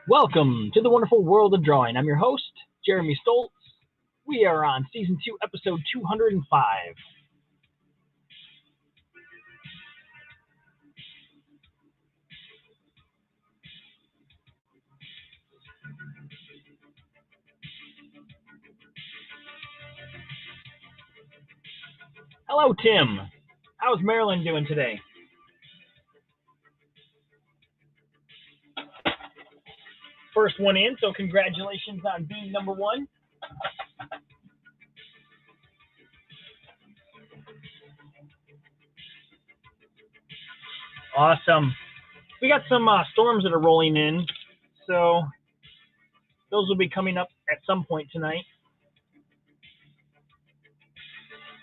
Welcome to the wonderful world of drawing. I'm your host, Jeremy Stoltz. We are on season 2, episode 205. Hello, Tim. How's Marilyn doing today? First one in, so congratulations on being number one. Awesome. We got some storms that are rolling in, so those will be coming up at some point tonight.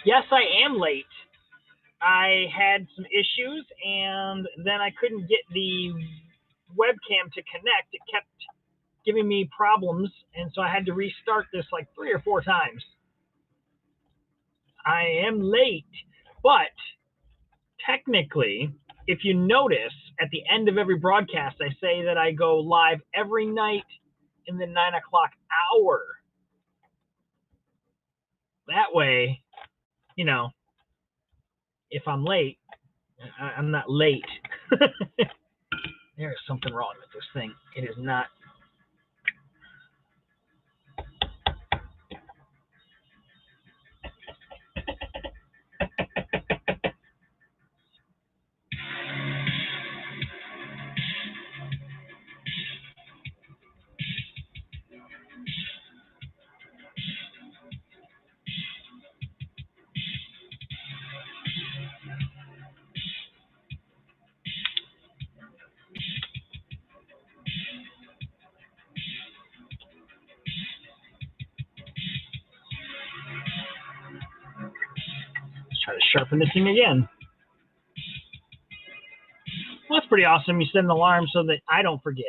Yes, I am late. I had some issues, and then I couldn't get the webcam to connect. It kept giving me problems, and so I had to restart this like 3 or 4 times. I am late, but technically, if you notice, at the end of every broadcast, I say that I go live every night in the 9 o'clock hour. That way, if I'm late, I'm not late. There is something wrong with this thing. It is not. Let's try to sharpen this thing again. Well, that's pretty awesome. You set an alarm so that I don't forget.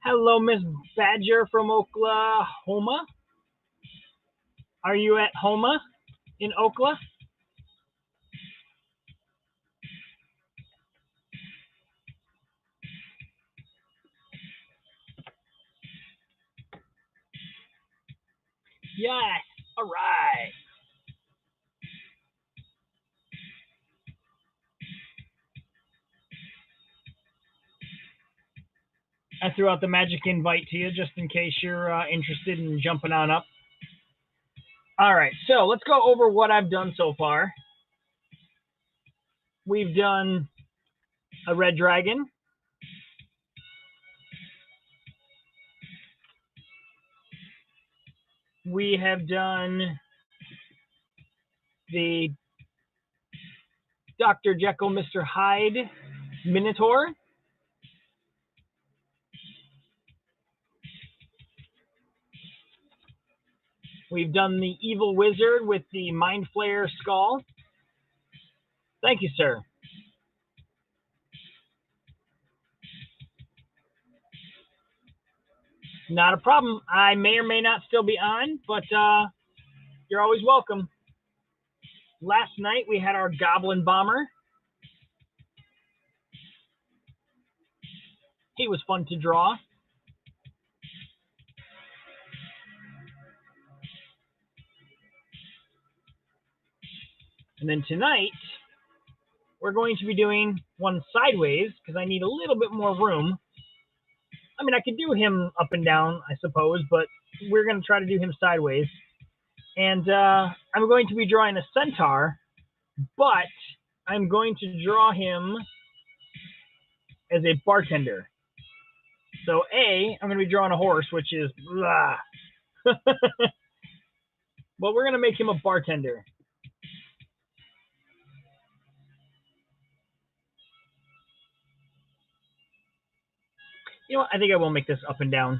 Hello, Miss Badger from Oklahoma. Are you at Homa in Oklahoma? Yes. All right. I threw out the magic invite to you just in case you're interested in jumping on up. All right, so let's go over what I've done so far. We've done a red dragon. We have done the Dr. Jekyll, Mr. Hyde Minotaur. We've done the Evil Wizard with the Mind Flayer skull. Thank you, sir. Not a problem. I may or may not still be on, but you're always welcome. Last night we had our Goblin Bomber. He was fun to draw. And then tonight, we're going to be doing one sideways because I need a little bit more room. I mean, I could do him up and down, I suppose, but we're going to try to do him sideways. And I'm going to be drawing a centaur, but I'm going to draw him as a bartender. So I'm going to be drawing a horse, which is blah. But we're going to make him a bartender. You know what? I think I will make this up and down.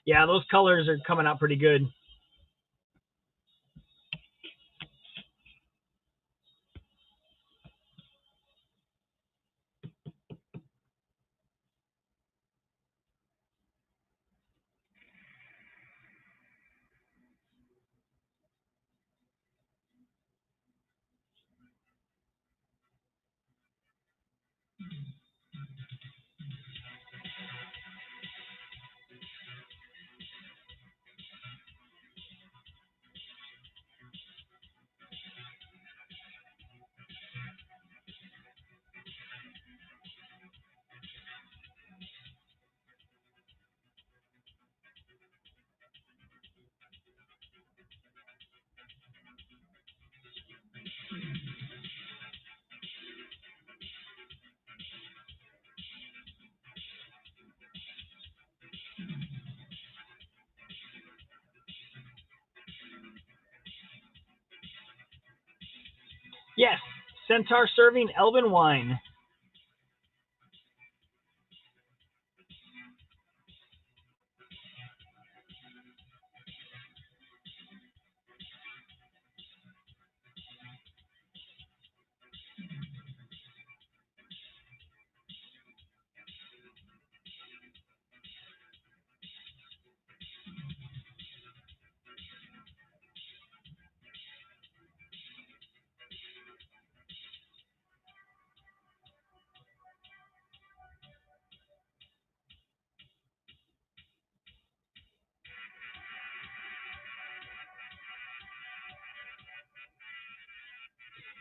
Yeah, those colors are coming out pretty good. Yes, Centaur serving Elven wine.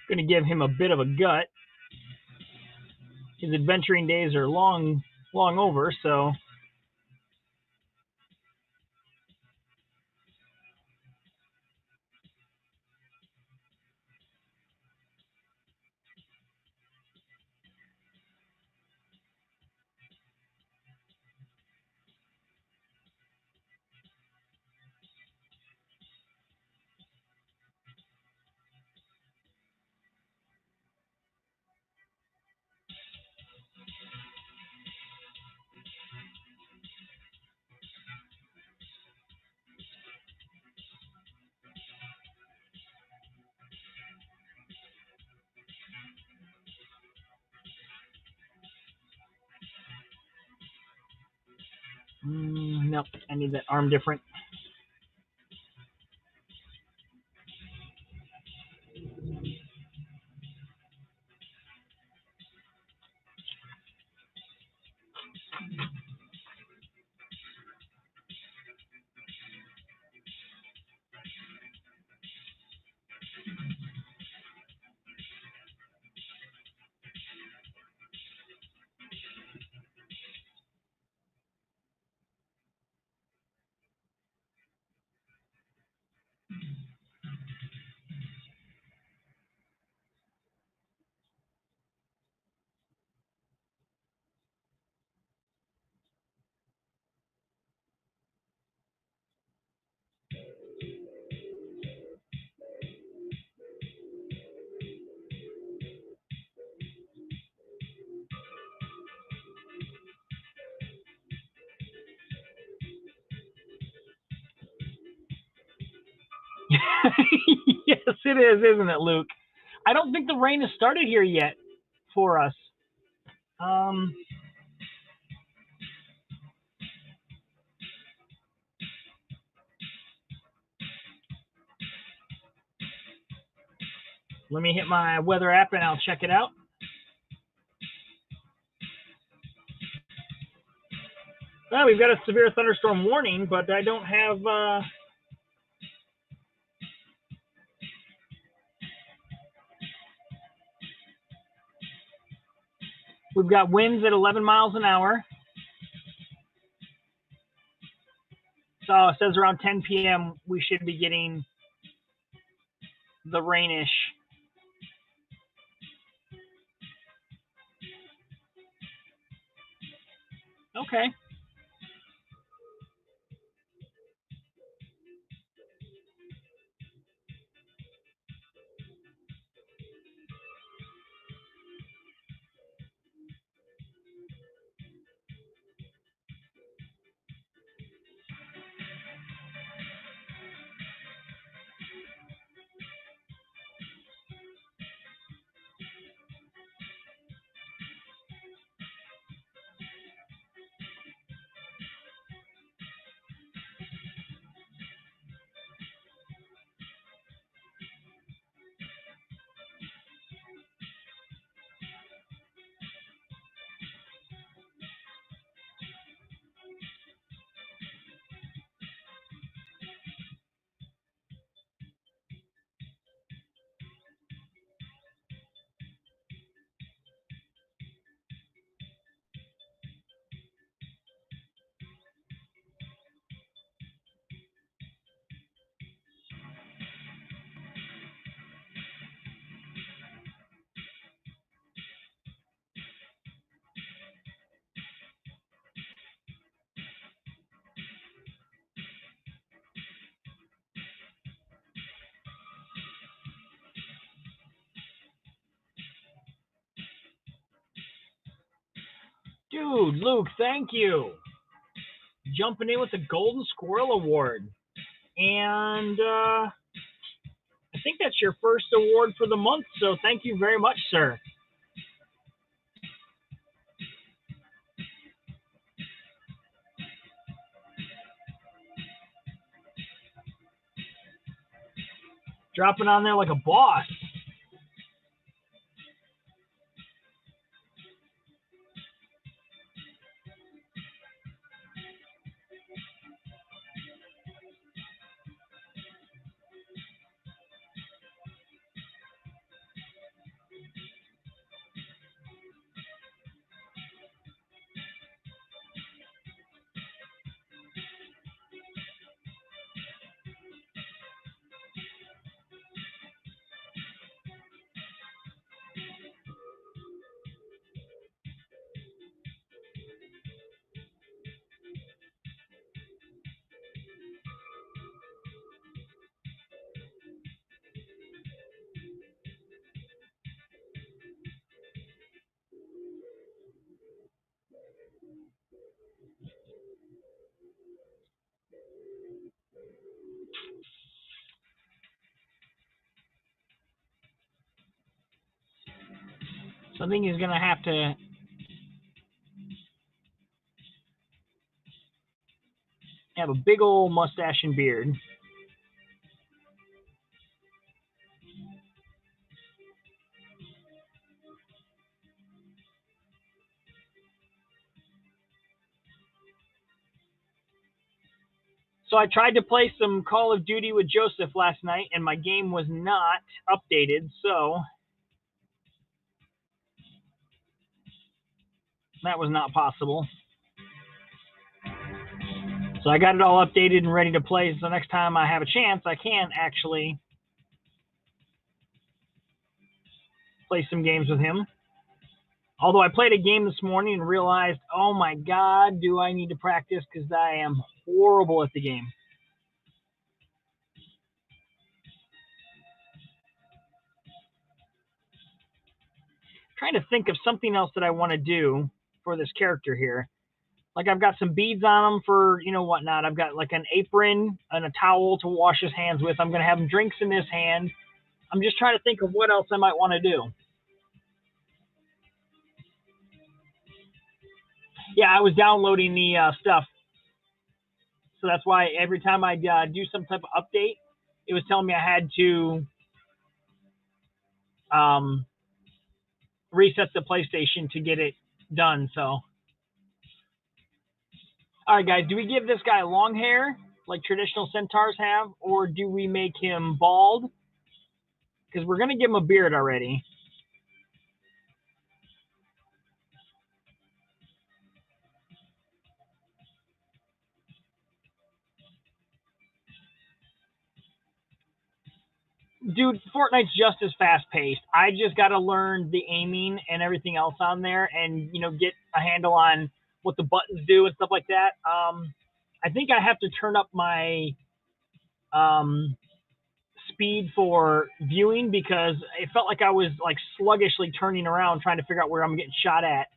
Going to give him a bit of a gut. His adventuring days are long over, so nope. I need that arm different. Yes, it is, isn't it, Luke? I don't think the rain has started here yet for us. Let me hit my weather app and I'll check it out. Well, we've got a severe thunderstorm warning, but I don't have. We've got winds at 11 miles an hour. So it says around 10 p.m. we should be getting the rainish. Okay. Dude, Luke, thank you. Jumping in with the Golden Squirrel Award. And I think that's your first award for the month, so thank you very much, sir. Dropping on there like a boss. So I think he's going to have to have a big old mustache and beard. So I tried to play some Call of Duty with Joseph last night, and my game was not updated, so that was not possible. So I got it all updated and ready to play, so next time I have a chance, I can actually play some games with him. Although I played a game this morning and realized, oh my God, do I need to practice because I am horrible at the game. Trying to think of something else that I want to do for this character here. Like I've got some beads on him for, whatnot. I've got like an apron and a towel to wash his hands with. I'm going to have him drinks in his hand. I'm just trying to think of what else I might want to do. Yeah, I was downloading the stuff. So that's why every time I do some type of update, it was telling me I had to reset the PlayStation to get it done. So, all right, guys, do we give this guy long hair like traditional centaurs have, or do we make him bald? Because we're going to give him a beard already. Dude, Fortnite's just as fast paced. I just got to learn the aiming and everything else on there, and get a handle on what the buttons do and stuff like that. I think I have to turn up my speed for viewing because it felt like I was like sluggishly turning around trying to figure out where I'm getting shot at,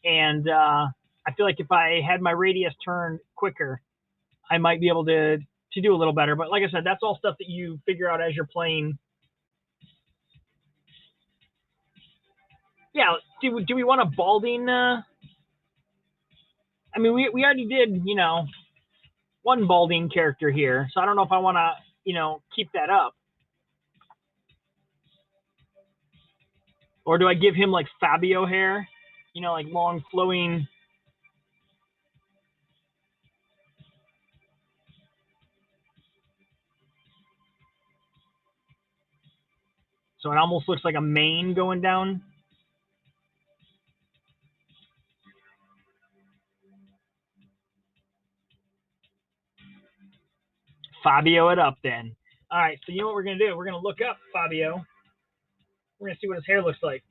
and I feel like if I had my radius turned quicker, I might be able to do a little better. But like I said, that's all stuff that you figure out as you're playing. Yeah, do we want a balding? I mean, we already did, one balding character here, so I don't know if I want to, keep that up. Or do I give him like Fabio hair? Like long flowing. So it almost looks like a mane going down. Fabio it up then. All right, so you know what we're going to do? We're going to look up Fabio. We're going to see what his hair looks like.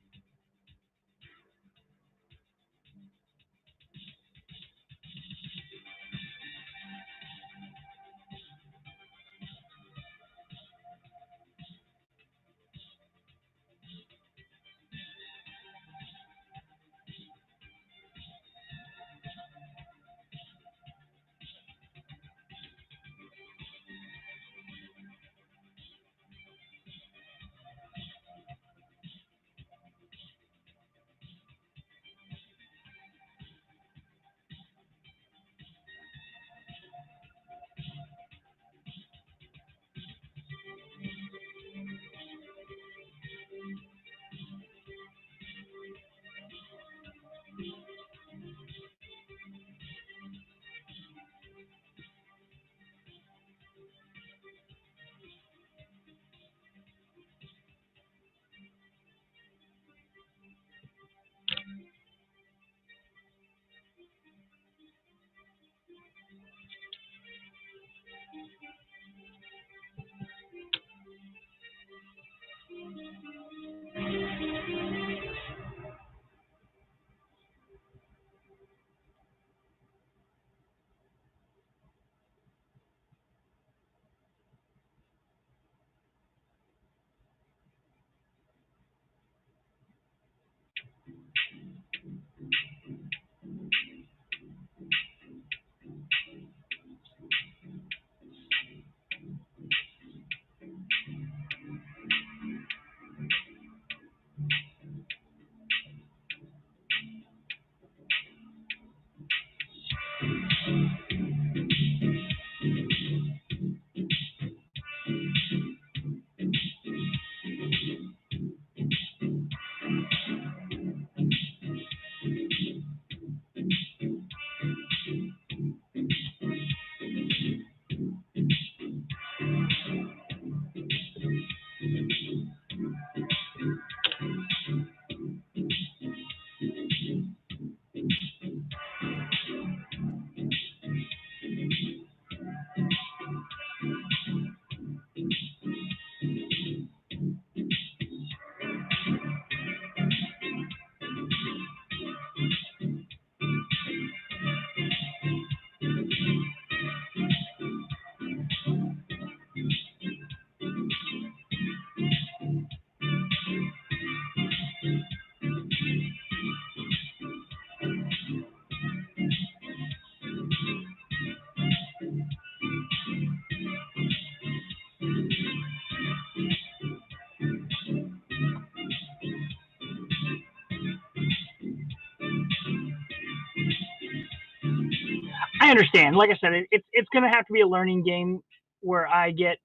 understand. Like I said, it's going to have to be a learning game where I get,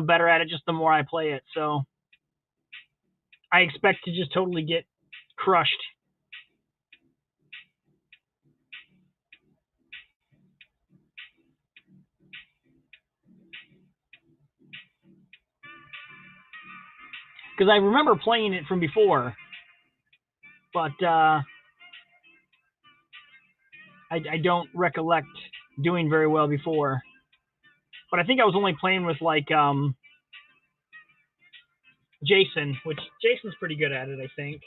better at it just the more I play it. So I expect to just totally get crushed. Because I remember playing it from before, but I don't recollect doing very well before. But I think I was only playing with like Jason, which Jason's pretty good at it, I think.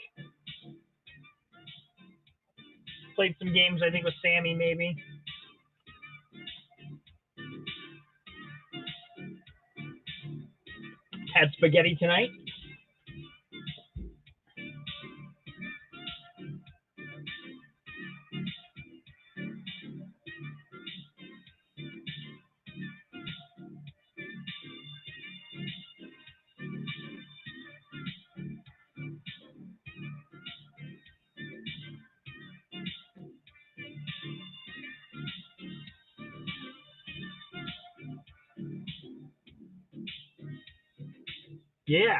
Played some games, I think, with Sammy, maybe. Had spaghetti tonight. Yeah.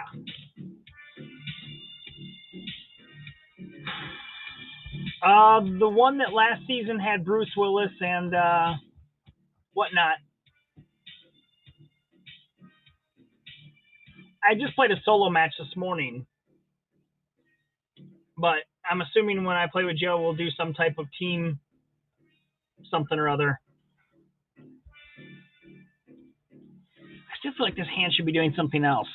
The one that last season had Bruce Willis and whatnot. I just played a solo match this morning, but I'm assuming when I play with Joe, we'll do some type of team something or other. I still feel like this hand should be doing something else.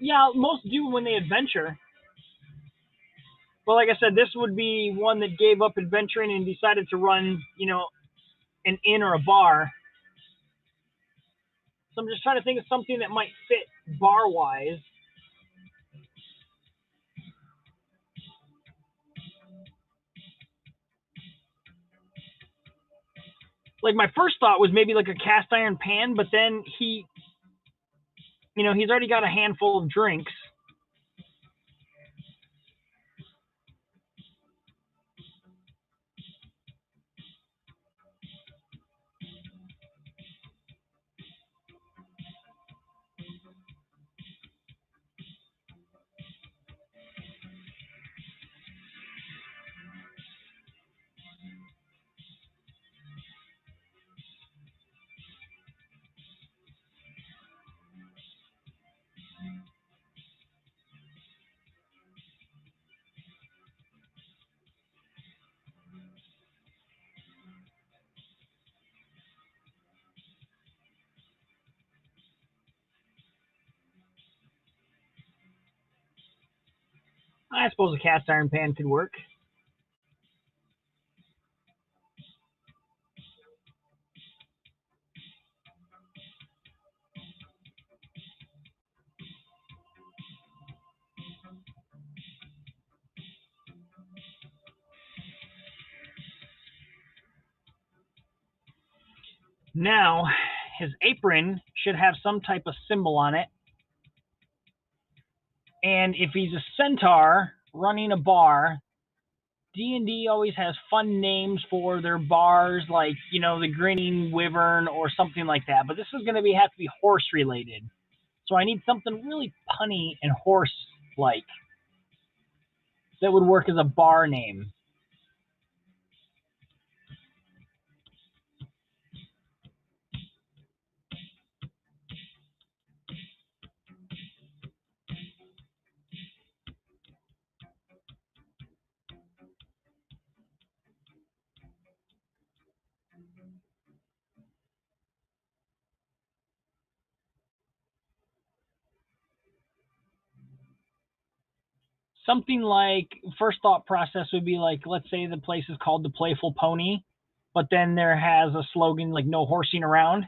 Yeah, most do when they adventure. Well, like I said, this would be one that gave up adventuring and decided to run, an inn or a bar. So I'm just trying to think of something that might fit bar-wise. Like my first thought was maybe like a cast iron pan, but then he's already got a handful of drinks. I suppose a cast iron pan could work. Now, his apron should have some type of symbol on it. And if he's a centaur running a bar, D&D always has fun names for their bars, like, the Grinning Wyvern or something like that. But this is going to have to be horse related. So I need something really punny and horse-like that would work as a bar name. something like, first thought process would be like, let's say the place is called the Playful Pony, but then there has a slogan like no horsing around.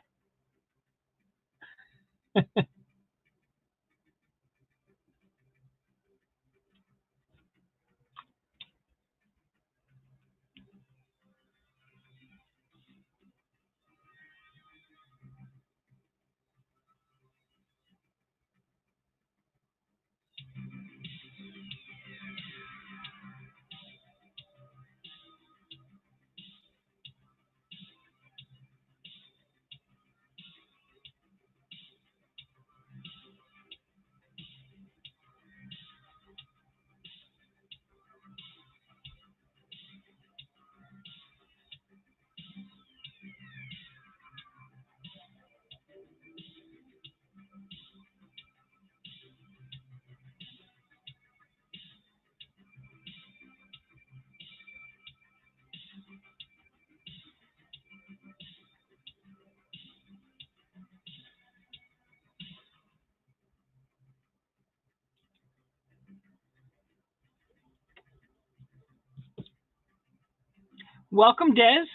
Welcome, Des.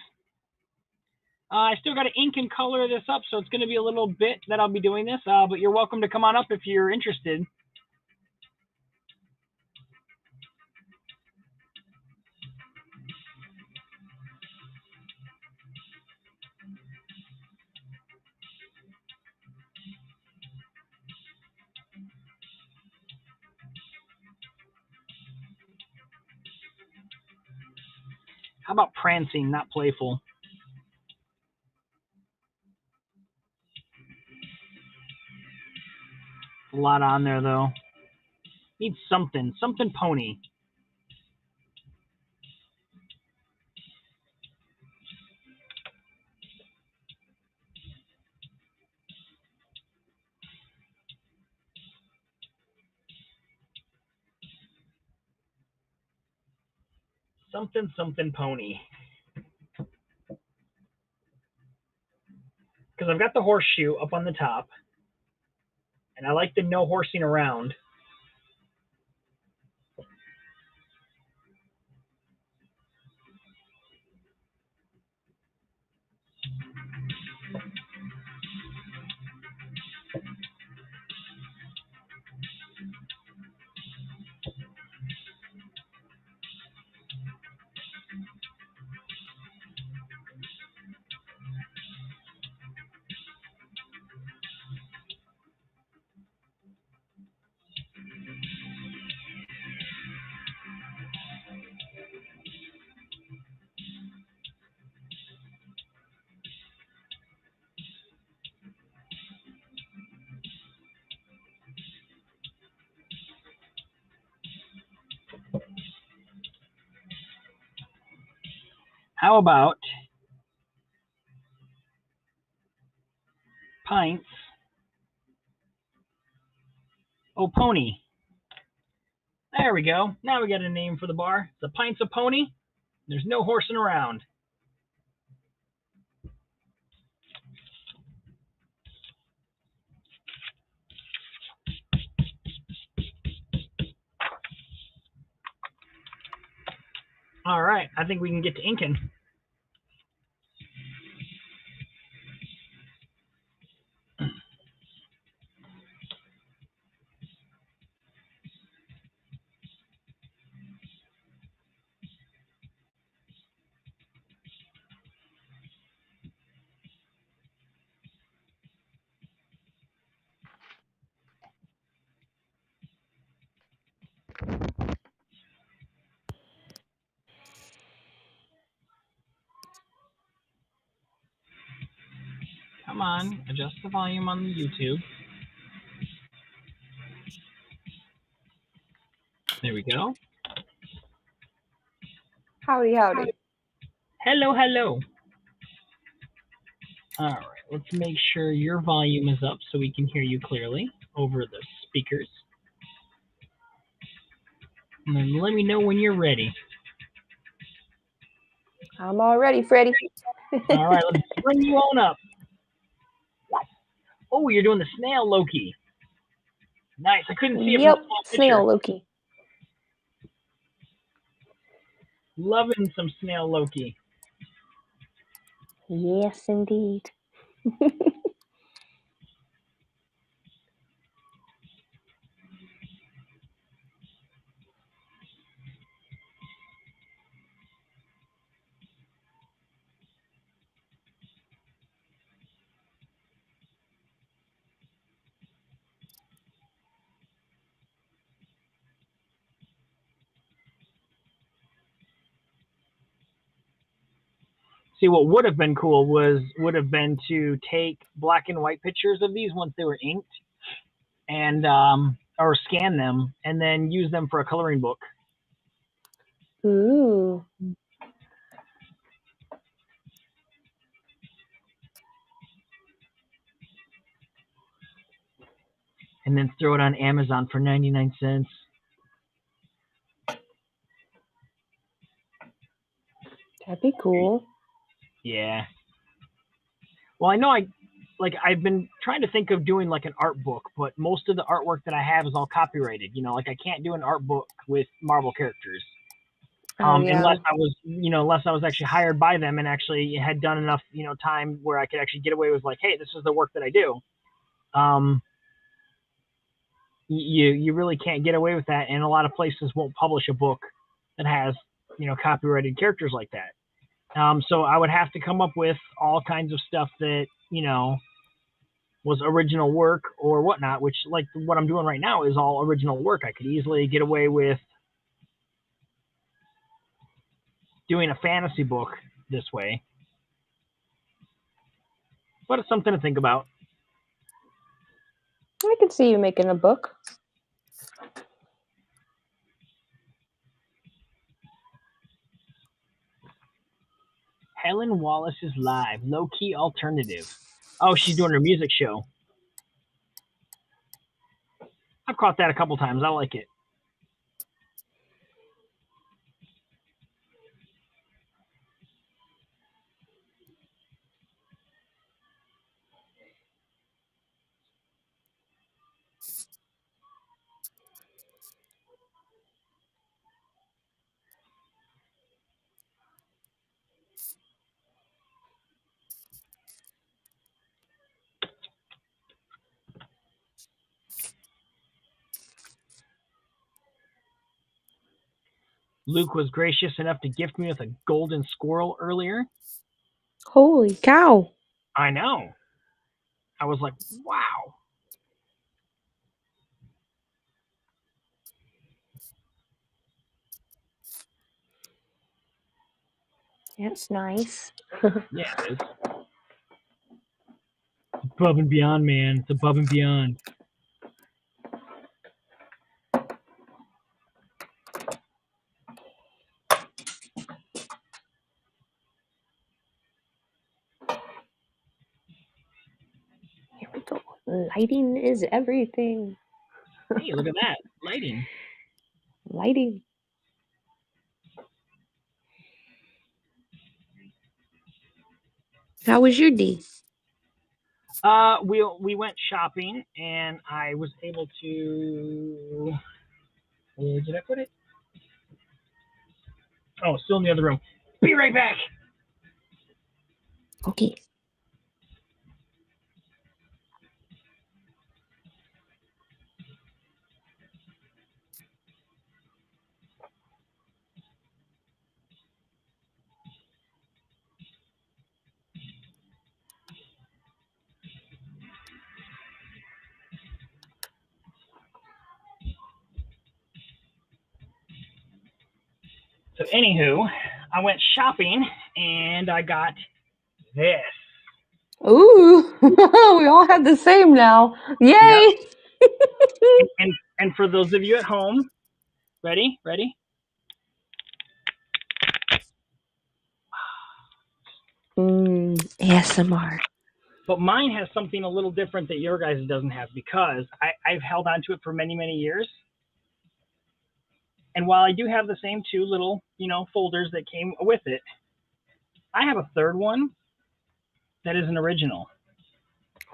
I still got to ink and color this up, so it's going to be a little bit that I'll be doing this, but you're welcome to come on up if you're interested. How about prancing, not playful? A lot on there, though. Need something pony. Something pony. Because I've got the horseshoe up on the top, and I like the no horsing around. How about pints? Oh, pony. There we go. Now we got a name for the bar. The Pints of Pony. There's no horsing around. All right, I think we can get to inking. Come on, adjust the volume on the YouTube. There we go. Howdy, howdy. Hello, hello. All right, let's make sure your volume is up so we can hear you clearly over the speakers. And then let me know when you're ready. I'm all ready, Freddie. All right, let's bring you on up. Oh, you're doing the snail Loki. Nice. I couldn't see it. Yep, from the snail Loki. Loving some snail Loki. Yes, indeed. See, what would have been cool would have been to take black and white pictures of these once they were inked, and or scan them and then use them for a coloring book. Ooh. And then throw it on Amazon for 99 cents. That'd be cool. Yeah. Well, I know I've been trying to think of doing like an art book, but most of the artwork that I have is all copyrighted. Like I can't do an art book with Marvel characters. Yeah. Unless I was actually hired by them and actually had done enough, time where I could actually get away with like, hey, this is the work that I do. You really can't get away with that, and a lot of places won't publish a book that has, copyrighted characters like that. So I would have to come up with all kinds of stuff that, was original work or whatnot, which like what I'm doing right now is all original work. I could easily get away with doing a fantasy book this way. But it's something to think about. I could see you making a book. Helen Wallace is live, low key alternative. Oh, she's doing her music show. I've caught that a couple times. I like it. Luke was gracious enough to gift me with a golden squirrel earlier. Holy cow. I know. I was like, wow. That's nice. Yeah, it is. Above and beyond, man. It's above and beyond. Here we go. Lighting is everything. Hey, look at that. Lighting. Lighting. How was your day? We went shopping, and I was able to. Where did I put it? Oh, still in the other room. Be right back. Okay. So, anywho, I went shopping, and I got this. Ooh, we all have the same now. Yay! Yep. and for those of you at home, ready? ASMR. But mine has something a little different that your guys' doesn't have, because I've held on to it for many, many years. And while I do have the same two little, folders that came with it, I have a third one that is an original.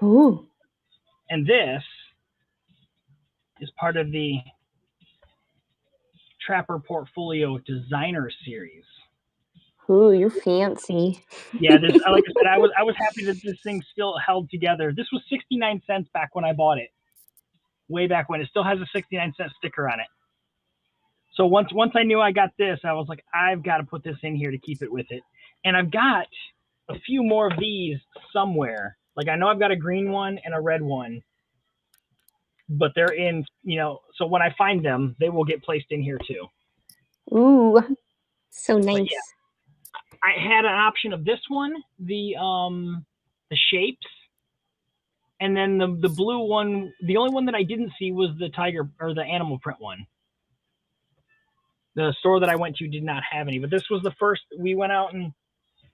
Ooh. And this is part of the Trapper Portfolio Designer Series. Ooh, you're fancy. Yeah, this like I said, I was happy that this thing still held together. This was 69 cents back when I bought it. Way back when. It still has a 69-cent sticker on it. So once I knew I got this, I was like, I've got to put this in here to keep it with it. And I've got a few more of these somewhere. Like I know I've got a green one and a red one, but they're in, so when I find them, they will get placed in here too. Ooh, so nice. But yeah, I had an option of this one, the shapes, and then the blue one. The only one that I didn't see was the tiger or the animal print one. The store that I went to did not have any, but this was the first. We went out and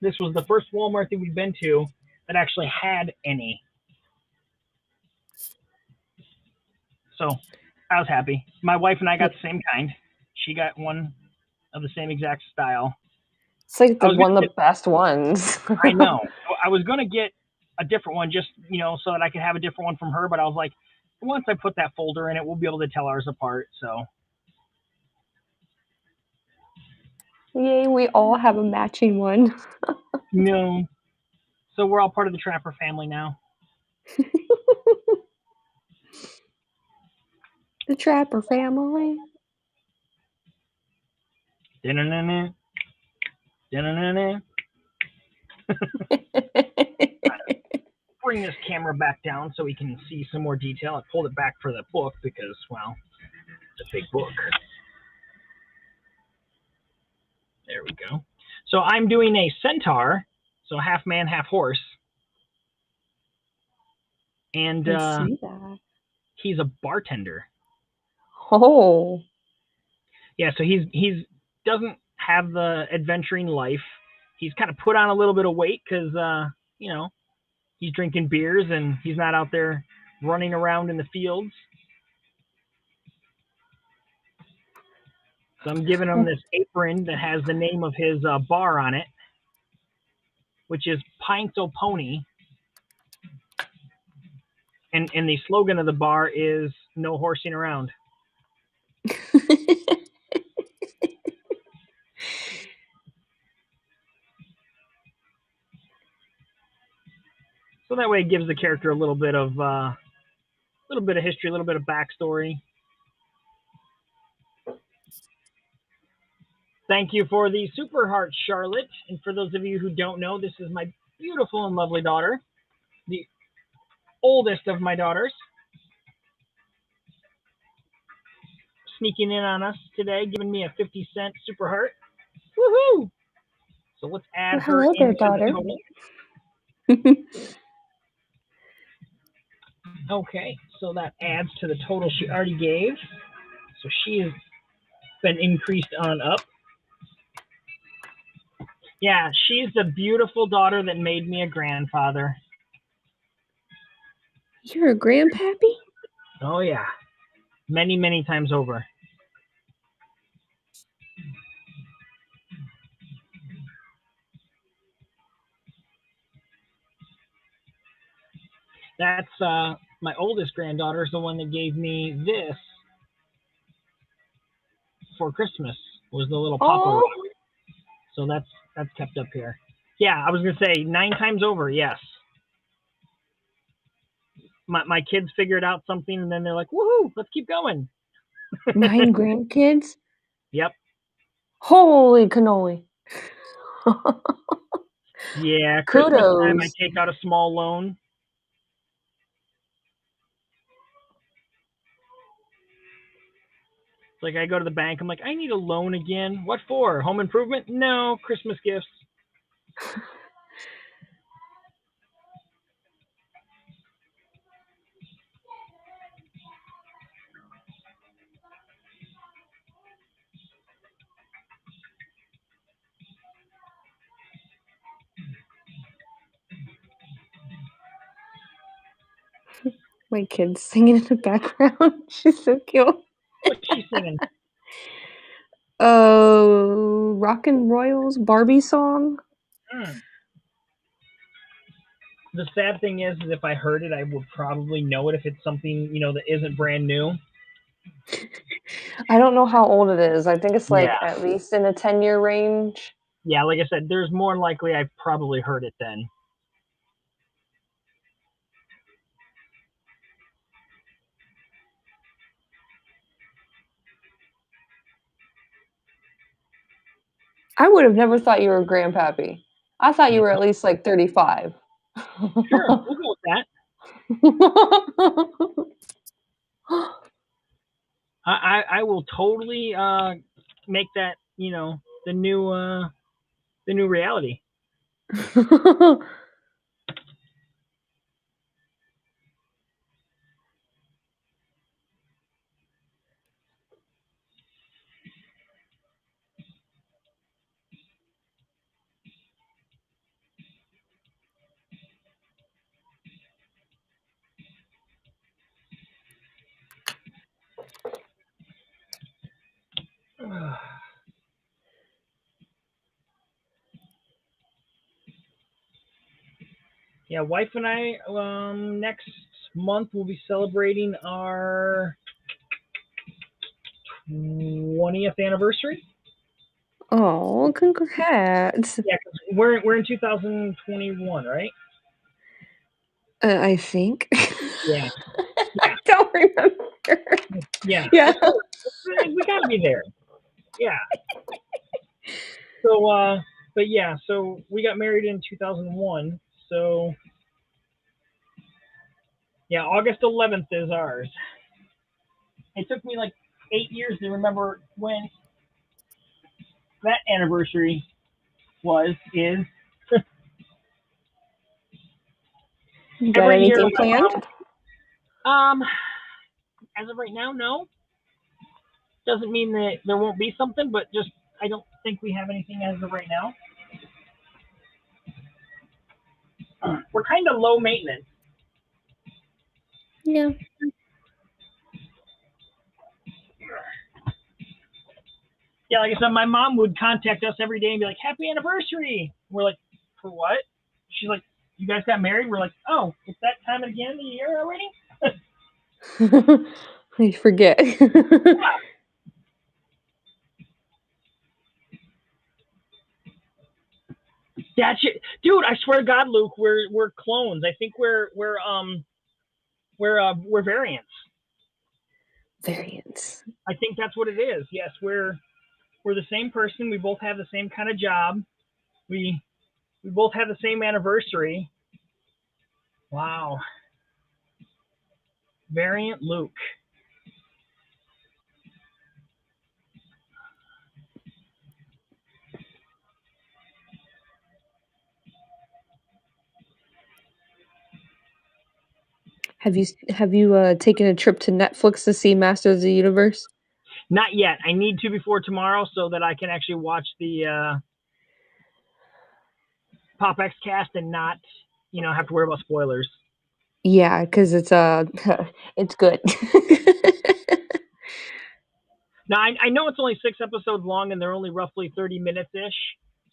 this was the first Walmart that we've been to that actually had any. So I was happy. My wife and I got the same kind. She got one of the same exact style. It's like one of the best ones. I know. I was going to get a different one just, so that I could have a different one from her, but I was like, once I put that folder in it, we'll be able to tell ours apart. So. Yay, we all have a matching one. No. So we're all part of the Trapper family now. The Trapper family. Da-na-na-na. Da-na-na-na. Bring this camera back down so we can see some more detail. I pulled it back for the book because, well, it's a big book. There we go. So I'm doing a centaur, so half man, half horse. And he's a bartender. Oh. Yeah, so he's doesn't have the adventuring life. He's kind of put on a little bit of weight because, he's drinking beers and he's not out there running around in the fields. So I'm giving him this apron that has the name of his bar on it, which is Pints O' Pony. And the slogan of the bar is no horsing around. So that way it gives the character a little bit of history, a little bit of backstory. Thank you for the super heart, Charlotte. And for those of you who don't know, this is my beautiful and lovely daughter, the oldest of my daughters, sneaking in on us today, giving me a 50-cent super heart. Woohoo! So let's add her hello there, into daughter. the total. Okay, so that adds to the total she already gave. So she has been increased on up. Yeah, she's the beautiful daughter that made me a grandfather. You're a grandpappy? Oh, yeah. Many, many times over. That's my oldest granddaughter is the one that gave me this for Christmas. Was the little Papa Rock. So that's kept up here. Yeah, I was gonna say 9 times over. Yes. My kids figured out something and then they're like, "Woohoo! Let's keep going." 9 grandkids? Yep. Holy cannoli! Yeah. Kudos. Christmas time, I take out a small loan. It's like I go to the bank. I'm like, I need a loan again. What for? Home improvement? No, Christmas gifts. My kid's singing in the background. She's so cute. What's she singing? Rockin' Royals Barbie song. The sad thing is if I heard it, I would probably know it if it's something, that isn't brand new. I don't know how old it is. I think it's like Yeah. at least in a 10-year range. Yeah, like I said, there's more likely I probably heard it then. I would have never thought you were grandpappy. I thought you were at least like 35. Sure, we'll go with that. I will totally make that, the new reality. Yeah, wife and I next month will be celebrating our 20th anniversary. Oh, congrats. Yeah, 'cause we're in 2021, right? I think. Yeah, I yeah, don't remember. yeah. Yeah. Of course, we gotta be there. Yeah. So, but yeah, so we got married in 2001. So, yeah, August 11th is ours. It took me like 8 years to remember when that anniversary is. You got Every year, anything planned? as of right now, no. Doesn't mean that there won't be something, but just I don't think we have anything as of right now. We're kind of low maintenance. Yeah. Yeah, like I said, my mom would contact us every day and be like, "Happy anniversary." We're like, "For what?" She's like, "You guys got married?" We're like, "Oh, it's that time again of the year already." I forget. Yeah, that's it, dude. I swear to God, Luke, we're clones. I think we're variants. Variants. I think that's what it is. Yes, we're the same person. We both have the same kind of job. We we both have the same anniversary. Wow, variant Luke. Have you taken a trip to Netflix to see Masters of the Universe? Not yet. I need to before tomorrow so that I can actually watch the Pop X cast and not, have to worry about spoilers. Yeah, because it's it's good. Now I know it's only 6 episodes long and they're only roughly 30 minutes ish,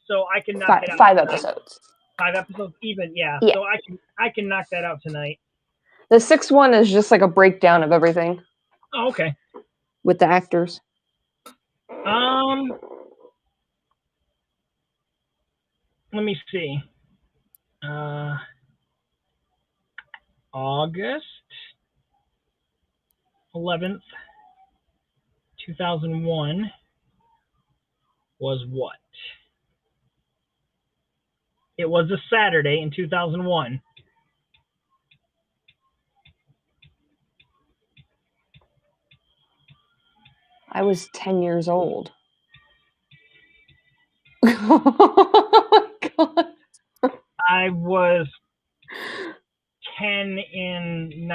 so I can knock five it out five tonight. episodes. 5 episodes even, yeah. Yeah. So I can knock that out tonight. The sixth one is just like a breakdown of everything Oh, okay. with the actors. Um, let me see. Uh, August 11th, 2001 was what? It was a Saturday in 2001. I was 10 years old. Oh my god. I was 10 in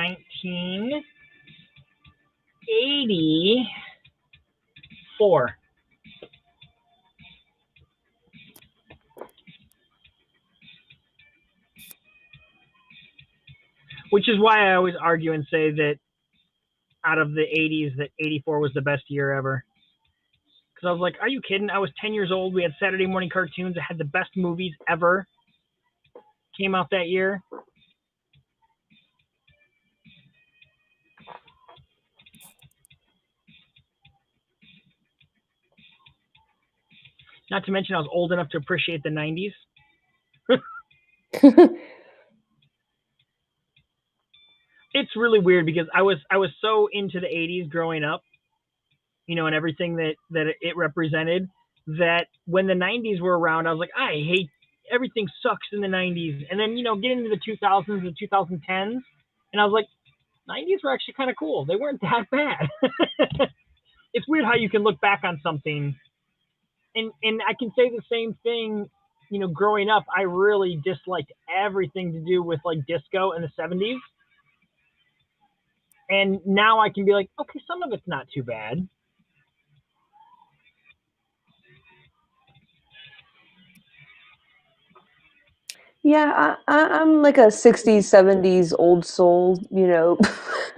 1984. Which is why I always argue and say that out of the 80s, that 84 was the best year ever. Because I was like, are you kidding? I was 10 years old. We had Saturday morning cartoons that had the best movies ever came out that year. Not to mention, I was old enough to appreciate the 90s. It's really weird because I was so into the 80s growing up, and everything that it represented, that when the 90s were around, I was like, I hate everything sucks in the 90s. And then, get into the 2000s and 2010s, and I was like, 90s were actually kind of cool. They weren't that bad. It's weird how you can look back on something, and I can say the same thing. Growing up, I really disliked everything to do with like disco in the 70s. And now I can be like, okay, some of it's not too bad. Yeah, I'm like a 60s, 70s old soul,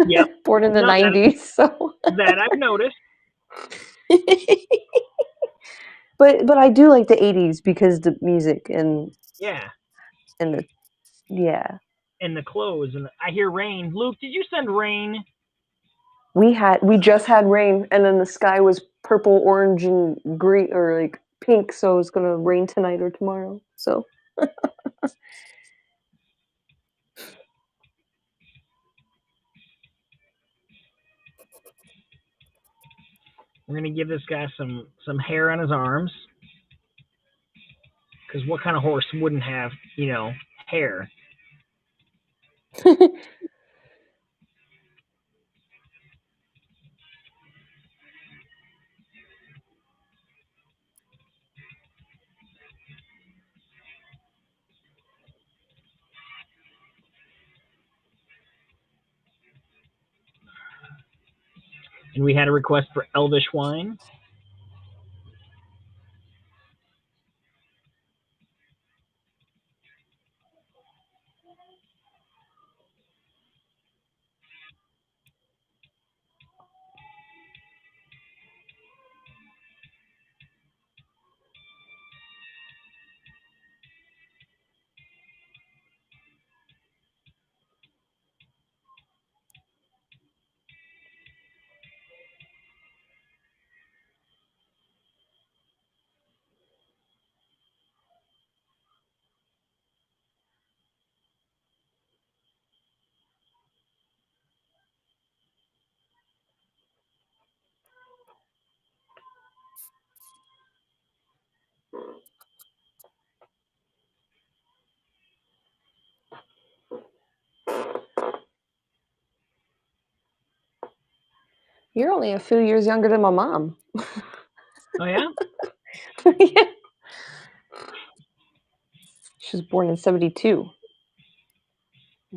Yep. born in the No, 90s, so. that I've noticed. But I do like the 80s because the music and Yeah. the yeah. And the clothes, and I hear rain. Luke, did you send rain? We just had rain, and then the sky was purple, orange, and green, or like pink, so it's gonna rain tonight or tomorrow. So We're gonna give this guy some hair on his arms, because what kind of horse wouldn't have hair? And we had a request for Elvish wine. you're only a few years younger than my mom. Oh yeah. Yeah. She was born in 72.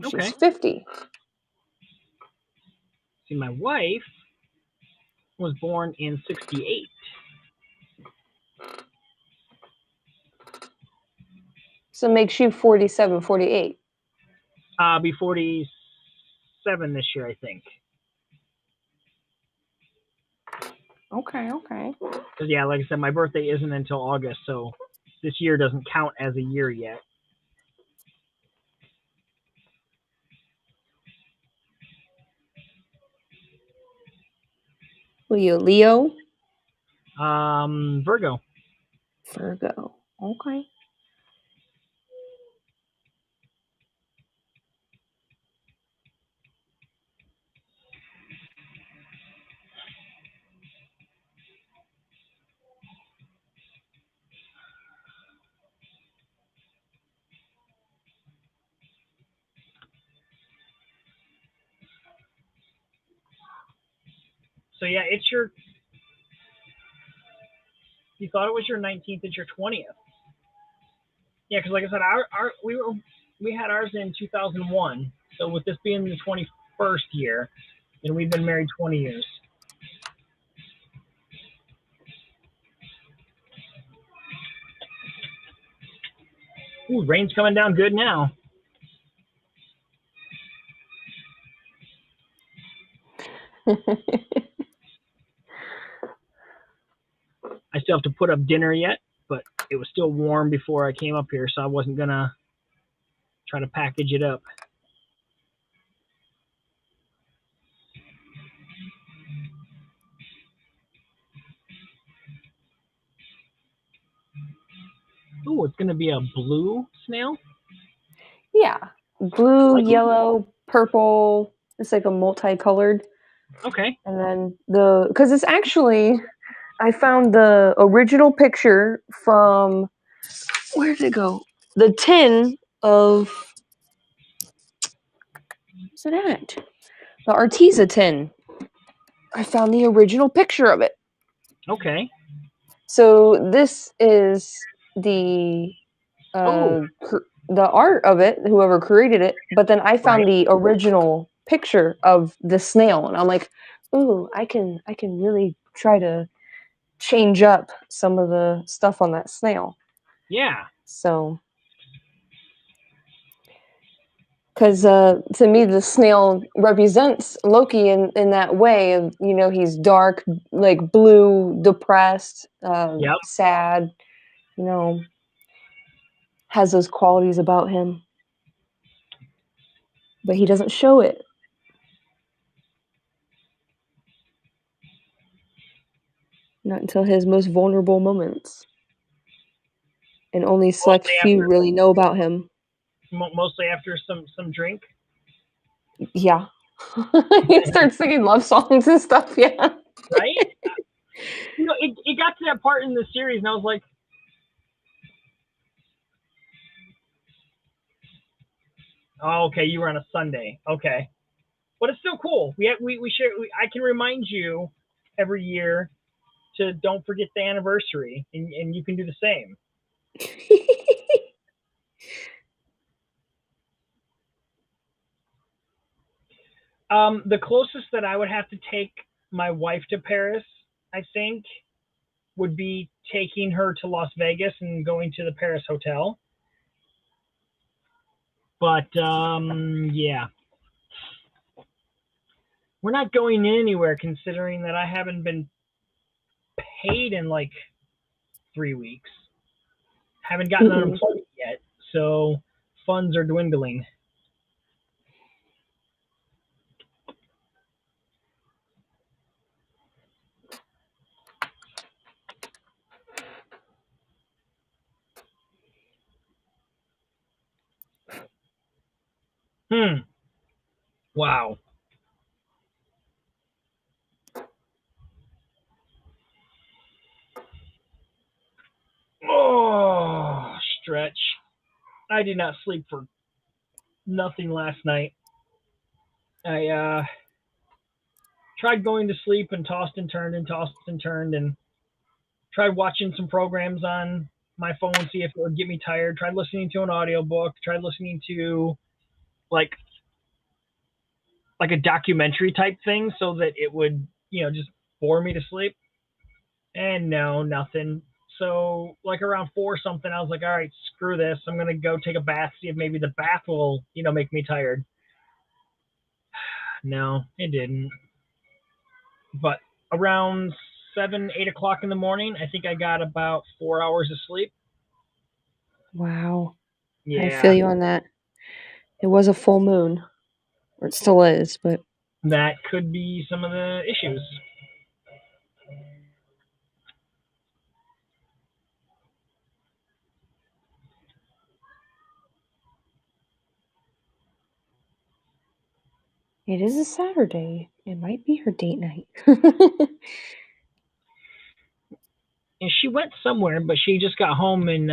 She's Okay. 50. See, my wife was born in '68. So it makes you 47, 48. I'll be 47 this year, I think. Okay. Because yeah, like I said, my birthday isn't until August, so this year doesn't count as a year yet. Were you a Leo? Virgo. Virgo. Okay. So yeah, it's your. You thought it was your 19th. It's your 20th. Yeah, because like I said, we had ours in 2001. So with this being the 21st year, and we've been married 20 years. Ooh, rain's coming down good now. I still have to put up dinner yet, but it was still warm before I came up here, so I wasn't gonna try to package it up. Ooh, it's gonna be a blue snail. Yeah, blue, Like it. yellow, purple. It's like a multicolored. Okay. And then because it's actually, I found the original picture from, where did it go? The tin of, what's it at? The Arteza tin. I found the original picture of it. Okay. So this is the Oh, the art of it, whoever created it. But then I found right. the original picture of the snail, and I'm like, ooh, I can really try to change up some of the stuff on that snail. Yeah. So, because to me, the snail represents Loki in that way of, he's dark, like blue, depressed, Yep. sad, you know, has those qualities about him, but he doesn't show it. Not until his most vulnerable moments. And only select Mostly few after, really know about him. mostly after some drink. Yeah. He starts singing love songs and stuff, yeah. Right. It got to that part in the series, and I was like, oh, okay, you were on a Sunday. Okay, but it's still cool. We share. I can remind you every year to don't forget the anniversary, and you can do the same. The closest that I would have to take my wife to Paris, I think, would be taking her to Las Vegas and going to the Paris hotel. But yeah, we're not going anywhere considering that I haven't been paid in like 3 weeks. Haven't gotten unemployment yet, so funds are dwindling. Hmm. Wow. Oh, stretch. I did not sleep for nothing last night. I tried going to sleep and tossed and turned and tossed and turned and tried watching some programs on my phone, see if it would get me tired. Tried listening to an audiobook. Tried listening to like a documentary type thing so that it would, just bore me to sleep. And no, nothing. So like around 4 something, I was like, all right, screw this. I'm gonna go take a bath, see if maybe the bath will, make me tired. No, it didn't. But around 7, 8 o'clock in the morning, I think I got about 4 hours of sleep. Wow. I feel Yeah, you on that. It was a full moon. Or it still is, but that could be some of the issues. it is a Saturday. It might be her date night. And she went somewhere, but she just got home and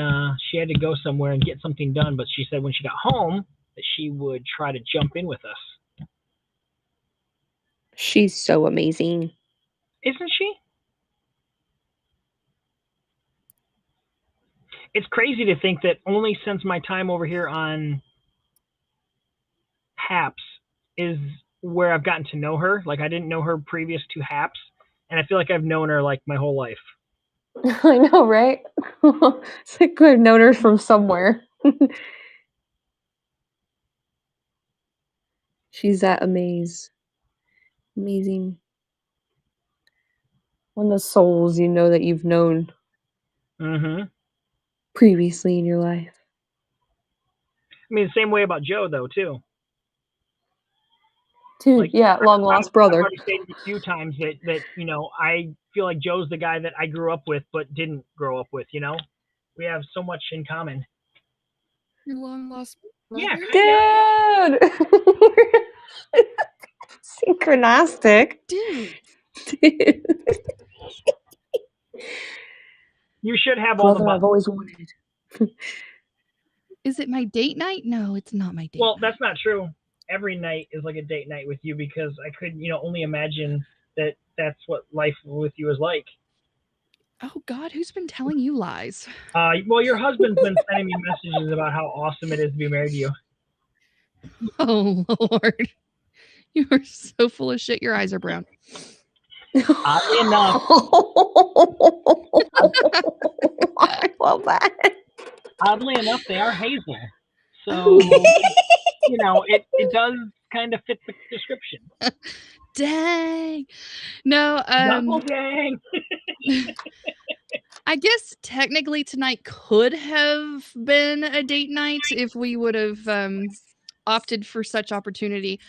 she had to go somewhere and get something done. But she said when she got home that she would try to jump in with us. She's so amazing. Isn't she? It's crazy to think that only since my time over here on Haps is where I've gotten to know her. Like I didn't know her previous to Haps, and I feel like I've known her like my whole life. I know, right? It's like I've known her from somewhere. She's that amazing. One of the souls that you've known Mm-hmm. previously in your life. I mean, the same way about Joe though too. Dude, Like yeah, long lost I've brother. already stated a few times that I feel like Joe's the guy that I grew up with but didn't grow up with. We have so much in common. Your long lost Yeah, brother? Dude! Synchronistic. Dude. Dude. You should have all the Brother I've buttons. always wanted. Is it my date night? No, it's not my date Well, night. that's not true. Every night is like a date night with you because I could, only imagine that that's what life with you is like. Oh God, who's been telling you lies? Well, your husband's been sending me messages about how awesome it is to be married to you. Oh Lord. You are so full of shit. Your eyes are brown. Oddly enough, I love that. oddly enough, they are hazel. So, it does kind of fit the description. Dang. No, Double dang. I guess technically tonight could have been a date night if we would have opted for such opportunity.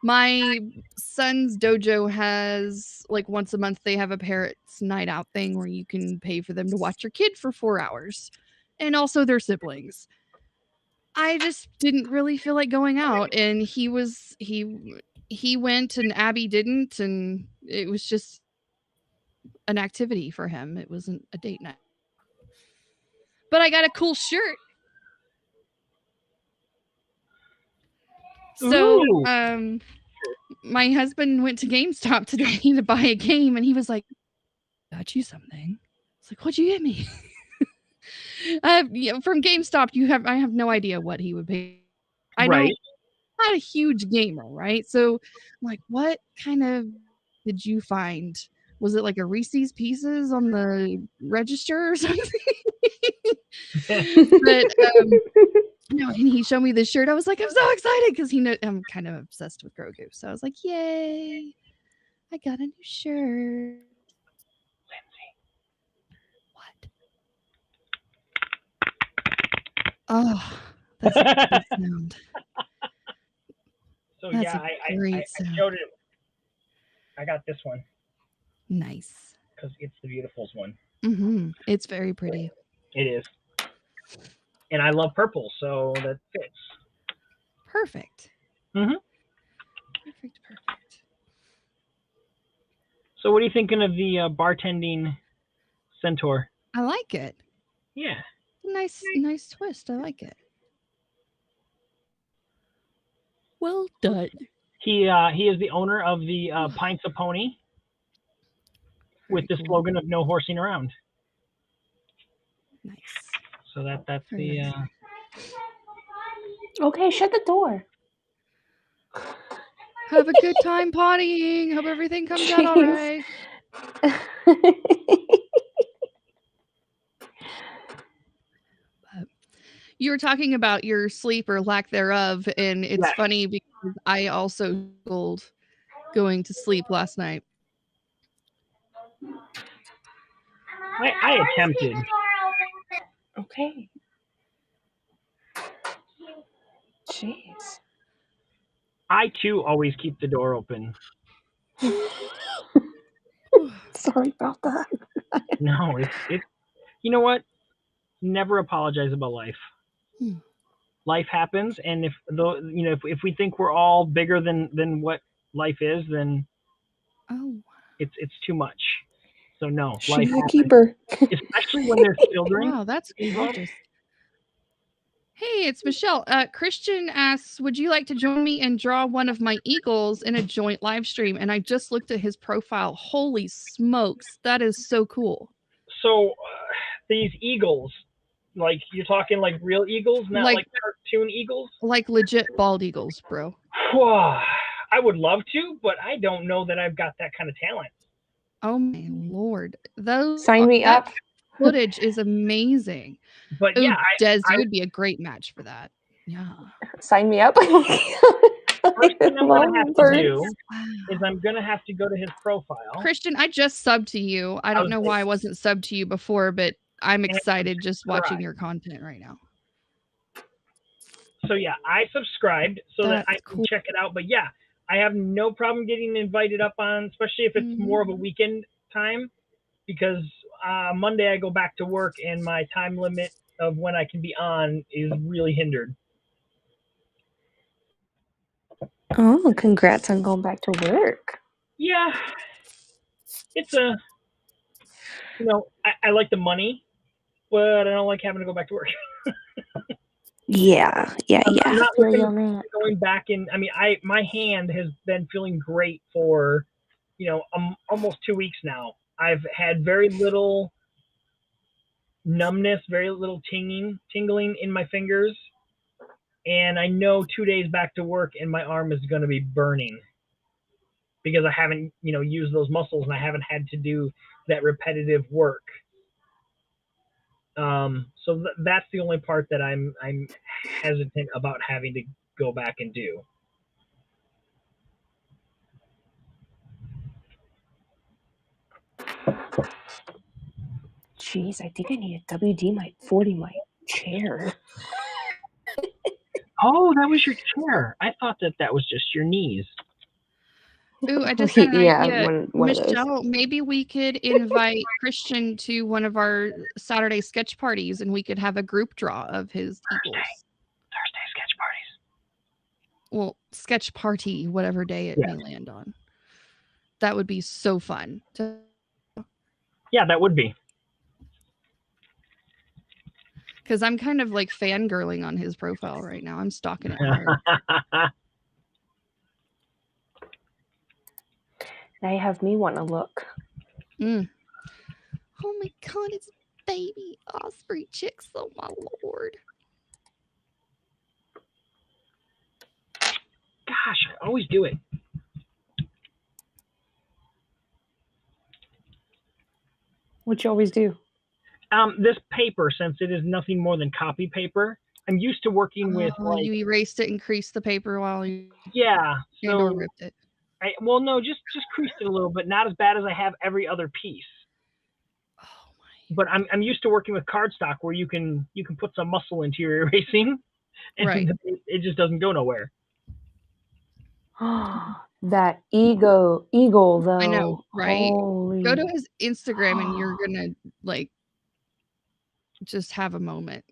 My son's dojo has, like, once a month they have a parents night out thing where you can pay for them to watch your kid for 4 hours, and also their siblings. I just didn't really feel like going out, and he went and Abby didn't, and it was just an activity for him. It wasn't a date night. But I got a cool shirt. So, Ooh. My husband went to GameStop today to buy a game, and he was like, "Got you something." It's like, "What'd you get me?" From GameStop, I have no idea what he would pay. I know Right. I'm not a huge gamer, right? So I'm like, what kind of did you find? Was it like a Reese's Pieces on the register or something? But no, and he showed me this shirt. I was like, I'm so excited because I'm kind of obsessed with Grogu. So I was like, yay, I got a new shirt. Lindsay. What? Oh, that's a good sound. So That's yeah, a great I sound. showed it. I got this one Nice. because it's the Beautifuls one. It's very pretty. It is. And I love purple, so that fits. Perfect. Mhm. Perfect. So what are you thinking of the bartending centaur? I like it. Yeah. Nice twist. I like it. Well done. He is the owner of the Pints of Pony with the Very cool. slogan of "No horsing around." Nice. So that's Very the. nice. Okay, shut the door. Have a good time pottying. Hope everything comes out all Jeez. right. You were talking about your sleep or lack thereof, and it's Yes. funny because I also struggled going to sleep last night. I attempted. Okay. Jeez. I too always keep the door open. Sorry about that. No, it's you know what? Never apologize about life. Life happens, and if we think we're all bigger than what life is, then it's too much. So no, She's life a happens, keeper. especially when there's children. Wow, that's involved. gorgeous. Hey, it's Michelle. Christian asks, would you like to join me and draw one of my eagles in a joint live stream? And I just looked at his profile. Holy smokes, that is so cool. So these eagles, like you're talking like real eagles, not like cartoon eagles? Like legit bald eagles, bro. I would love to, but I don't know that I've got that kind of talent. Oh my lord. Sign me up. Footage is amazing. But yeah, Des, you would be a great match for that. Yeah. Sign me up. First thing I'm going to have to do is I'm going to have to go to his profile. Christian, I just subbed to you. I don't know why I wasn't subbed to you before, but I'm excited just watching your content right now. So yeah, I subscribed so that I can check it out. But yeah, I have no problem getting invited up on, especially if it's more of a weekend time, because Monday I go back to work, and my time limit of when I can be on is really hindered. Oh, congrats on going back to work. Yeah, it's a, I like the money, but I don't like having to go back to work. Yeah. I'm not Feel you looking on that. going back in. I mean, my hand has been feeling great for, almost 2 weeks now. I've had very little numbness, very little tingling in my fingers, and I know 2 days back to work and my arm is going to be burning because I haven't, used those muscles and I haven't had to do that repetitive work. So that's the only part that I'm hesitant about having to go back and do. Jeez, I think I need a WD-40 my chair. Oh, that was your chair. I thought that was just your knees. Ooh, I just had an idea. one of those. Michelle, maybe we could invite Christian to one of our Saturday sketch parties and we could have a group draw of his eagles. Thursday sketch parties. Well, sketch party, whatever day it may land on. That would be so fun. Yeah, that would be. Because I'm kind of like fangirling on his profile right now. I'm stalking it hard. Now you have me want to look. Oh my god, it's baby osprey chicks, oh my lord. Gosh, I always do it. What you always do? This paper, since it is nothing more than copy paper, I'm used to working with like... You erased it and creased the paper while you... Yeah. or ripped it. No, just creased it a little bit. Not as bad as I have every other piece. Oh my. But I'm used to working with cardstock where you can put some muscle into your erasing, and right. it just doesn't go nowhere. That eagle though. I know, right? Holy... Go to his Instagram and you're gonna like just have a moment.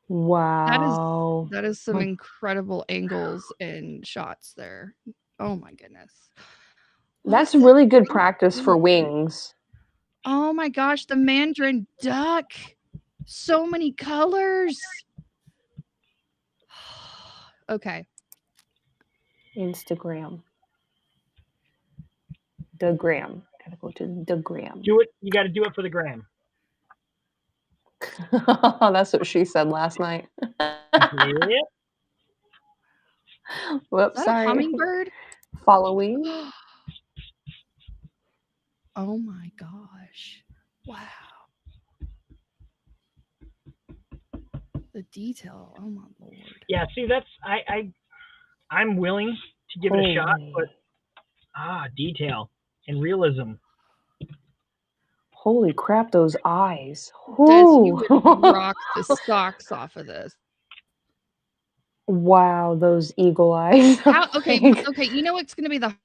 Wow. That is some incredible angles and shots there. Oh my goodness. That's really good practice for wings. Oh my gosh, the mandarin duck. So many colors. Okay. Instagram. The gram. Gotta go to the gram. Do it. You got to do it for the gram. That's what she said last night. Yeah. Whoops, Is that sorry. a hummingbird? Following. Oh my gosh. Wow. The detail. Oh my lord. Yeah, see, that's I'm willing to give it a shot, but detail and realism. Holy crap, those eyes. Des, you would rock the socks off of this. Wow, those eagle eyes. Okay, you know what's going to be the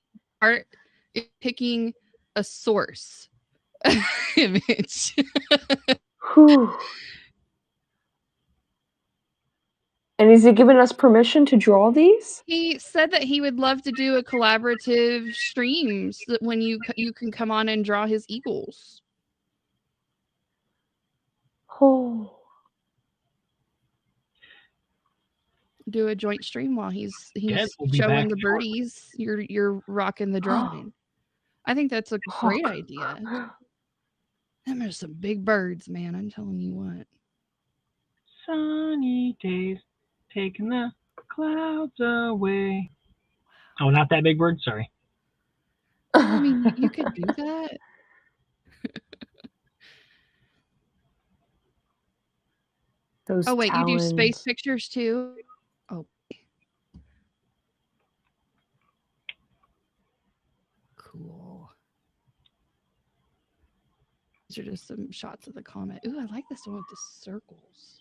hard? Picking a source image. Whew. And is he giving us permission to draw these? He said that he would love to do a collaborative stream so that when you can come on and draw his eagles. Oh. Do a joint stream while he's we'll showing the birdies. You're rocking the drawing. I think that's a great idea. Them are some big birds, man. I'm telling you what. Sunny days, taking the clouds away. Oh, not that big bird. Sorry. I mean, you could do that. Those oh wait, talons. You do space pictures too? Oh. Cool. These are just some shots of the comet. Ooh, I like this one with the circles.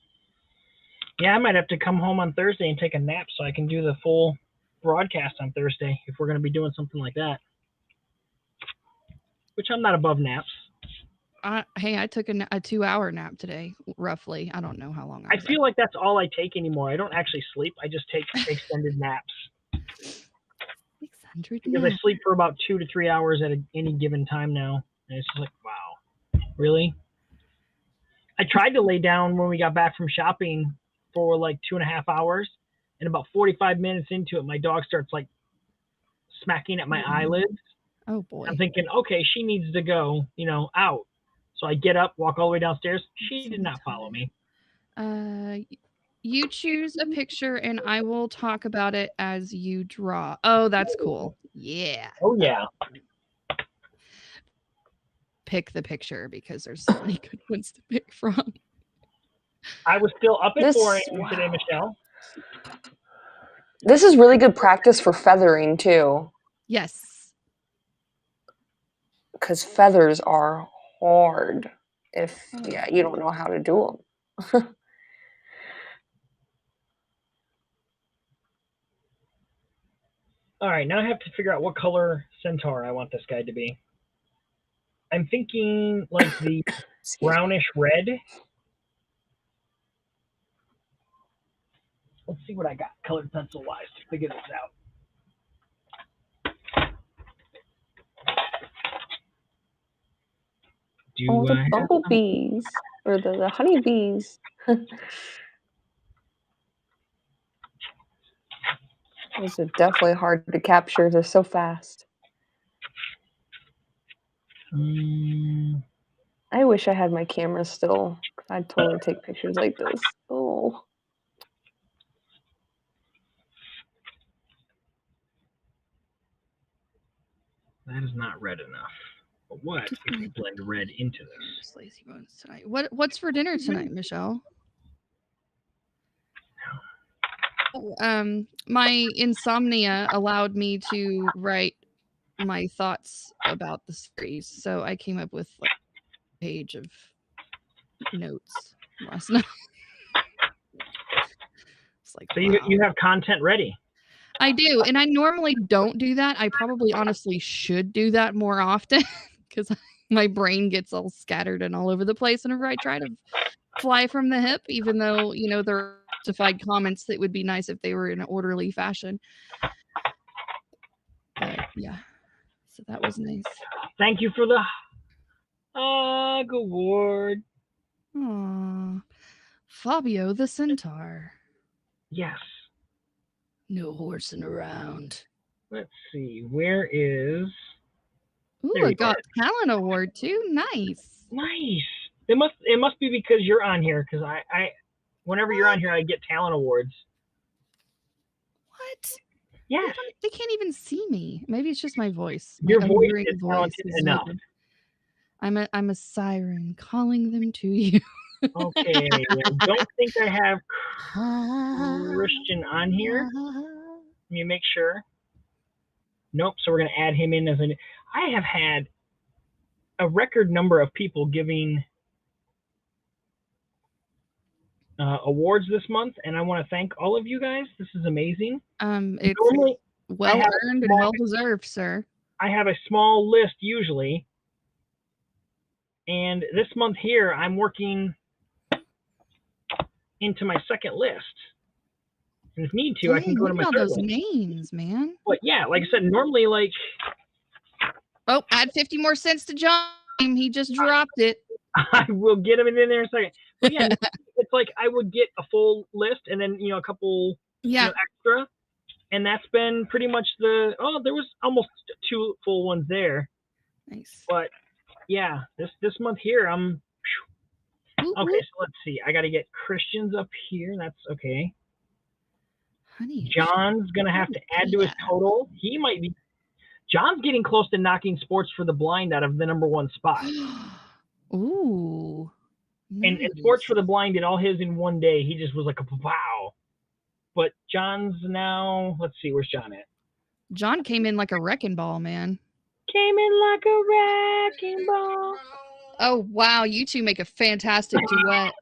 Yeah, I might have to come home on Thursday and take a nap so I can do the full broadcast on Thursday if we're going to be doing something like that. which I'm not above naps. Hey, I took a 2-hour nap today, roughly. I don't know how long I was feel like that's all I take anymore. I don't actually sleep. I just take extended naps 600 because I naps. sleep for about 2 to 3 hours at any given time now. And it's just like, wow, really? I tried to lay down when we got back from shopping for like 2.5 hours, and about 45 minutes into it, my dog starts like smacking at my eyelids. Oh boy. I'm thinking, okay, she needs to go, out. So I get up, walk all the way downstairs. She did not follow me. You choose a picture and I will talk about it as you draw. Oh, that's cool. Yeah. Oh yeah. Pick the picture because there's so many good ones to pick from. I was still up at This- 4 a.m. today, wow. Michelle. This is really good practice for feathering too, Yes. because feathers are hard if you don't know how to do them. All right, now I have to figure out what color centaur I want this guy to be. I'm thinking like the brownish red. Let's see what I got colored pencil wise to figure this out. Oh, the bumblebees or the honeybees. Those are definitely hard to capture. They're so fast. I wish I had my camera still. I'd totally take pictures like this. Oh. That is not red enough. But what if we blend red into this? Lazy bones tonight. What's for dinner tonight, Michelle? My insomnia allowed me to write my thoughts about the series, so I came up with like a page of notes last night. It's like, So wow. you have content ready. I do, and I normally don't do that. I probably honestly should do that more often because my brain gets all scattered and all over the place whenever I try to fly from the hip, even though, there are justified comments that would be nice if they were in an orderly fashion. But yeah, so that was nice. Thank you for the Hog Award. Aww. Fabio the Centaur. Yes. No horsing around. Let's see. Where is... Ooh, There I you got talent award too. Nice. Nice. It must be because you're on here, because I whenever you're on here, I get talent awards. What? Yes. They can't even see me. Maybe it's just my voice. Your My voice alluring is talented enough. muted. I'm a siren calling them to you. Okay. I don't think I have Christian on here. Let me make sure. Nope. So we're going to add him in as an... I have had a record number of people giving awards this month, and I want to thank all of you guys. This is amazing. It's Normally, well earned and well deserved, sir. I have a small list usually, and this month here I'm working into my second list. And if need to, I can go to my third those list. names, man. But yeah, like I said, normally like... Oh, add 50 more cents to John. He just dropped it. I will get him in there in a second. But yeah, it's like I would get a full list and then, a couple extra. And that's been pretty much there was almost 2 full ones there. Nice. But yeah, this month here, I'm... Okay, so let's see. I got to get Christian's up here. That's okay. Honey. John's going to have to add to his total. He might be... John's getting close to knocking Sports for the Blind out of the #1 spot. Ooh. And Sports for the Blind did all his in one day. He just was like, wow. But John's now... Let's see, where's John at? John came in like a wrecking ball, man. Came in like a wrecking ball. Oh, wow. You two make a fantastic duet.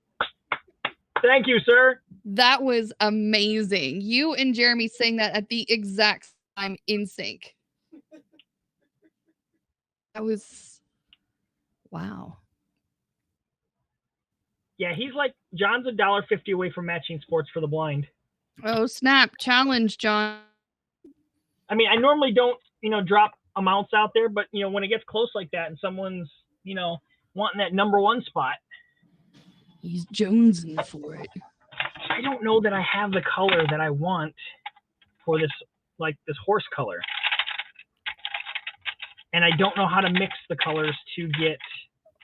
Thank you, sir. That was amazing. You and Jeremy sang that at the exact time in sync. That was Wow. Yeah, he's like John's $1.50 away from matching sports for the blind. Oh, snap. Challenge, John. I mean, I normally don't, drop amounts out there, but when it gets close like that and someone's, wanting that number one spot, he's jonesing for it. I don't know that I have the color that I want for this, like this horse color. And I don't know how to mix the colors to get.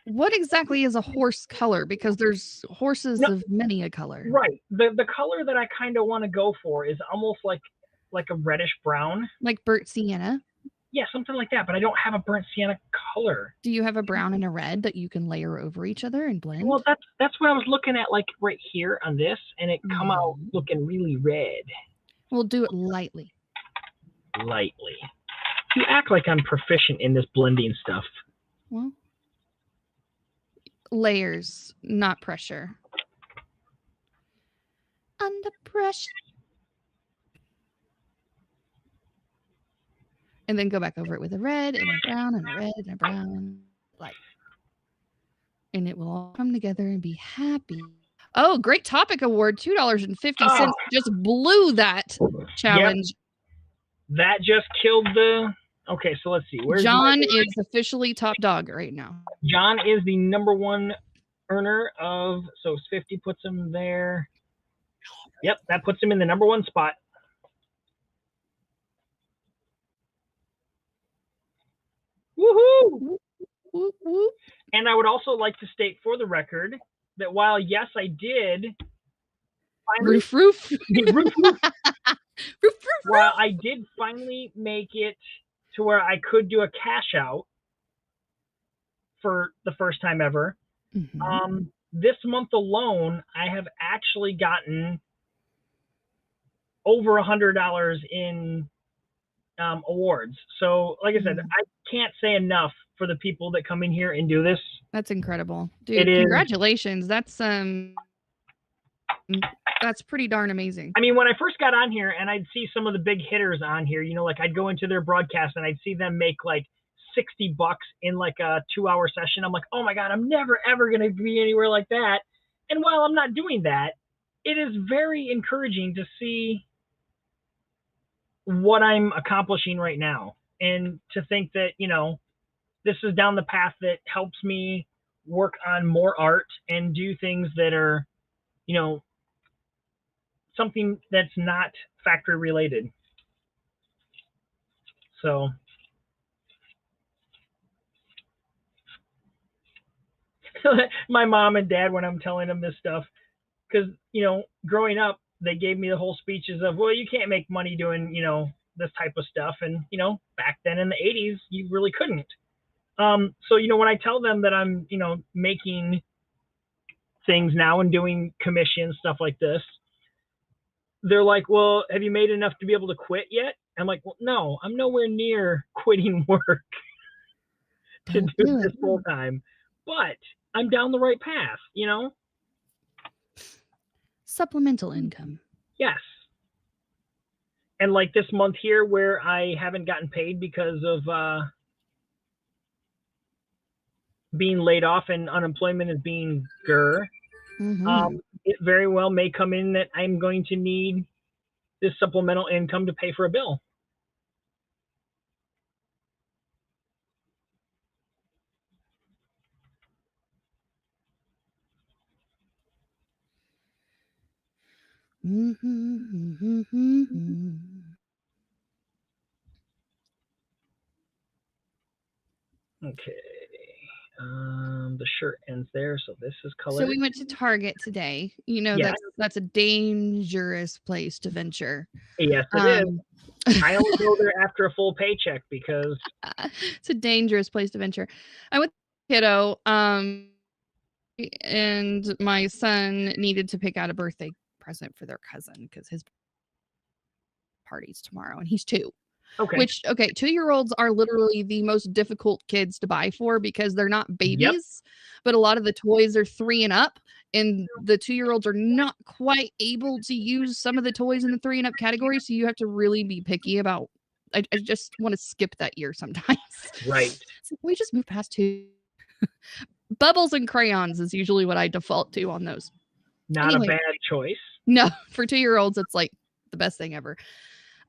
What exactly is a horse color? Because there's horses of many a color. Right. The color that I kind of want to go for is almost like a reddish brown. Like burnt sienna? Yeah, something like that. But I don't have a burnt sienna color. Do you have a brown and a red that you can layer over each other and blend? Well, that's what I was looking at, like right here on this, and it come out looking really red. We'll do it lightly. Lightly. You act like I'm proficient in this blending stuff. Well, layers, not pressure. Under pressure. And then go back over it with a red and a brown and a red and a brown. Like, and it will all come together and be happy. Oh, great topic award. $2.50 just blew that challenge. Yep. That just killed the. Okay, so let's see. Where's John is officially top dog right now. John is the number one earner of. So 50 puts him there. Yep, that puts him in the number one spot. Woohoo! Whoop, whoop. And I would also like to state for the record that while, yes, I did. Finally, Roof, roof. roof, roof. Roof, roof, While I did finally make it to where I could do a cash out for the first time ever, this month alone, I have actually gotten over $100 in awards. So, like I said, I can't say enough for the people that come in here and do this. That's incredible, dude. Congratulations. That's pretty darn amazing. I mean, when I first got on here and I'd see some of the big hitters on here, like I'd go into their broadcast and I'd see them make like $60 in like a 2-hour session. I'm like, oh my God, I'm never, ever going to be anywhere like that. And while I'm not doing that, it is very encouraging to see what I'm accomplishing right now. And to think that, this is down the path that helps me work on more art and do things that are, something that's not factory related. So my mom and dad, when I'm telling them this stuff, because, growing up, they gave me the whole speeches of, well, you can't make money doing, this type of stuff. And, back then in the 80s, you really couldn't. So, when I tell them that I'm, making things now and doing commissions, stuff like this, they're like, well, have you made enough to be able to quit yet? I'm like, well, no, I'm nowhere near quitting work to do this full time, but I'm down the right path, Supplemental income. Yes. And like this month here where I haven't gotten paid because of being laid off and unemployment is being it very well may come in that I'm going to need this supplemental income to pay for a bill. Okay. The shirt ends there, so this is color. So we went to Target today. That's a dangerous place to venture. Yes, it is. I only go there after a full paycheck because it's a dangerous place to venture. I went to kiddo, and my son needed to pick out a birthday present for their cousin because his party's tomorrow, and he's 2. Okay. Which, 2-year-olds are literally the most difficult kids to buy for because they're not babies, but a lot of the toys are 3 and up, and the 2-year-olds are not quite able to use some of the toys in the 3 and up category. So you have to really be picky about. I just want to skip that year sometimes. Right. So we just move past 2. Bubbles and crayons is usually what I default to on those. Not Anyway. a bad choice. No, for 2-year-olds, it's like the best thing ever.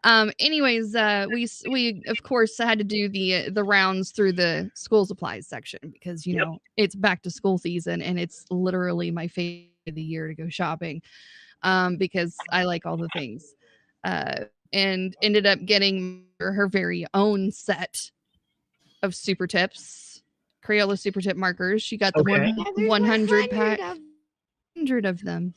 Anyways, we of course had to do the rounds through the school supplies section because you Yep. know it's back to school season and it's literally my favorite of the year to go shopping, because I like all the things, and ended up getting her very own set of Super Tips, Crayola Super Tip markers. She got the Okay. 100 pack, 100 of them.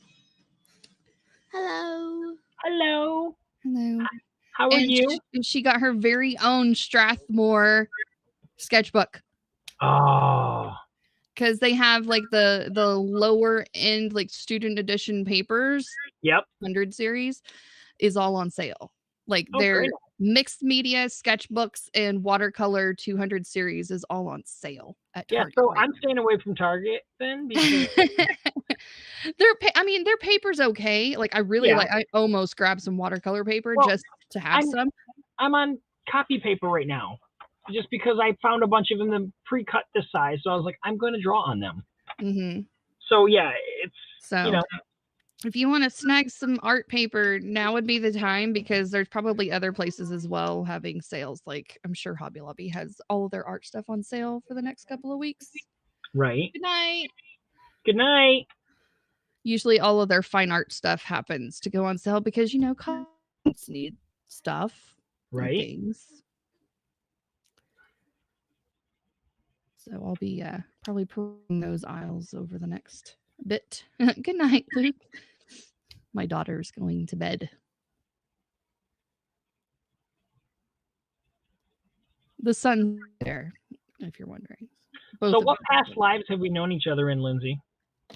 Hello. Hello. Hello. How are you? She got her very own Strathmore sketchbook Oh, because they have like the lower end like student edition papers. yep. 100 series is all on sale. Like Oh, their great. mixed media sketchbooks and watercolor 200 series is all on sale at Yeah, Target. so right I'm staying away from Target then because I mean, their paper's okay. Like I really Yeah. I almost grabbed some watercolor paper Well, just to have some. I'm on copy paper right now, just because I found a bunch of them pre-cut this size. So I was like, I'm going to draw on them. Mm-hmm. So yeah, it's So you know, if you want to snag some art paper, now would be the time because there's probably other places as well having sales. Like I'm sure Hobby Lobby has all of their art stuff on sale for the next couple of weeks. right. Good night. Good night. Usually all of their fine art stuff happens to go on sale because you know clients need stuff. and Right. Things. So I'll be probably pulling those aisles over the next bit. Good night, Luke. My daughter's going to bed. The sun's there, if you're wondering. Both So of what them. past lives have we known each other in, Lindsay?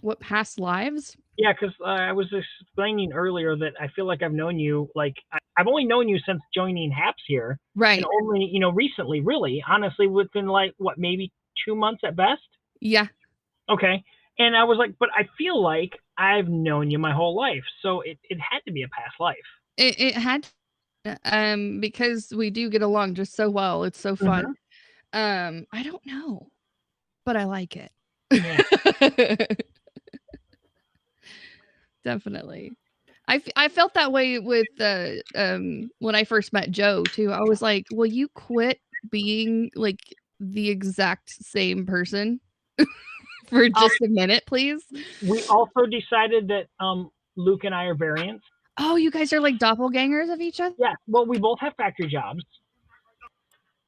What past lives? Yeah, because I was explaining earlier that I feel like I've known you, like I've only known you since joining HAPS here, Right. and only recently, really, honestly, within like what, maybe 2 months at best. Yeah. Okay, and I was like, but I feel like I've known you my whole life, so it had to be a past life. It had because we do get along just so well. It's so fun. I don't know, but I like it. Yeah. Definitely. I felt that way with when I first met Joe too. I was like, will you quit being like the exact same person for just a minute, please? We also decided that Luke and I are variants. Oh, you guys are like doppelgangers of each other? Yeah, well, we both have factory jobs.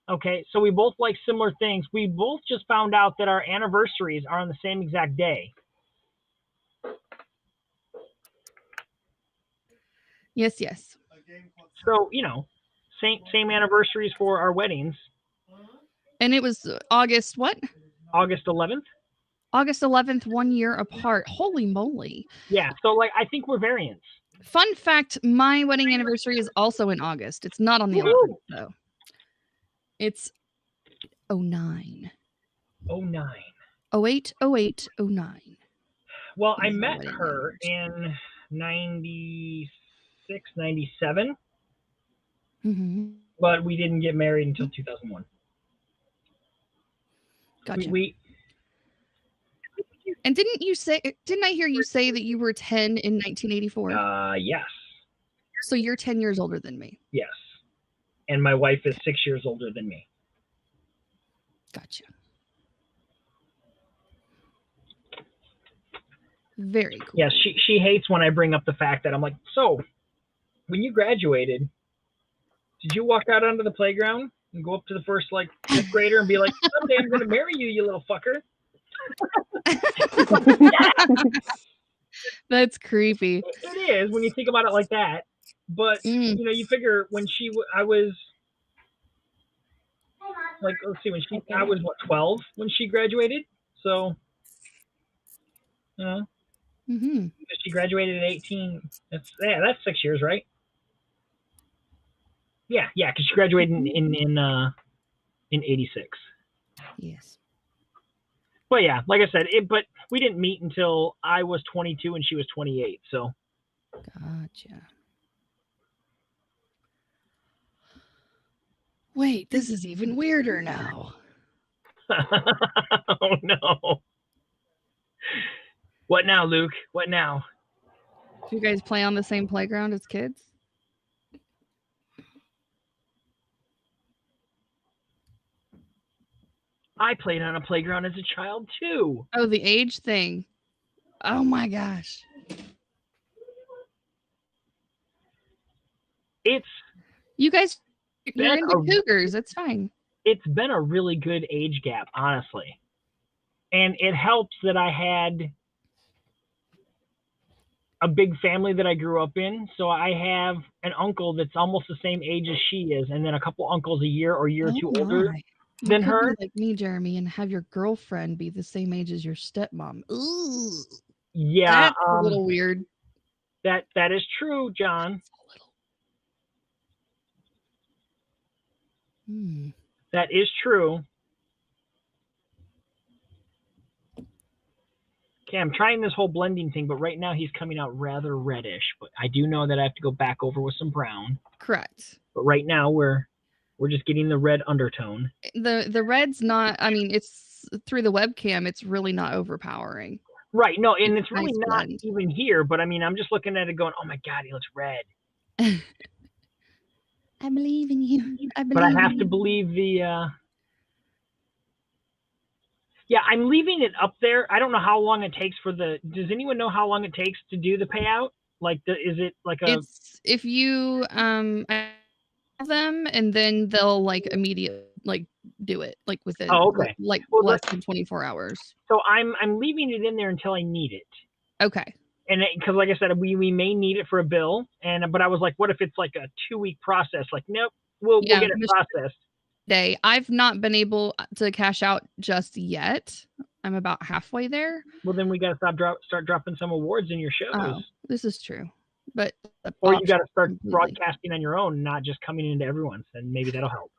Okay, so we both like similar things. We both just found out that our anniversaries are on the same exact day. Yes, yes. So, same anniversaries for our weddings. And it was August what? August 11th. August 11th, 1 year apart. Holy moly. Yeah, so like I think we're variants. Fun fact, my wedding anniversary is also in August. It's not on the 11th though. It's 09. 09. 08, 08, 09. Well, I Is my met wedding her in 96, 97, Mm-hmm. but we didn't get married until 2001. Gotcha. And didn't I hear you say that you were 10 in 1984? Yes. So you're 10 years older than me. Yes. And my wife is 6 years older than me. Gotcha. Very cool. Yes, she hates when I bring up the fact that I'm like, so when you graduated, did you walk out onto the playground and go up to the first like 5th grader and be like, someday I'm gonna marry you, you little fucker? That's creepy. It is when you think about it like that. But you figure when I was like, let's see, I was what, 12 when she graduated. So, she graduated at 18. That's 6 years, right? Yeah, because she graduated in 86. Yes. Well, yeah, like I said, but we didn't meet until I was 22 and she was 28. So. Gotcha. Wait, this is even weirder now. Oh no. What now, Luke? What now? Do you guys play on the same playground as kids? I played on a playground as a child too. Oh, the age thing. Oh my gosh. It's You guys, you're been into cougars. It's fine. it's been a really good age gap, honestly. And it helps that I had a big family that I grew up in. So I have an uncle that's almost the same age as she is, and then a couple uncles a year or year or two older my. You than could her. be like me, Jeremy, and have your girlfriend be the same age as your stepmom. Ooh, Yeah, that's a little weird. that is true, John. Hmm. That is true. Okay, I'm trying this whole blending thing, but right now he's coming out rather reddish. But I do know that I have to go back over with some brown. Correct. But right now we're just getting the red undertone. The red's not. I mean, it's through the webcam. It's really not overpowering. Right. No, and it's a really nice not blend. even here. But I mean, I'm just looking at it going, oh my God, he looks red. I believe in you. But I have to believe the. Yeah, I'm leaving it up there. I don't know how long it takes for the. Does anyone know how long it takes to do the payout? Like, is it like a? It's if you have them and then they'll like immediately like do it like within Oh, okay. like Well, less than 24 hours. So I'm leaving it in there until I need it. Okay. And because, like I said, we may need it for a bill, but I was like, what if it's like a 2-week process? Like, nope, we'll get it processed. Day. I've not been able to cash out just yet. I'm about halfway there. Well, then we got to start dropping some awards in your shows. Oh, this is true. But or you got to start broadcasting on your own, not just coming into everyone's, and maybe that'll help.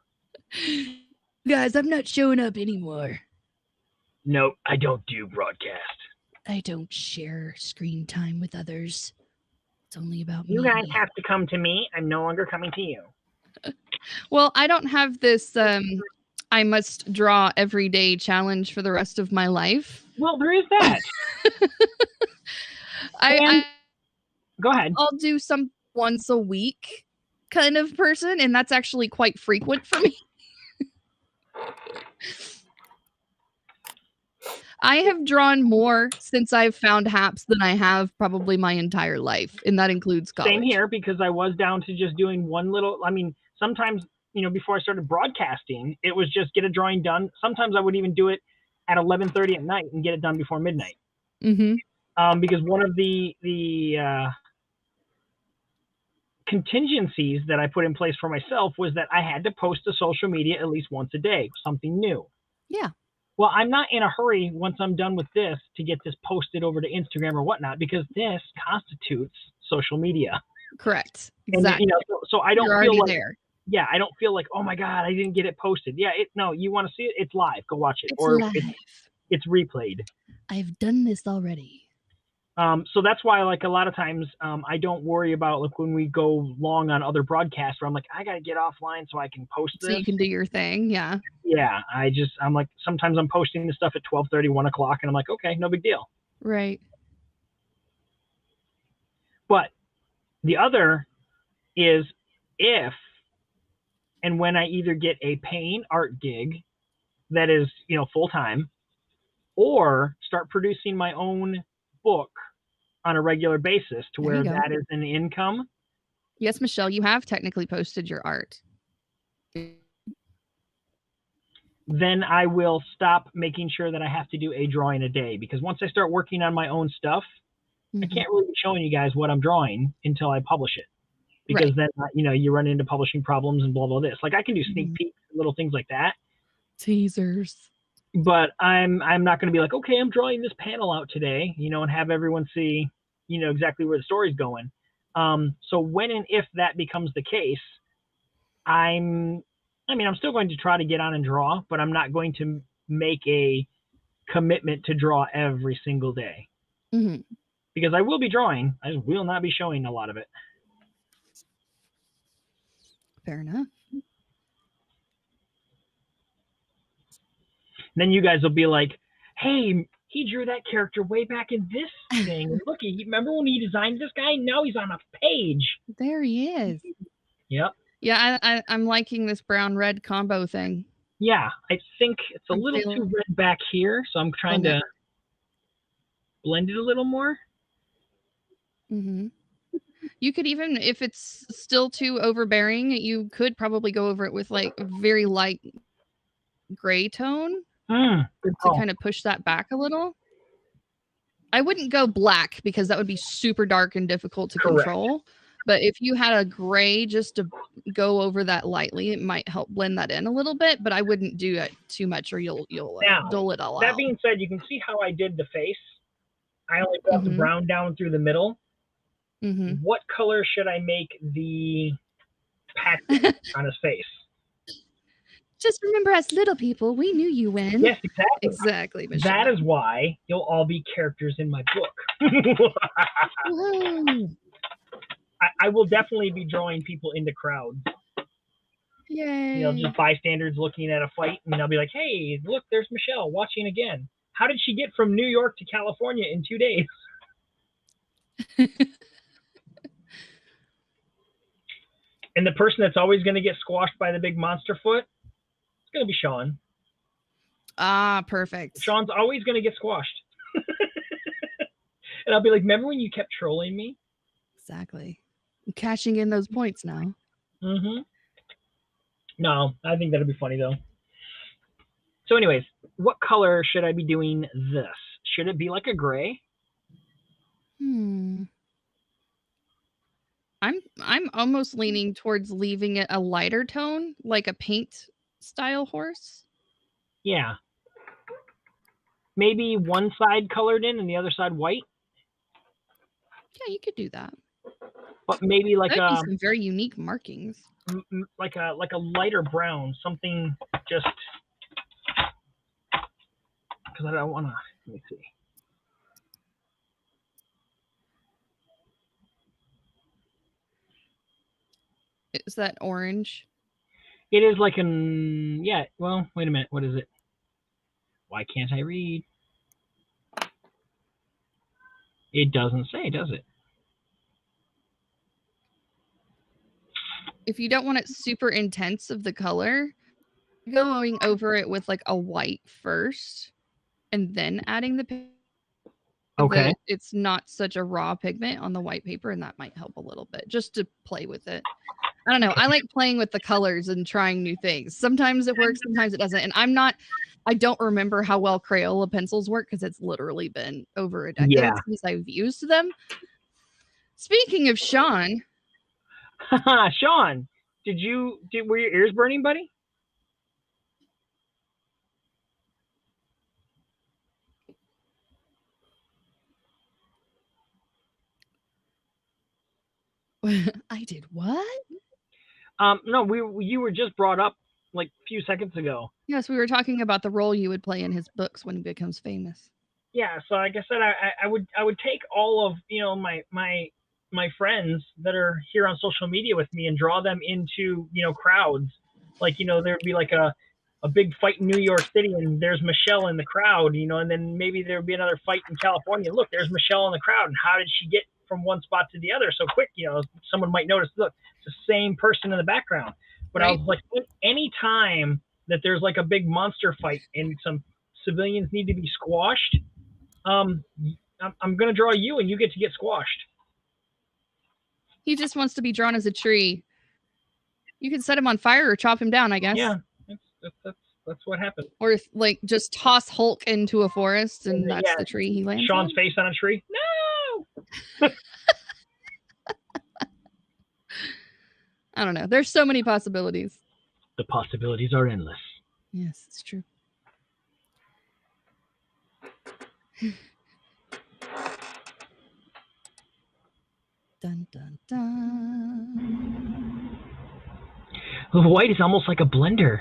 Guys, I'm not showing up anymore. Nope, I don't do broadcast. I don't share screen time with others. It's only about you me. You guys have to come to me. I'm no longer coming to you. Well, I don't have this I must draw every day challenge for the rest of my life. Well, there is that. Go ahead. I'll do some once a week kind of person, and that's actually quite frequent for me. I have drawn more since I've found HAPS than I have probably my entire life, and that includes college. Same here, because I was down to just doing one little, I mean, sometimes, before I started broadcasting, it was just get a drawing done. Sometimes I would even do it at 11:30 at night and get it done before midnight. Mm-hmm. Because one of the contingencies that I put in place for myself was that I had to post to social media at least once a day, something new. Yeah. Well, I'm not in a hurry once I'm done with this to get this posted over to Instagram or whatnot, because this constitutes social media. Correct. Exactly. And, so I don't feel like there. Yeah, I don't feel like, oh my God, I didn't get it posted. Yeah, no, you want to see it? It's live. Go watch it. It's live. It's replayed. I've done this already. So that's why, like, a lot of times I don't worry about, like, when we go long on other broadcasts where I'm like, I got to get offline so I can post this. So you can do your thing. Yeah. Yeah. I'm like, sometimes I'm posting this stuff at 12:30, 1 o'clock, and I'm like, okay, no big deal. Right. But the other is if and when I either get a paying art gig that is, full time, or start producing my own book on a regular basis to where that is an income. Yes, Michelle, you have technically posted your art. Then I will stop making sure that I have to do a drawing a day, because once I start working on my own stuff, I can't really be showing you guys what I'm drawing until I publish it. Because then, you run into publishing problems and blah, blah, this. Like, I can do sneak peeks, little things like that. Teasers. But I'm not going to be like, okay, I'm drawing this panel out today, and have everyone see, exactly where the story's going. So when and if that becomes the case, I'm still going to try to get on and draw, but I'm not going to make a commitment to draw every single day. Mm-hmm. Because I will be drawing. I just will not be showing a lot of it. Fair enough. Then you guys will be like, hey, he drew that character way back in this thing. And look, remember when he designed this guy? Now he's on a page. There he is. Yep. Yeah, I'm liking this brown-red combo thing. Yeah, I think it's a I'm little feeling- too red back here, so I'm trying Okay. to blend it a little more. Mm-hmm. You could even, if it's still too overbearing, you could probably go over it with like a very light gray tone Good to call. kind of push that back a little. I wouldn't go black because that would be super dark and difficult to Correct. control. But if you had a gray just to go over that lightly, it might help blend that in a little bit. But I wouldn't do it too much, or you'll Now, dull it all That out. being said, you can see how I did the face. I only brought the Mhm. brown down through the middle. Mm-hmm. What color should I make the patch on his face? Just remember, as little people, we knew you when. Yes, exactly. Exactly, Michelle. That is why you'll all be characters in my book. Whoa. I will definitely be drawing people into crowds. Yay. You know, just bystanders looking at a fight, and I'll be like, hey, look, there's Michelle watching again. How did she get from New York to California in 2 days? And the person that's always going to get squashed by the big monster foot, it's going to be Sean. Ah, perfect. Sean's always going to get squashed. And I'll be like, remember when you kept trolling me? Exactly. I'm cashing in those points now. Mm-hmm. No, I think that'll be funny, though. So anyways, what color should I be doing this? Should it be like a gray? I'm almost leaning towards leaving it a lighter tone, like a paint style horse. Yeah. Maybe one side colored in and the other side white, Yeah, you could do that. but maybe like That'd be a some very unique markings. like a lighter brown, something just because I don't want to. Let me see. Is that orange? It is like an yeah. Well, wait a minute. What is it? Why can't I read? It doesn't say, does it? If you don't want it super intense of the color, going over it with like a white first and then adding the pigment. Okay. It's not such a raw pigment on the white paper, and that might help a little bit just to play with it. I don't know. I like playing with the colors and trying new things. Sometimes it works, sometimes it doesn't. And I don't remember how well Crayola pencils work because it's literally been over a decade Yeah. since I've used them. Speaking of Sean, Sean, were your ears burning, buddy? I did what? No, you were just brought up like a few seconds ago. Yes, we were talking about the role you would play in his books when he becomes famous. Yeah, so like I said, I would take all of my friends that are here on social media with me and draw them into crowds. Like there'd be like a big fight in New York City and there's Michelle in the crowd, and then maybe there'd be another fight in California. Look, there's Michelle in the crowd, and how did she get from one spot to the other so quick? Someone might notice, look, it's the same person in the background. But I was like, any time that there's like a big monster fight and some civilians need to be squashed, I'm going to draw you and you get to get squashed. He just wants to be drawn as a tree. You can set him on fire or chop him down, I guess. Yeah, that's what happened. Or like just toss Hulk into a forest and that's Yeah, the tree he lands Sean's on. face on a tree. No! I don't know. There's so many possibilities. The possibilities are endless. Yes, it's true. Dun dun dun. The white is almost like a blender.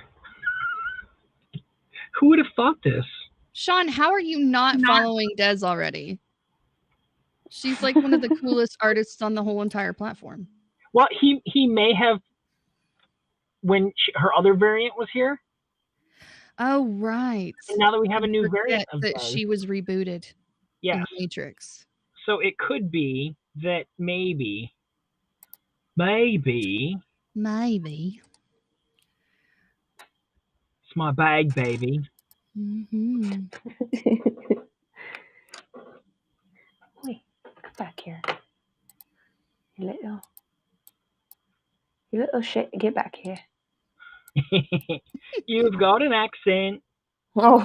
Who would have thought this? Sean, how are you not following Des already? She's like one of the coolest artists on the whole entire platform. Well, he may have when her other variant was here. Oh, right. And now that we have a I new forget variant of that Des, she was rebooted in yes. the Matrix. So it could be that maybe Maybe. it's my bag, baby. Mm-hmm. Wait, come back here. You little shit, get back here. You've got an accent. Oh.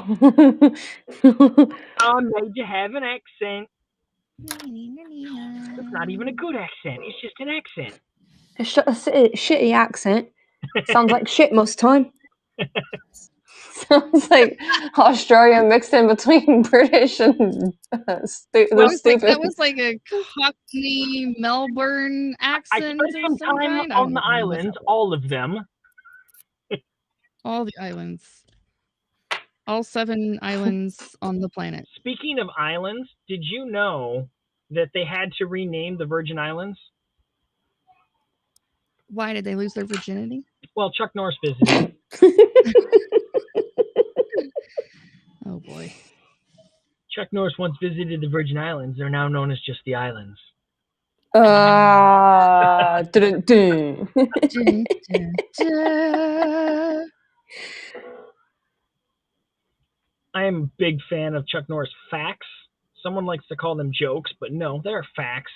I made you have an accent. It's not even a good accent. It's just an accent. A shitty accent. Sounds like shit most time. Sounds like Australia mixed in between British and That was like a Cockney Melbourne I accent spent or some time kind. on the islands, all of them. All the islands. All 7 islands on the planet. Speaking of islands, did you know that they had to rename the Virgin Islands? Why did they lose their virginity? Well, Chuck Norris visited. Oh boy. Chuck Norris once visited the Virgin Islands. They're now known as just the islands. Dun, dun. Dun, dun, dun. I am a big fan of Chuck Norris facts. Someone likes to call them jokes, but no, they're facts.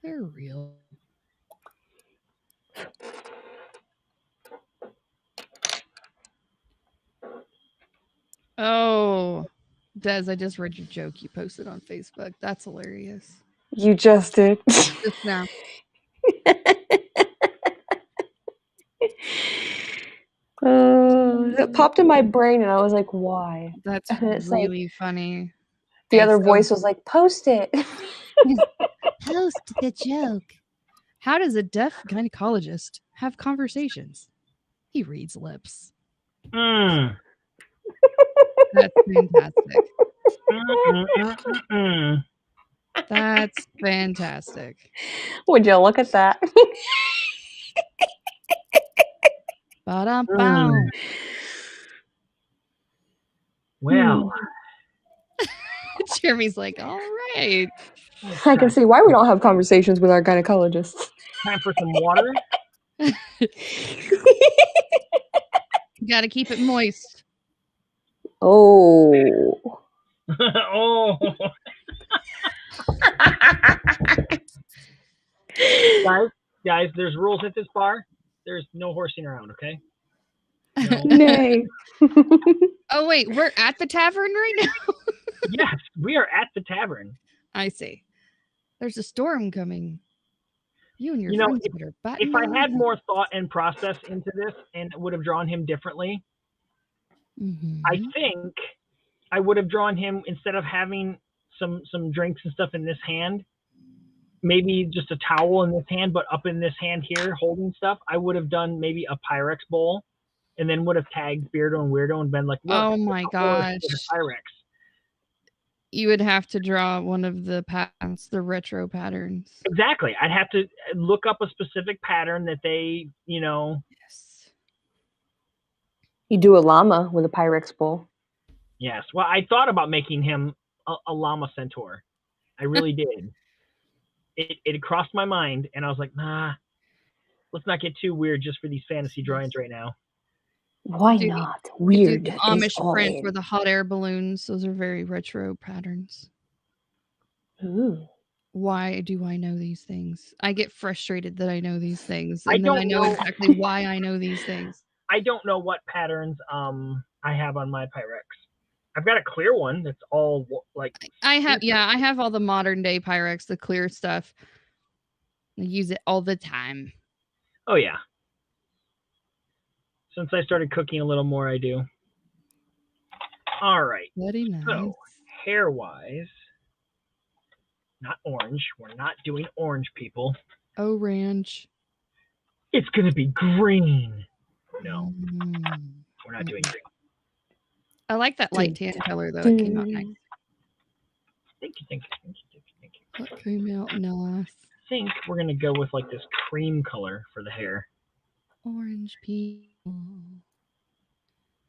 They're real. Oh, Des, I just read your joke you posted on Facebook. That's hilarious. You just did. Just now. It popped in my brain, and I was like, "Why?" That's And it's like really funny. the other It's so- voice was like, "Post it." Post the joke. How does a deaf gynecologist have conversations? He reads lips. Mm. That's fantastic. Mm. That's fantastic. Would you look at that? Ba-dum-bum. Well, Jeremy's like, all right. I can see why we don't have conversations with our gynecologists. Time for some water. Got to keep it moist. Oh. Oh. Guys, there's rules at this bar. There's no horsing around, okay? No. Nay. Oh, wait, we're at the tavern right now? Yes, we are at the tavern. I see. There's a storm coming. You and your You know, friends better batten If I down. had more thought and process into this and would have drawn him differently, Mhm. I think I would have drawn him, instead of having some drinks and stuff in this hand, maybe just a towel in this hand, but up in this hand here holding stuff. I would have done maybe a Pyrex bowl, and then would have tagged Beardo and Weirdo and been like, "Look, Oh my it's a horse with gosh. a Pyrex." You would have to draw one of the patterns, the retro patterns. Exactly. I'd have to look up a specific pattern that they, Yes. You do a llama with a Pyrex bowl. Yes. Well, I thought about making him a llama centaur. I really did. It crossed my mind, and I was like, nah, let's not get too weird just for these fantasy drawings right now. Why Dude, not? You Weird. do the is Amish all print in. for the hot air balloons. Those are very retro patterns. Ooh. Why do I know these things? I get frustrated that I know these things, I and then I don't know know. exactly why I know these things. I don't know what patterns I have on my Pyrex. I've got a clear one that's all like. I have all the modern day Pyrex, the clear stuff. I use it all the time. Oh yeah. Since I started cooking a little more, I do. All right. Very nice. So hair wise, not orange. We're not doing orange, people. Orange. It's gonna be green. No, Mm. we're not doing green. I like that light tan color though. It came out nice. Thank you. That came out nice. I think we're gonna go with like this cream color for the hair. Orange people.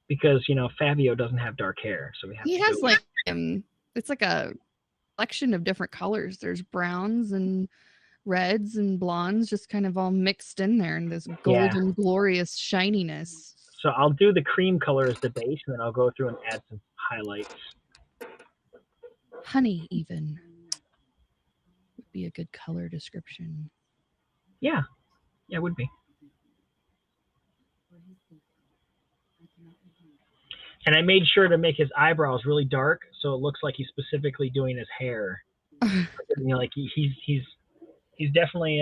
because Fabio doesn't have dark hair, so we have. He to has do like it's like a collection of different colors. There's browns and reds and blondes, just kind of all mixed in there in this golden, glorious shininess. So I'll do the cream color as the base, and then I'll go through and add some highlights. Honey, even would be a good color description. Yeah, it would be. And I made sure to make his eyebrows really dark, so it looks like he's specifically doing his hair. Like he's definitely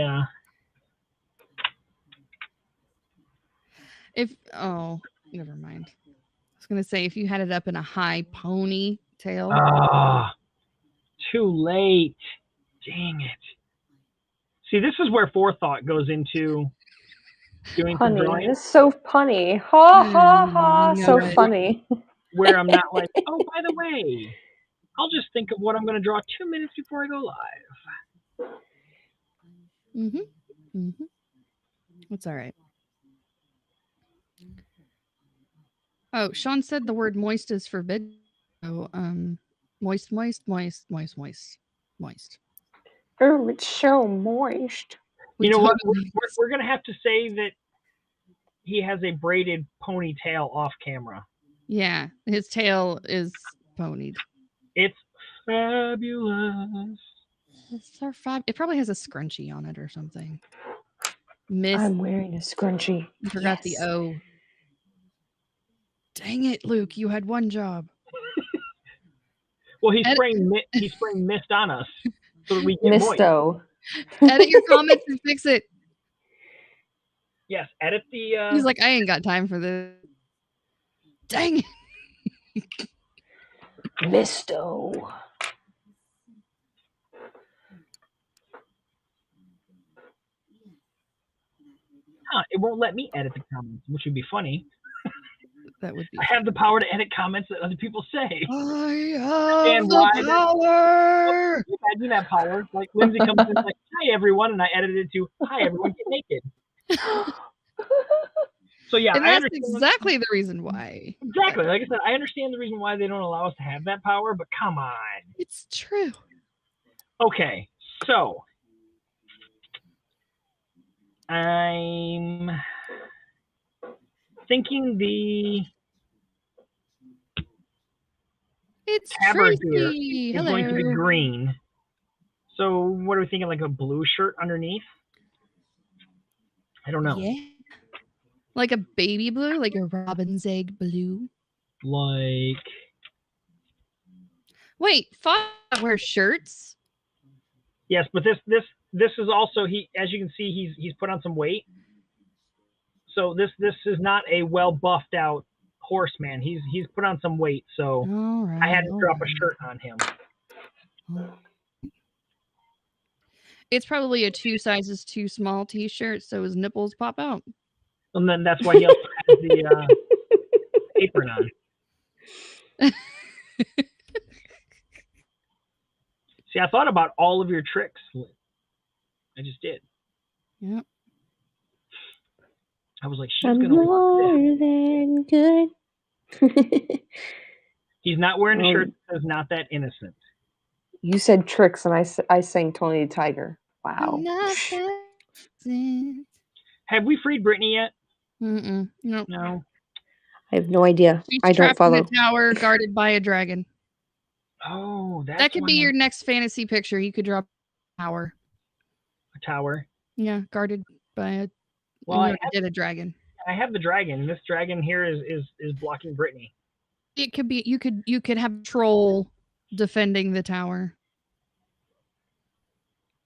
never mind. I was gonna say if you had it up in a high ponytail. Too late. Dang it. See, this is where forethought goes into doing some drawing. It's so punny. Ha ha ha. So funny. Where I'm not like, oh, by the way, I'll just think of what I'm going to draw 2 minutes before I go live. That's all right. Oh, Sean said the word moist is forbidden. So, moist. Oh, it's so moist. You know what? We're going to have to say that he has a braided ponytail off camera. Yeah, his tail is ponied. It's fabulous. It probably has a scrunchie on it or something. I'm wearing a scrunchie. You forgot the O. Dang it, Luke! You had one job. Well, he's spraying mist on us so that we get Misto. Edit your comments and fix it. Yes, edit the. He's like, I ain't got time for this. Dang it. Misto. It won't let me edit the comments, which would be funny. That would be. I have the power to edit comments that other people say. I have the power. Imagine that power. Like Lindsay comes in like, "Hi everyone," and I edited it to "Hi everyone, get naked." So yeah, and that's exactly the reason why. Exactly. Like I said, I understand the reason why they don't allow us to have that power, but come on. It's true. Okay, so I'm thinking the tabard here is going to be green. So what are we thinking? Like a blue shirt underneath? I don't know. Yeah. Like a baby blue, like a robin's egg blue. Like. Wait, Fox wears shirts. Yes, but this is also as you can see he's put on some weight. So this is not a well buffed out horseman. He's put on some weight, so I had to drop a shirt on him. It's probably a 2 sizes too small t-shirt, so his nipples pop out. And then that's why he also has the apron on. See, I thought about all of your tricks. I just did. Yep. I was like, she's going to want this. More than good. He's not wearing a shirt that says "Not That Innocent." You said tricks, and I sang Tony the Tiger. Wow. Have we freed Brittany yet? No. No. I have no idea. She's I don't follow. In a tower guarded by a dragon. Oh, that could be your next fantasy picture. You could draw a tower. A tower. Yeah, guarded by a. Well, I did a dragon. I have the dragon. This dragon here is blocking Brittany. It could be. You could have a troll defending the tower,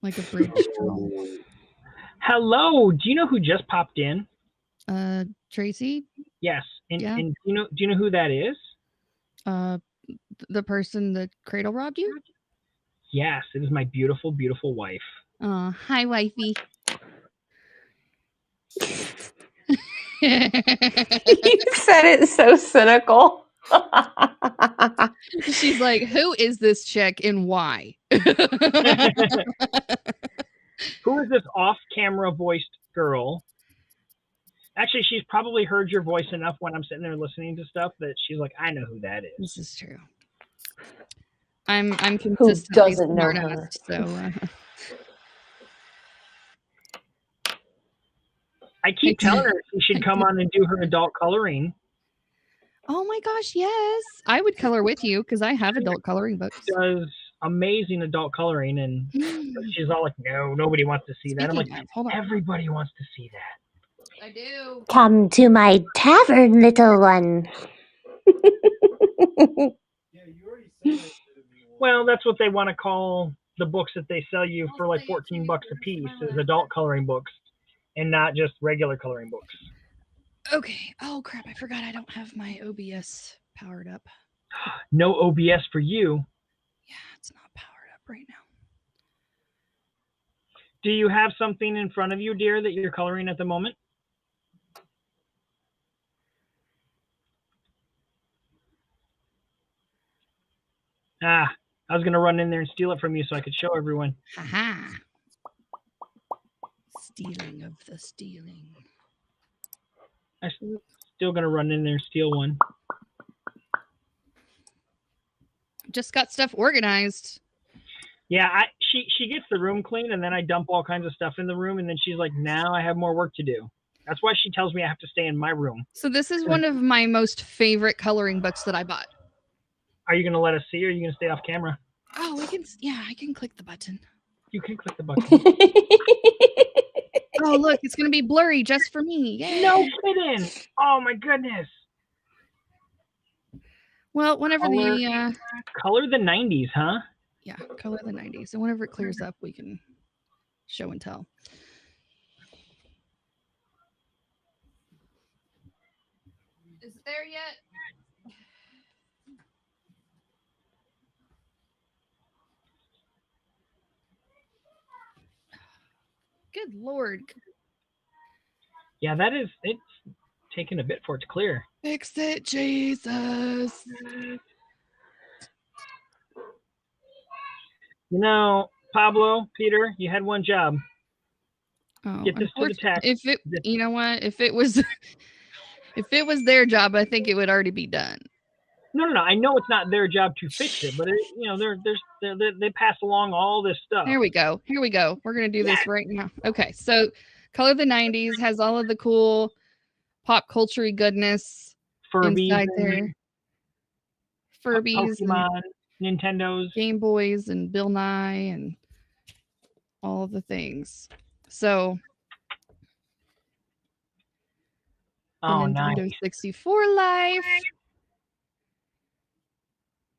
like a bridge troll. Hello. Do you know who just popped in? Tracy. Yes. And do you know who that is? The person that cradle robbed you? Yes, it is my beautiful, beautiful wife. Hi, wifey. You said it so cynical. She's like, who is this chick and why? Who is this off-camera voiced girl? Actually, she's probably heard your voice enough when I'm sitting there listening to stuff that she's like, I know who that is. This is true. I'm consistently doesn't know smart her? ass, so I keep telling her she should come on and do her adult coloring. oh my gosh, yes. I would color with you because I have adult coloring books. Does amazing adult coloring, and she's all like, no, nobody wants to see that. I'm like, Speaking of, hold on. everybody wants to see that. I do. Come to my tavern, little one. Well, that's what they want to call the books that they sell you for like $14 a piece, is adult coloring books, and not just regular coloring books. Okay. Oh crap! I forgot I don't have my OBS powered up. No OBS for you. Yeah, it's not powered up right now. Do you have something in front of you, dear, that you're coloring at the moment? Ah, I was going to run in there and steal it from you so I could show everyone. Haha. Stealing of the stealing. I'm still going to run in there and steal one. Just got stuff organized. Yeah, she gets the room clean, and then I dump all kinds of stuff in the room, and then she's like, now I have more work to do. That's why she tells me I have to stay in my room. So this is one of my most favorite coloring books that I bought. Are you going to let us see, or are you going to stay off camera? Oh, we can. Yeah, I can click the button. You can click the button. Oh, look, it's gonna be blurry just for me. Yay. No kidding. Oh my goodness. Well, whenever the Color the 90s, huh? yeah, color the 90s, and whenever it clears up, we can show and tell. Is it there yet? Good Lord. Yeah, it's taking a bit for it to clear. Fix it, Jesus. You know, Pablo, Peter, you had one job. Oh, Get this to the text. if it, you know what? If it was their job, I think it would already be done. No. I know it's not their job to fix it, but they pass along all this stuff. Here we go. We're gonna do this right now. Okay, so Color the 90s has all of the cool pop culture goodness Furbies inside there. Furbies, Pokemon, Nintendos, Game Boys, and Bill Nye, and all of the things. So, the Nintendo nice. 64 life.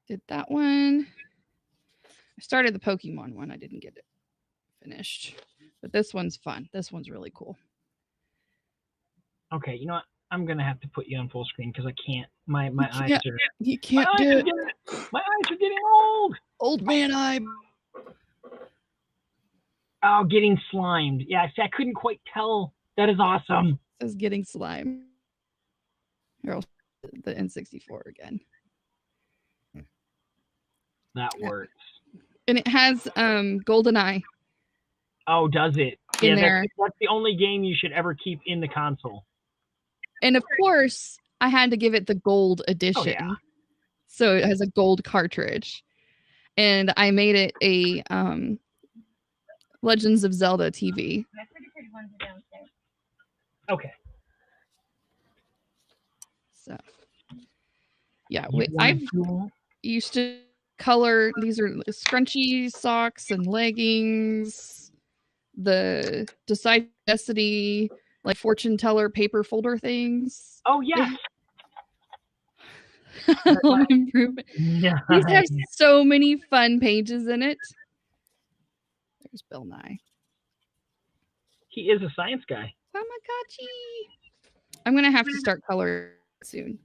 Did that one. I started the Pokemon one. I didn't get it finished. But this one's fun. This one's really cool. Okay, you know what? I'm gonna have to put you on full screen because I can't. My eyes are. You can't do it. My eyes are getting old. Old man eye. Oh, getting slimed. Yeah, see, I couldn't quite tell. That is awesome. Says getting slime. Here, I'll the N64 again. That works. And it has GoldenEye. Oh, does it? In there. That's the only game you should ever keep in the console. And of course, I had to give it the gold edition. Oh, yeah. So it has a gold cartridge. And I made it a Legends of Zelda TV. Okay. So, yeah, You I've want used to color. These are scrunchy socks and leggings. The Decide Destiny, like fortune teller paper folder things. Oh, yes. Home Improvement. Yeah. These have so many fun pages in it. There's Bill Nye. He is a science guy. Tamagotchi. I'm gonna have to start coloring soon.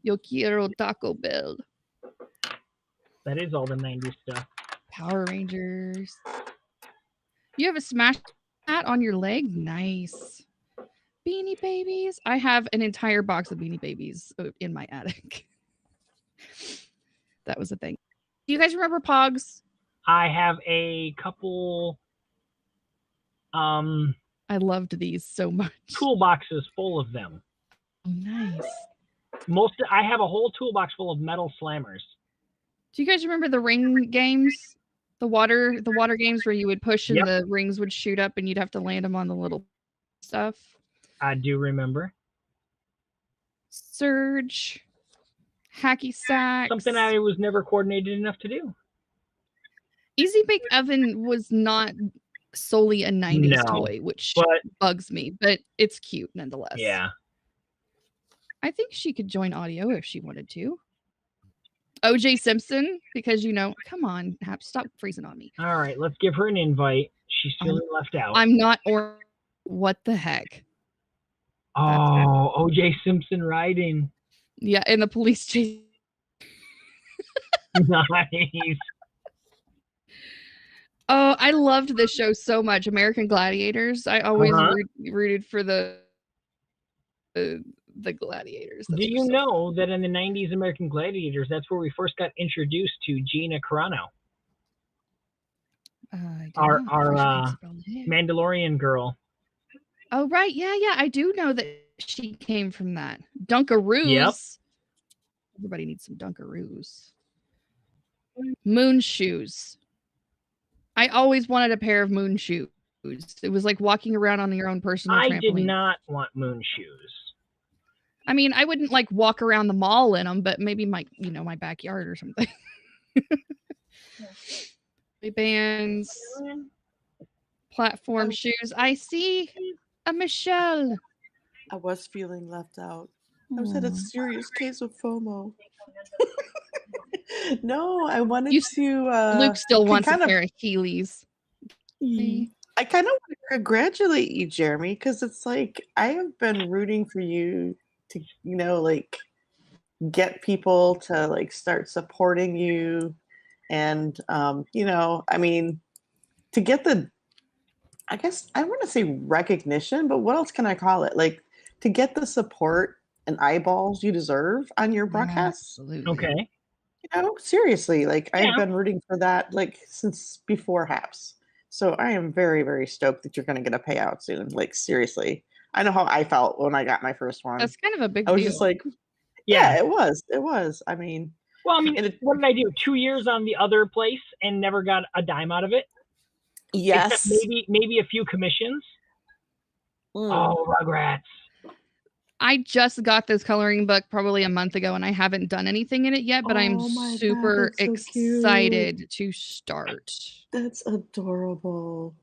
Yo quiero Taco Bell. That is all the 90s stuff. Power Rangers. You have a Smash hat on your leg? Nice. Beanie Babies. I have an entire box of Beanie Babies in my attic. That was a thing. Do you guys remember Pogs? I have a couple I loved these so much. toolboxes full of them. Oh, nice. I have a whole toolbox full of metal slammers. Do you guys remember the ring games? The water games where you would push and Yep. the rings would shoot up and you'd have to land them on the little stuff? I do remember. Surge, hacky sacks. Something I was never coordinated enough to do. Easy Bake Oven was not solely a 90s No, toy, which But bugs me, but it's cute nonetheless. yeah, I think she could join audio if she wanted to. OJ Simpson, because come on, stop freezing on me. all right, let's give her an invite. She's feeling left out. I'm not or what the heck? Oh, OJ Simpson riding. Yeah, in the police chase. Nice. Oh, I loved this show so much. American Gladiators. I always rooted for the gladiators. Do you know that in the 90s American Gladiators, that's where we first got introduced to Gina Carano, our Mandalorian girl. Oh, right. Yeah. I do know that she came from that. Dunkaroos. Yep. Everybody needs some Dunkaroos. Moon shoes. I always wanted a pair of moon shoes. It was like walking around on your own personal trampoline. I did not want moon shoes. I mean, I wouldn't like walk around the mall in them, but maybe my backyard or something. Bands, platform shoes. I see a Michelle. I was feeling left out. I was at a serious case of FOMO. No, I wanted to. Luke still wants a kind pair of Heelys. I kind of want to congratulate you, Jeremy, because it's like I have been rooting for you to, like get people to like start supporting you, and I mean, to get the, I guess I want to say recognition, but what else can I call it? Like to get the support and eyeballs you deserve on your broadcasts. Absolutely. Okay. Seriously, like I've been rooting for that like since before HAPS. So I am very, very stoked that you're going to get a payout soon. Like seriously, I know how I felt when I got my first one. That's kind of a big I was deal. just like, yeah, it was. I mean, what did I do? 2 years on the other place and never got a dime out of it? Yes. Except maybe a few commissions. Oh, Rugrats. I just got this coloring book probably a month ago and I haven't done anything in it yet, but I'm super excited to start. That's adorable.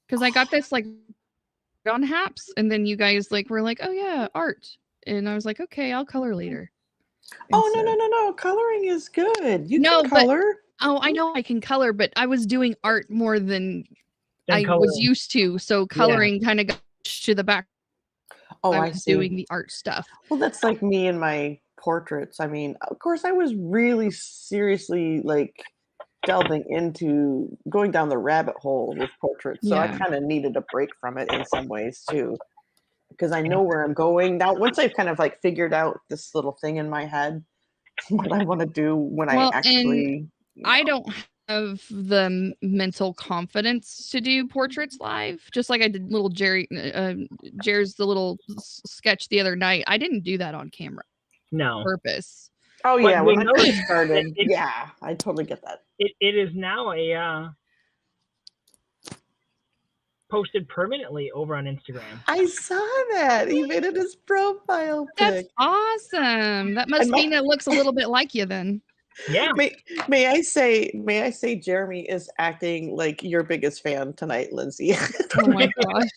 Because I got this like on HAPS and then you guys like were like, oh yeah, art. And I was like, okay, I'll color later. No. Coloring is good. You can color. I know I can color, but I was doing art more than I coloring. was used to. So coloring kind of got to the back. Oh, I was doing the art stuff. Well, that's like me and my portraits. I mean, of course, I was really seriously like delving into going down the rabbit hole with portraits. So I kind of needed a break from it in some ways too, because I know where I'm going now. Once I've kind of like figured out this little thing in my head, what I want to do when I actually. I don't have the mental confidence to do portraits live, just like I did little Jerry's the little sketch the other night. I didn't do that on camera. No. On purpose. Oh yeah, when I first started, I totally get that. It is now a posted permanently over on Instagram. I saw that. He made it his profile pic. That's awesome. That must mean it looks a little bit like you then. Yeah. May I say Jeremy is acting like your biggest fan tonight, Lindsay. Oh my gosh.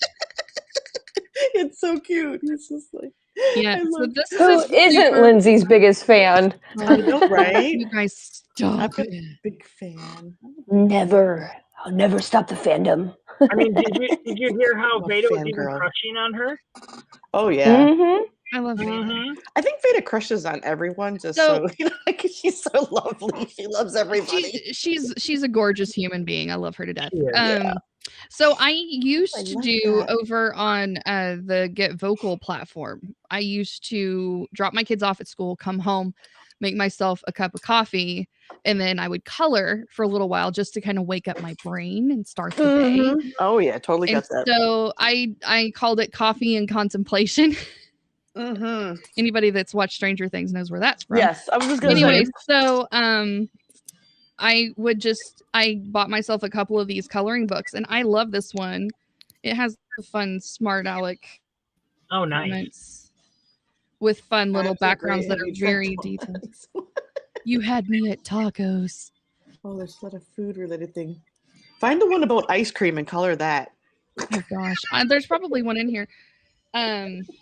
It's so cute. He's just like, yeah. So this Who isn't Lindsay's biggest fan? I know, right? You guys stop. I'm a big fan. Never. I'll never stop the fandom. I mean, did you hear how Veda was even crushing on her? Oh yeah. Mm-hmm. I love Veda. I think Veda crushes on everyone just so like she's so lovely. She loves everybody. She's a gorgeous human being. I love her to death. So I used to do over on the Get Vocal platform. I used to drop my kids off at school, come home, make myself a cup of coffee, and then I would color for a little while just to kind of wake up my brain and start the day. Mhm. Oh yeah, totally And got that. so I called it coffee and contemplation. Mm-hmm. Anybody that's watched Stranger Things knows where that's from. Yes, I was just gonna Anyway, say. so I bought myself a couple of these coloring books, and I love this one. It has the fun smart aleck Oh, nice. comments with fun little That's so backgrounds great. that are Have you tried very donuts? detailed. You had me at tacos. Oh, there's a lot of food related thing. Find the one about ice cream and color that. Oh gosh, there's probably one in here.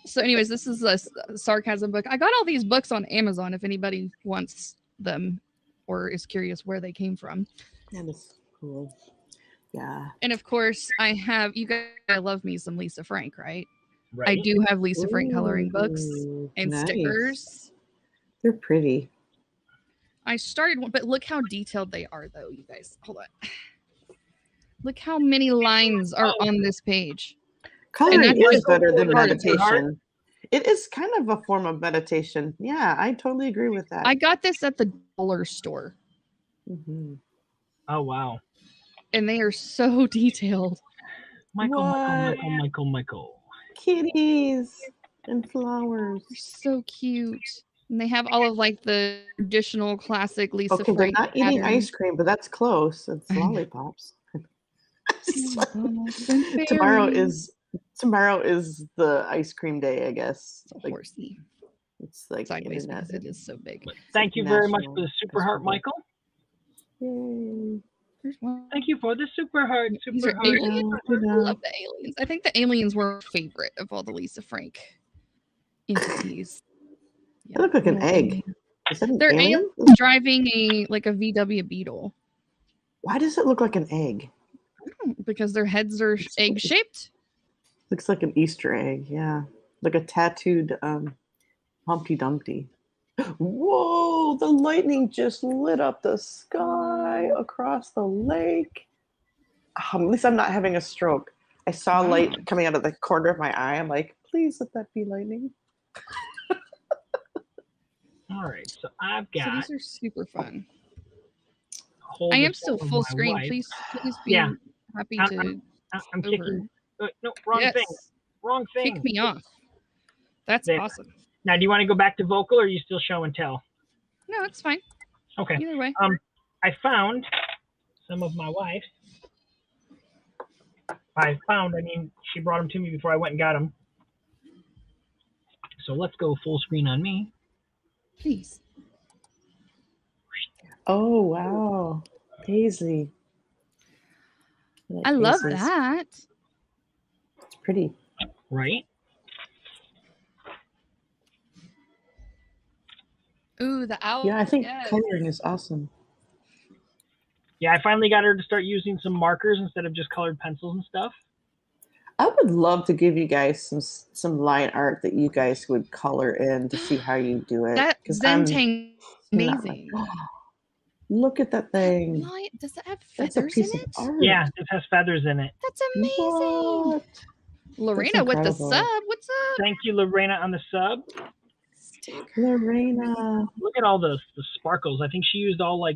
So anyways, this is a sarcasm book. I got all these books on Amazon if anybody wants them or is curious where they came from. That is cool. Yeah. And of course, I have, you guys love me some Lisa Frank, right? Right. I do have Lisa Frank coloring books Ooh, and nice. stickers. They're pretty. I started one, but look how detailed they are, though, you guys. Hold on. Look how many lines are on this page. Coloring that's is just better than part of the meditation. It is kind of a form of meditation. Yeah, I totally agree with that. I got this at the dollar store, Mhm. Oh, wow. and they are so detailed. Michael. Kitties and flowers. They're so cute. And they have all of like the traditional classic Lisa Okay, they're Frank not eating patterns. ice cream, but that's close. It's I know. lollipops. And tomorrow berries. is the ice cream day, I guess. It's a horsey. It's like Sideways internet. because it is so big. Thank you very much National for the super heart, Festival. Michael. Yay. There's one. Thank you for the super heart. These Super are heart. aliens. you I know. love the aliens. I think the aliens were my favorite of all the Lisa Frank entities. They look like an little egg. alien. Is that an They're alien? aliens driving a VW Beetle Why does it look like an egg? because their heads are egg shaped. Looks like an Easter egg, yeah. Like a tattooed Humpty Dumpty. Whoa, the lightning just lit up the sky across the lake. At least I'm not having a stroke. I saw Wow. light coming out of the corner of my eye. I'm like, please let that be lightning. All right, so I've So got. these are super fun. hold I the am still phone of full my screen. wife. Please be Yeah. happy I'm- to. I'm over. kicking. No, wrong Yes. thing. Wrong thing. Kick me off. That's There. awesome. Now, do you want to go back to vocal, or are you still show and tell? No, it's fine. Okay. Either way. I found some of my wife's. I mean, she brought them to me before I went and got them. So let's go full screen on me. Please. Oh, wow. Paisley. I love Paisleys. that. It's pretty. Right? Ooh, the owl. Yeah, I think yes. coloring is awesome. Yeah, I finally got her to start using some markers instead of just colored pencils and stuff. I would love to give you guys some line art that you guys would color in to see how you do it. That 'Cause I'm Zentang not amazing. like, look at that thing. Does it have That's a feathers piece in of it? art. Yeah, it has feathers in it. That's amazing. What? Lorena with the incredible. sub. What's up? Thank you, Lorena, on the sub. Lorena. Look at all the sparkles. I think she used all like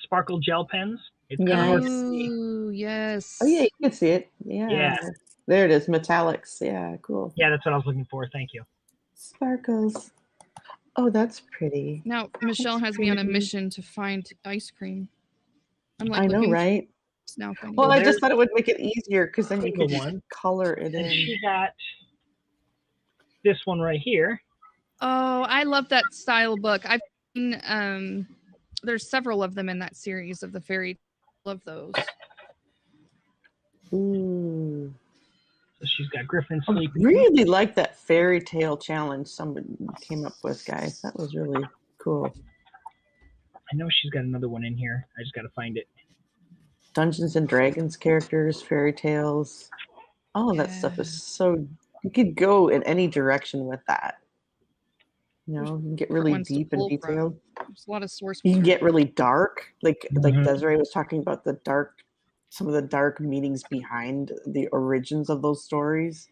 sparkle gel pens. It's kind of hard to see. Ooh, yes. Oh yeah, you can see it. Yeah. Yeah. There it is. Metallics. Yeah, cool. Yeah, that's what I was looking for. Thank you. Sparkles. Oh, that's pretty. Now Michelle has me on a pretty. mission to find ice cream. I'm like I know, looking right? for now. Finding Well, it. I just thought it would make it easier because then you Single could just one. color it And in. she got this one right here. Oh, I love that style book. I've seen there's several of them in that series of the fairy. Love those. Ooh. So she's got Griffin I sleeping. really like that fairy tale challenge somebody came up with, guys. That was really cool. I know she's got another one in here. I just got to find it. Dungeons and Dragons characters, fairy tales. All of that stuff is so. You could go in any direction with that. You know, you can get really ones to deep and pull from. detailed. There's a lot of source. You can material. get really dark, like Mhm. Desiree was talking about some of the dark meanings behind the origins of those stories.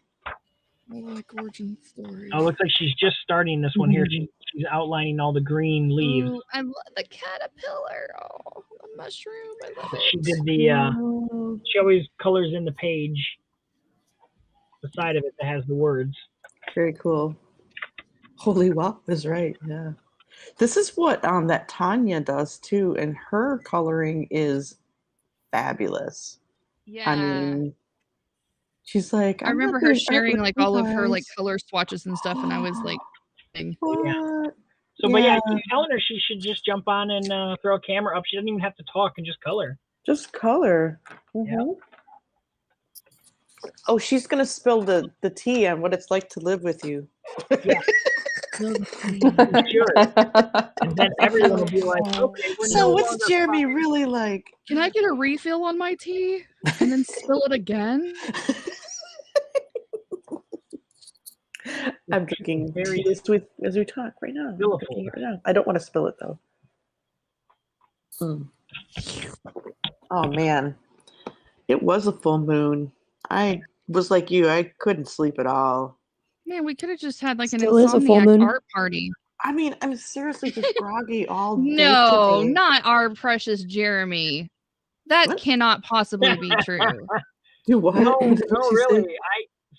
I like origin story. Oh, it looks like she's just starting this one here. She's outlining all the green leaves. Ooh, I love the caterpillar. Oh, the mushroom. I love it. She did the. She always colors in the page, the side of it that has the words. Very cool. Holy wow is right. Yeah. This is what that Tanya does too, and her coloring is fabulous. Yeah. I mean, she's like, I remember her sharing like all of her like color swatches and stuff, and I was like, what? So, but yeah, I keep telling her she should just jump on and throw a camera up. She doesn't even have to talk and just color. Just color. Yeah. Oh, she's gonna spill the tea on what it's like to live with you. Yeah. Sure. And then everyone will be like, okay, we're so no what's longer Jeremy fine. really like? can I get a refill on my tea and then spill it again? I'm drinking Very tea as we talk right now. I'm Beautiful. drinking it right now. I don't want to spill it though. Oh man, it was a full moon. I was like you. I couldn't sleep at all. Man, we could have just had like Still an is a full insomniac moon. art party. I mean, I'm seriously just groggy all day No, today. not our precious Jeremy. That What? cannot possibly be true. Do what? No, What did no, she say? really.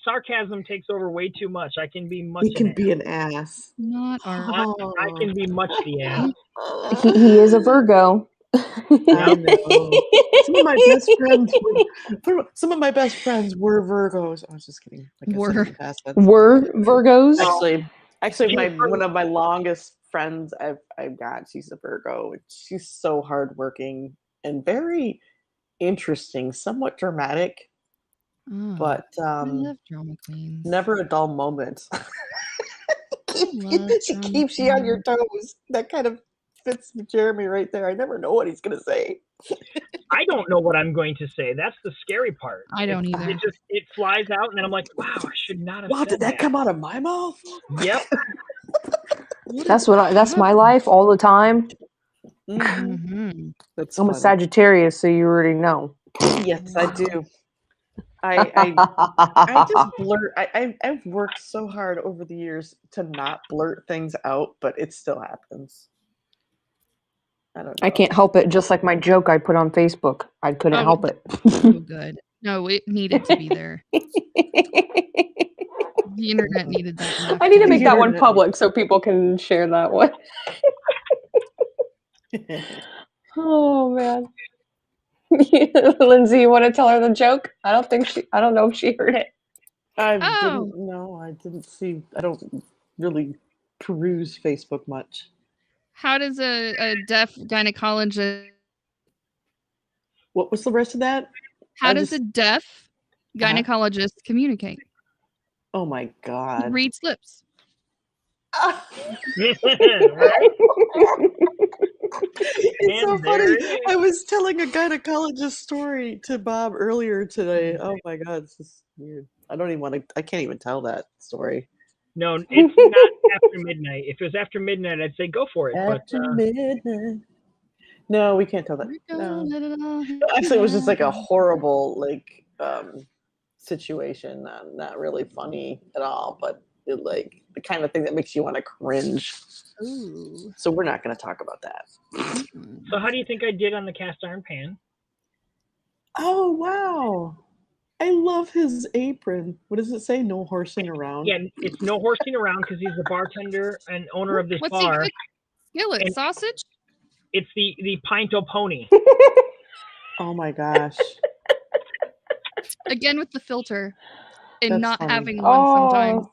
Sarcasm takes over way too much. I can be much. He can be an ass. Not our. I can be much the ass. He is a Virgo. I know. Some of my best friends were Virgos. I was just kidding. Like I said in the past tense. Were Virgos? Actually, one of my longest friends I've got. She's a Virgo. She's so hardworking and very interesting, somewhat dramatic, but I love drama queens. never a dull moment. love She drama keeps you on your queens. toes. That kind of fits Jeremy right there. I never know what he's gonna say. I don't know what I'm going to say. That's the scary part. I don't either. It flies out, and then I'm like, wow, I should not have. Wow, said did that come out of my mouth? Yep. That's my life all the time. Mhm. That's I'm a funny. Sagittarius, so you already know. Yes, I do. I just blurt. I've worked so hard over the years to not blurt things out, but it still happens. I don't know. I can't help it. Just like my joke I put on Facebook, I couldn't help it. So good. No, it needed to be there. The internet needed that. enough I need to to make be that there. one public so people can share that one. Oh man. Lindsay, you want to tell her the joke? I don't know if she heard it. I Oh. didn't see. I don't really peruse Facebook much. How does a deaf gynecologist? What was the rest of that? How does a deaf gynecologist communicate? Oh my He god! reads lips. It's so And there funny. it is. I was telling a gynecologist story to Bob earlier today. Oh my god, this is weird. I don't even want to. I can't even tell that story. No, it's not after midnight. If it was after midnight, I'd say go for it. After but midnight. No, we can't tell that. No. Actually, it was just like a horrible situation. Not really funny at all, but it, like the kind of thing that makes you want to cringe. Ooh. So we're not going to talk about that. so how do you think I did on the cast iron pan? Oh wow! I love his apron. What does it say? No horsing around. Yeah, it's no horsing around because he's the bartender and owner of this What's he bar. cook? Skillet And- sausage? It's the Pinto Pony. Oh my gosh! Again with the filter and That's not funny. having one sometimes.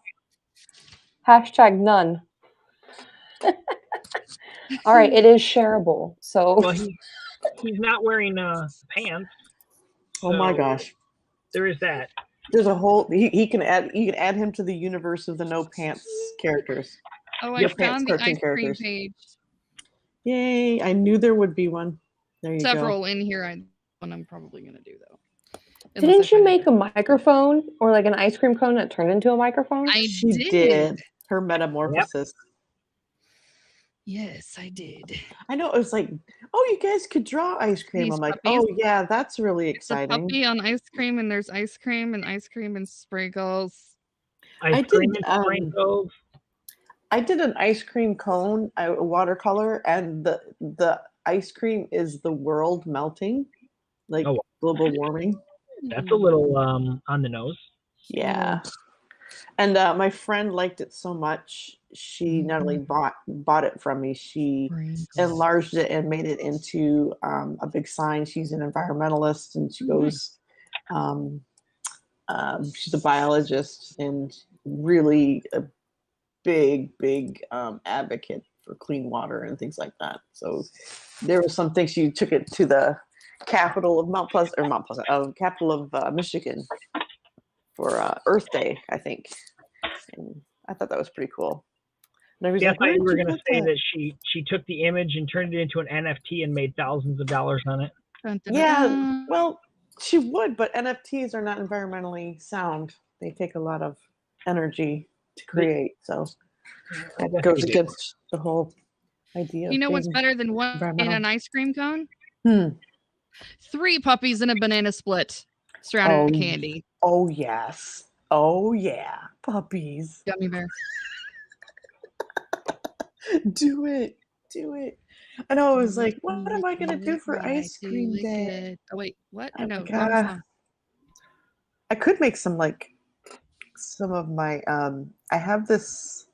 Hashtag none. All right, it is shareable. So Well, he's not wearing pants. Oh my so gosh! There is that. There's a whole. You can add him to the universe of the no pants characters. Oh, I Your pants found the cartoon ice cream characters. page. Yay! I knew there would be one. There you go. Several in here. One I'm probably gonna do though. Unless I didn't you find make it. a microphone or like an ice cream cone that turned into a microphone? I She did. Her metamorphosis. Yes, I did. I know. It was like, oh, you guys could draw ice cream. These I'm like, puppies. oh yeah, that's really It's a exciting. puppy on ice cream, and there's ice cream and sprinkles. I Ice cream did, in Spring Cove. I did an ice cream cone, a watercolor, and the ice cream is the world melting, like Oh. global warming. That's a little on the nose. Yeah. And my friend liked it so much, she not only bought it from me, she enlarged it and made it into a big sign. She's an environmentalist, and she goes, she's a biologist and really a big advocate for clean water and things like that. So there was some things, she took it to the capital of capital of Michigan for Earth Day, I think. And I thought that was pretty cool. And I was Yeah, I like, thought you were "Where'd going to get say that she took the image and turned it into an NFT and made thousands of dollars on it. Yeah, well, she would, but NFTs are not environmentally sound. They take a lot of energy to create, so that goes against the whole idea. You know what's better than one in an ice cream cone? 3 puppies and a banana split surrounded with candy. Oh yes. Oh yeah. Puppies. Gummy bear. Do it. Do it. I know, I was like, what am I gonna do for ice cream day? Oh wait, what? Oh No, my God. I could make some of my I have this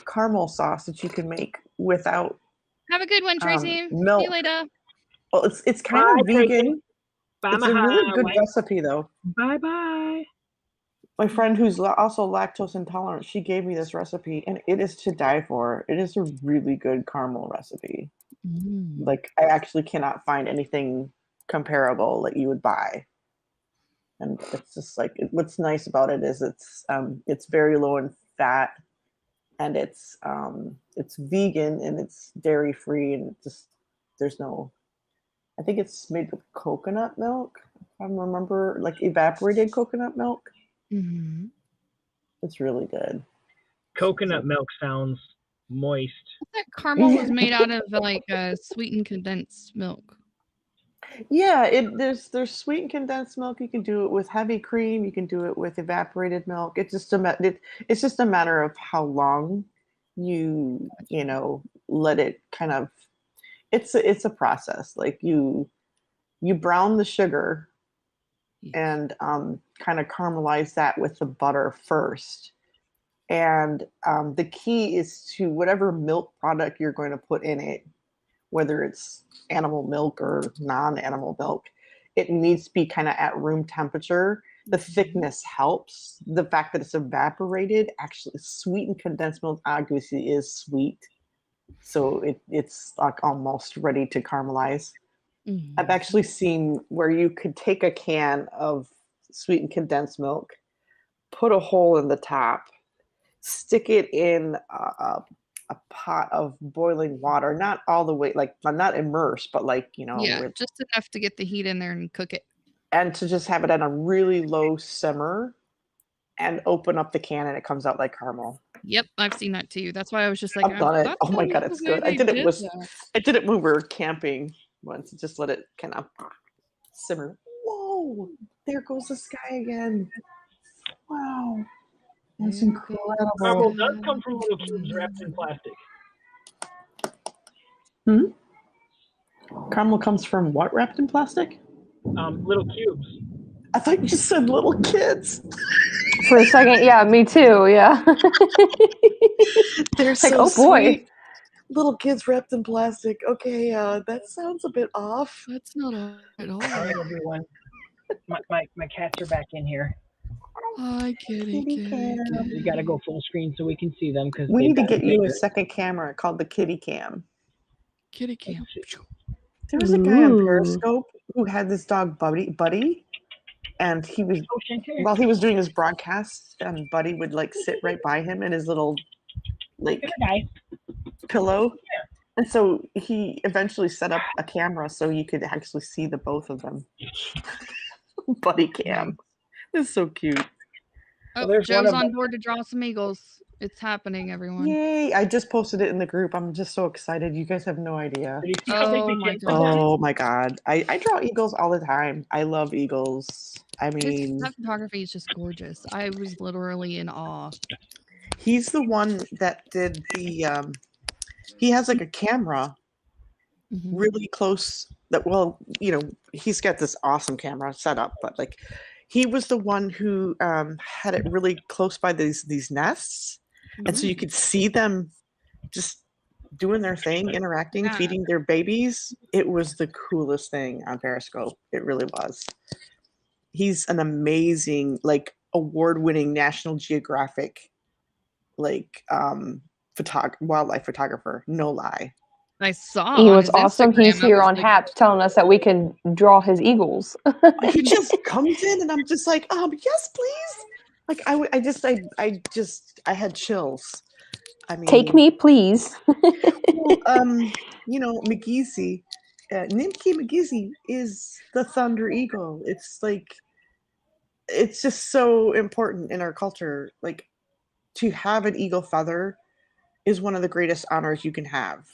caramel sauce that you can make without Have a good one, Tracy. milk. See you later. Well, it's kind of vegan. Bye, It's a really good Mahalo. recipe though. Bye. My friend who's also lactose intolerant, she gave me this recipe and it is to die for. It is a really good caramel recipe. Like, I actually cannot find anything comparable that you would buy. And it's just like, what's nice about it is it's very low in fat, and it's vegan, and it's dairy free, and just there's no, I think it's made with coconut milk, if I remember, like evaporated coconut milk. It's really good. Coconut milk sounds moist. That caramel was made out of like sweetened condensed milk. Yeah, there's sweetened condensed milk. You can do it with heavy cream. You can do it with evaporated milk. It's just a matter of how long you let it kind of. It's a process. Like you brown the sugar and kind of caramelize that with the butter first. And the key is to whatever milk product you're going to put in it, whether it's animal milk or non-animal milk, it needs to be kind of at room temperature. The thickness helps. The fact that it's evaporated, actually sweetened condensed milk obviously is sweet. So it's like almost ready to caramelize. I've actually seen where you could take a can of sweetened condensed milk, put a hole in the top, stick it in a pot of boiling water, not all the way, like not immersed, but just enough to get the heat in there and cook it, and to just have it on a really low simmer and open up the can, and it comes out like caramel. Yep, I've seen that too. That's why I was just like, I've done it. Oh my God, it's good. I did it when we were camping once. Just let it kind of simmer. Whoa, there goes the sky again. Wow. That's incredible. Caramel does come from little cubes wrapped in plastic. Caramel comes from what wrapped in plastic? Little cubes. I thought you said little kids. For a second, yeah, me too, yeah. They're like, so oh boy. sweet. Little kids wrapped in plastic. Okay, that sounds a bit off. That's not at all. All right, everyone. My cats are back in here. Hi, kitty. We got to go full screen so we can see them, because we need to get you a second camera called the Kitty Cam. Kitty Cam. There was a guy on Periscope who had this dog, Buddy, and he was while he was doing his broadcast, and Buddy would like sit right by him in his little pillow. And so he eventually set up a camera so you could actually see the both of them. Buddy Cam. It's so cute. Oh, Joe's on board to draw some eagles. It's happening, everyone. Yay. I just posted it in the group. I'm just so excited. You guys have no idea. Oh my God. Oh my God. I draw eagles all the time. I love eagles. I mean, That photography is just gorgeous. I was literally in awe. he's the one that did the. He has like a camera Mhm. really close. That well, he's got this awesome camera set up, but like, he was the one who had it really close by these nests, and so you could see them just doing their thing, interacting, Yeah. feeding their babies. It was the coolest thing on Periscope. It really was. He's an amazing, like, award-winning National Geographic, like, wildlife photographer. No lie. I saw He on was his awesome. Instagram, He's I here was on like, Haps telling us that we can draw his eagles. He just comes in, and I'm just like, yes, please. Like, I had chills. I mean, Take me, please. well, McGeezy, Nimki McGeezy is the Thunder Eagle. It's like, it's just so important in our culture. Like, to have an eagle feather is one of the greatest honors you can have.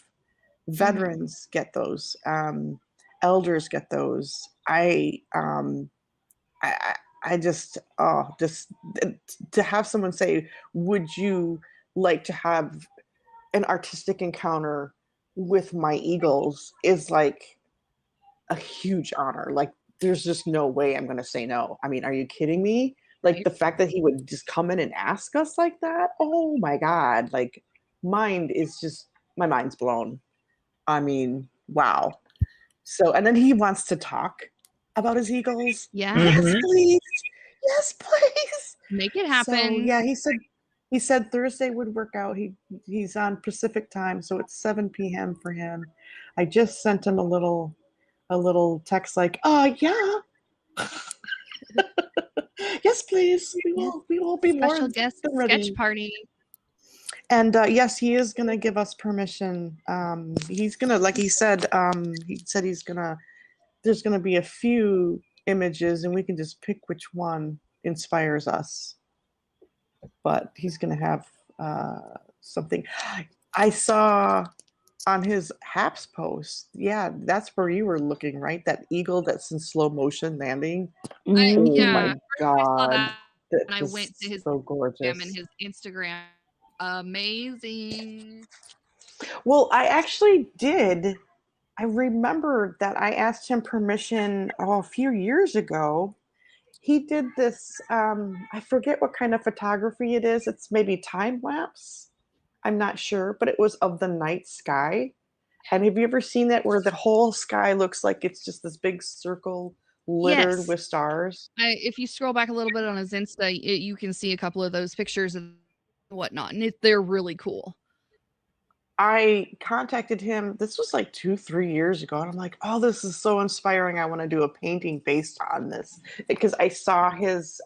Veterans get those. Elders get those. I just to have someone say, "Would you like to have an artistic encounter with my eagles?" is like a huge honor. Like, there's just no way I'm going to say no. I mean, are you kidding me? Like, Right. the fact that he would just come in and ask us like that. Oh my God. Like, my mind's blown. I mean, wow. So, and then he wants to talk about his eagles. Yeah. Yes, Mhm. please. Yes, please. Make it So happen. yeah, he said Thursday would work out. He's on Pacific time, so it's 7 p.m. for him. I just sent him a little text like, yeah. Yes, please. We will be more Special guest than ready. sketch party. And yes, he is gonna give us permission. He's gonna, like he said he's gonna. There's gonna be a few images, and we can just pick which one inspires us. But he's gonna have something. I saw on his Haps post. Yeah, that's where you were looking, right? That eagle that's in slow motion landing. Oh Yeah. my First I saw God, that, that's and I just went to his so Instagram gorgeous. and his Instagram. Amazing. Well, I actually did. I remember that I asked him permission a few years ago. He did this, I forget what kind of photography it is. It's maybe time lapse. I'm not sure, but it was of the night sky. And have you ever seen that where the whole sky looks like it's just this big circle littered Yes. with stars? If you scroll back a little bit on his Insta, you can see a couple of those pictures and whatnot, and they're really cool. I contacted him. This was like 2-3 years ago, and I'm like, "Oh, this is so inspiring. I want to do a painting based on this," because I saw his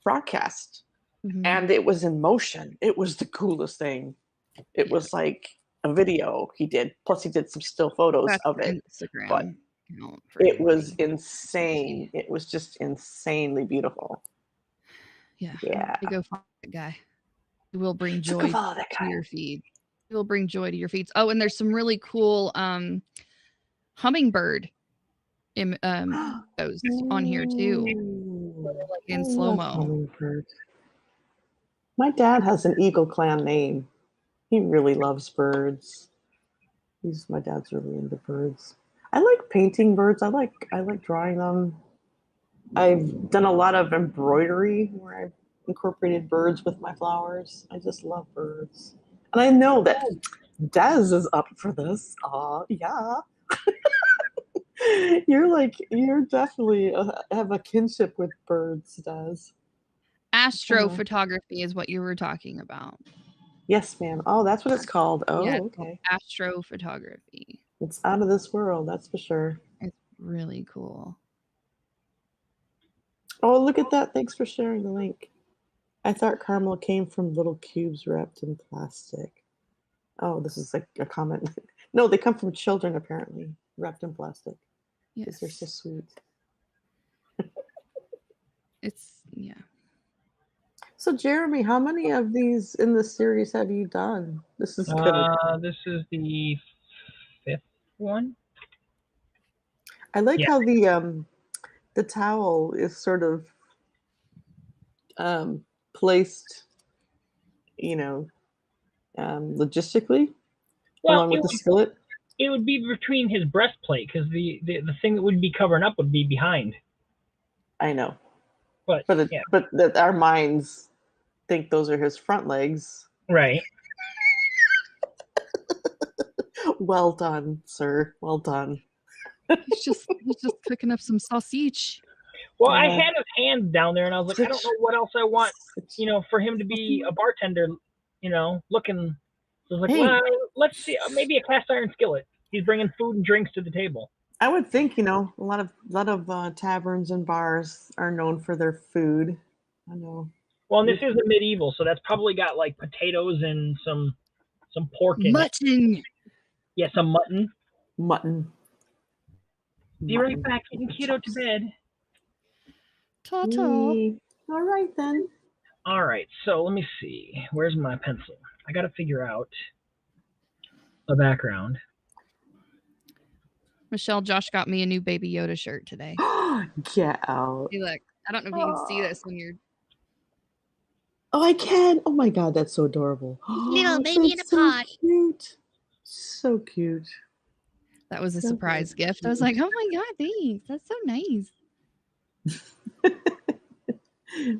broadcast, Mhm. and it was in motion. It was the coolest thing. It was like a video he did. Plus, he did some still photos That's of the it. Instagram But account for it was everybody. insane. It was just insanely beautiful. Yeah. Yeah. You go follow that guy. It will bring So joy go follow that to guy. your feed. It will bring joy to your feeds. Oh, and there's some really cool hummingbird those on here too. Ooh, Like in I slow-mo. love hummingbirds. My dad has an Eagle Clan name. He really loves birds. My dad's really into birds. I like painting birds. I like drawing them. I've done a lot of embroidery where I've incorporated birds with my flowers. I just love birds. And I know that Des is up for this. Yeah. You're definitely have a kinship with birds, Des. Astrophotography is what you were talking about. Yes, ma'am. Oh, that's what it's called. Oh, Yeah, okay. astrophotography. It's out of this world, that's for sure. It's really cool. Oh, look at that. Thanks for sharing the link. I thought caramel came from little cubes wrapped in plastic. Oh, this is like a comment. No, they come from children, apparently, wrapped in plastic. Yes. They're so sweet. Yeah. So, Jeremy, how many of these in this series have you done? This is good. This is the 5th one. I like Yeah. how the towel is sort of placed, logistically Well, along with the skillet. it would be between his breastplate because the thing that would be covering up would be behind. I know, But yeah, but that our minds think those are his front legs. right. Well done, sir. Well done. He's just cooking up some sausage. Well, I Yeah. had his hands down there, and I was like, I don't know what else I want, for him to be a bartender, looking. So I was like, Hey. well, let's see, maybe a cast iron skillet. He's bringing food and drinks to the table. I would think, a lot of taverns and bars are known for their food. I know. Well, and this is a medieval, so that's probably got like potatoes and some pork in it. Mutton. Yeah, some mutton. Mutton. Be right back, getting kiddo to bed. Ta-ta. All right then. All right, so let me see. Where's my pencil? I got to figure out a background. Michelle, Josh got me a new Baby Yoda shirt today. Get out. See, look, I don't know if you can see this when you're. Oh, I can. Oh my God, that's so adorable. Little baby in a That's so pod. Cute. So cute. That was a So surprise cute. gift. I was like, oh my God, thanks. That's so nice.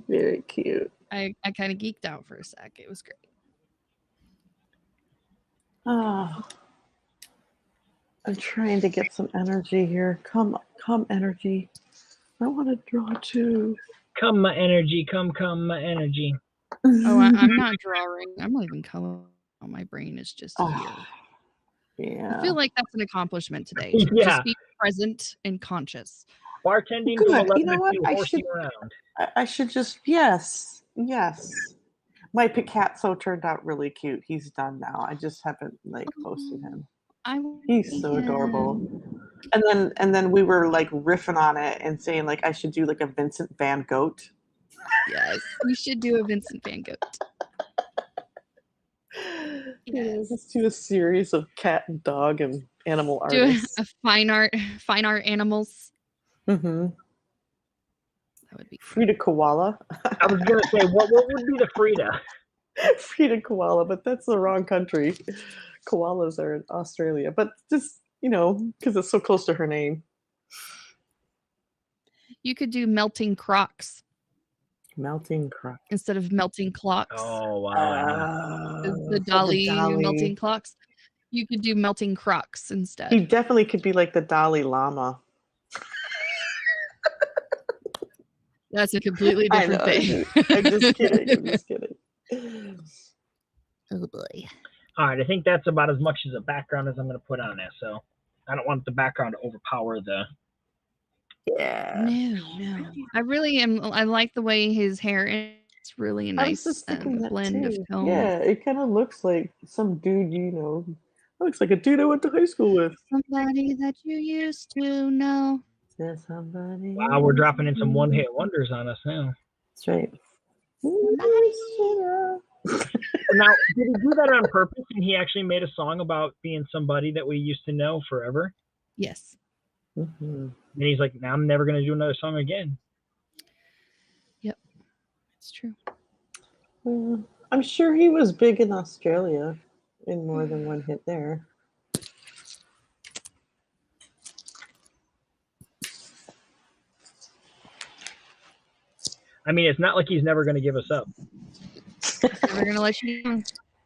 Very cute. I kind of geeked out for a sec. It was great. Oh, I'm trying to get some energy here. Come, energy. I want to draw too. Come, my energy. Come, my energy. Oh, I'm not drawing. I'm not even coloring. Oh, my brain is just here. Oh, yeah. I feel like that's an accomplishment today. Yeah. Just be present and conscious. Bartending Good. from 11 You know what? to I horsing should- around. I should just yes. My Picasso turned out really cute. He's done now. I just haven't posted him. He's so adorable. And then we were riffing on it and saying I should do a Vincent Van Gogh. Yes, you should do a Vincent Van Gogh. Yes. Let's do a series of cat and dog and animal Do artists. a fine art animals. Mm-hmm. That would be Frida Koala. I was going to say, what would be the Frida? Frida Koala, but that's the wrong country. Koalas are in Australia, but just, because it's so close to her name. You could do melting crocs Melting croc. instead of melting clocks. Oh, wow. The Dolly melting clocks. You could do melting crocs He instead. definitely could be like the Dalai Lama. That's a completely I different know, thing. I'm just kidding. Oh boy. All right, I think that's about as much as a background as I'm going to put on it. So I don't want the background to overpower the... Yeah. No. I really am. I like the way his hair is. It's really a I was nice just thinking that blend too. of tones. Yeah, it kind of looks like some dude, looks like a dude I went to high school with. Somebody that you used to know. Yeah, somebody. Wow, we're dropping in some one-hit wonders on us now. That's right. Now, did he do that on purpose and he actually made a song about being somebody that we used to know forever? Yes. Mm-hmm. And he's like, now I'm never going to do another song again. Yep. It's true. Well, I'm sure he was big in Australia in more than one hit there. I mean, it's not like he's never going to give us up. We're gonna let you know.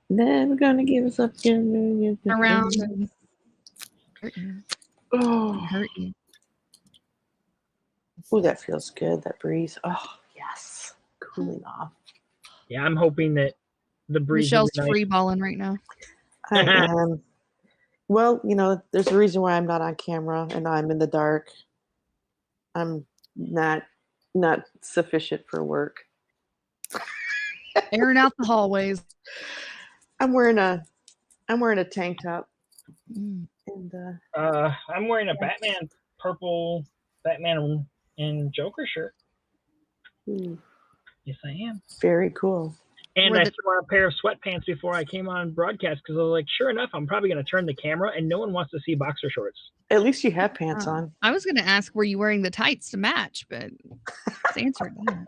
Never gonna give us up. Around and hurt you. Oh, Hurt you. ooh, that feels good. That breeze. Oh, yes. Cooling off. Yeah, I'm hoping that the breeze. Michelle's will be nice. free balling right now. I am. Well, there's a reason why I'm not on camera and I'm in the dark. I'm not sufficient for work. Airing out the hallways. I'm wearing a tank top Mm. and I'm wearing a purple Batman and Joker shirt. ooh, Yes, I am. very cool. And Were I the- threw on a pair of sweatpants before I came on broadcast because I was like, sure enough, I'm probably going to turn the camera and no one wants to see boxer shorts. At least you had pants on. I was going to ask, were you wearing the tights to match? But it's answered that.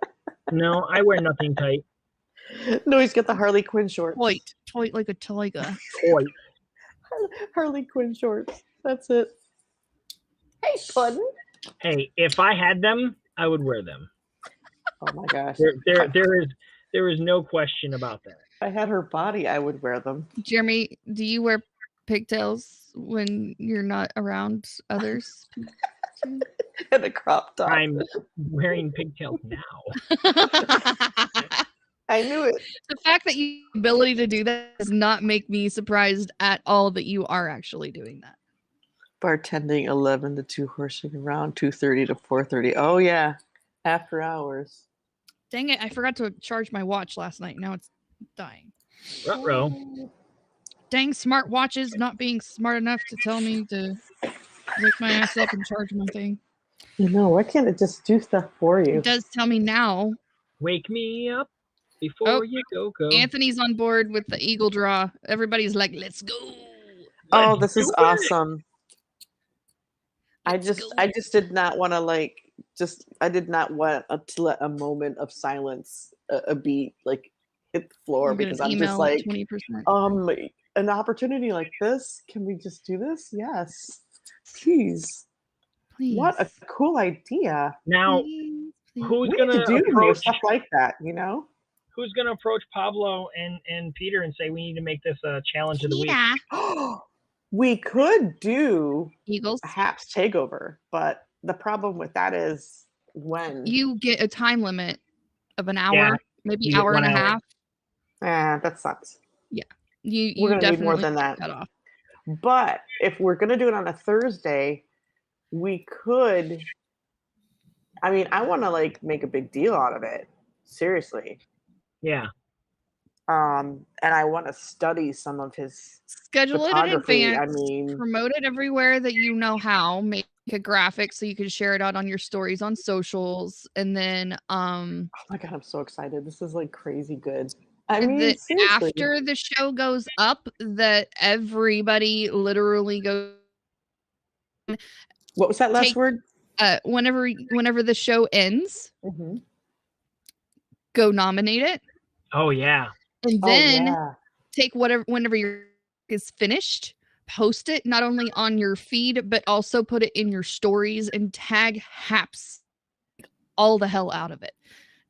No, I wear nothing tight. No, he's got the Harley Quinn shorts. Tight like a tiger. Boy, Harley Quinn shorts. That's it. Hey, Puddin'. hey, if I had them, I would wear them. Oh my gosh. There is no question about that. If I had her body, I would wear them. Jeremy, do you wear pigtails when you're not around others? And a crop top. I'm wearing pigtails now. I knew it. The fact that you have the ability to do that does not make me surprised at all that you are actually doing that. Bartending 11 to 2, horsing around 2:30 to 4:30. Oh yeah, after hours. Dang it, I forgot to charge my watch last night. Now it's dying. Ruh-roh. Dang smart watches not being smart enough to tell me to wake my ass up and charge my thing. You know, why can't it just do stuff for you? It does tell me now. Wake me up before Oh, you go. Anthony's on board with the eagle draw. Everybody's like, let's go. Oh, Let's this is do it. awesome. I Let's just go. did not want to I did not want to let a moment of silence, a beat like hit the floor You're gonna because I'm just email like, 20%. an opportunity like this, can we just do this? Yes. Please. Please. What a cool idea. Now, Please, please. who's We need gonna to do more approach? stuff like that, you know? Who's gonna approach Pablo and Peter and say we need to make this a challenge of the week? Peter. We could do Eagles. a Haps takeover, but the problem with that is when You get a time limit of an hour, Yeah, maybe you get hour and a 1 hour. half. that sucks. You We're gonna need definitely more than get that. cut off. But if we're gonna do it on a Thursday, we could. I mean, I want to like make a big deal out of it. Seriously. Yeah. And I want to study some of his Schedule it in photography. advance. I mean, Promote it everywhere that you know how. Make a graphic so you can share it out on your stories on socials, and then oh my god, I'm so excited! This is like crazy good. I mean, that seriously. after the show goes up, that everybody literally goes. What was that last take- word? Whenever the show ends, Mm-hmm. go nominate it, Oh yeah. and then oh, yeah. take whenever your is finished, post it not only on your feed but also put it in your stories and tag Haps all the hell out of it.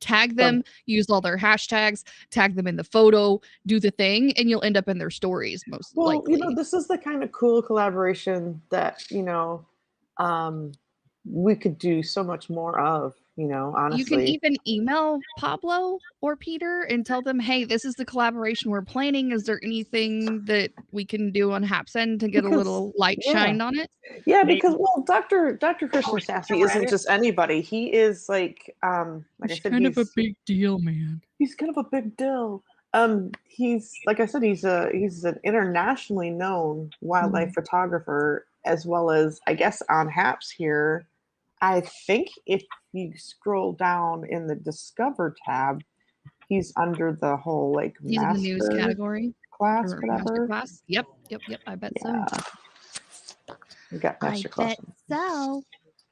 Tag them, use all their hashtags, tag them in the photo, do the thing, and you'll end up in their stories most Well, likely. you know, this is the kind of cool collaboration that, you know, we could do so much more of, you know, honestly. You can even email Pablo or Peter and tell them, hey, this is the collaboration we're planning. Is there anything that we can do on Haps End to get a Because- little light yeah. shined on it? Yeah, Maybe- because well, Dr. Christian Sassy we're at isn't it. just anybody. He is like I said, big deal, man. he's kind of a big deal. He's like I said, he's an internationally known wildlife photographer, as well as I guess on Haps here. I think if you scroll down in the Discover tab, he's under the whole like He's in the news master category. class, Or whatever. master class. Yep. I bet Yeah. We got I master class. bet so.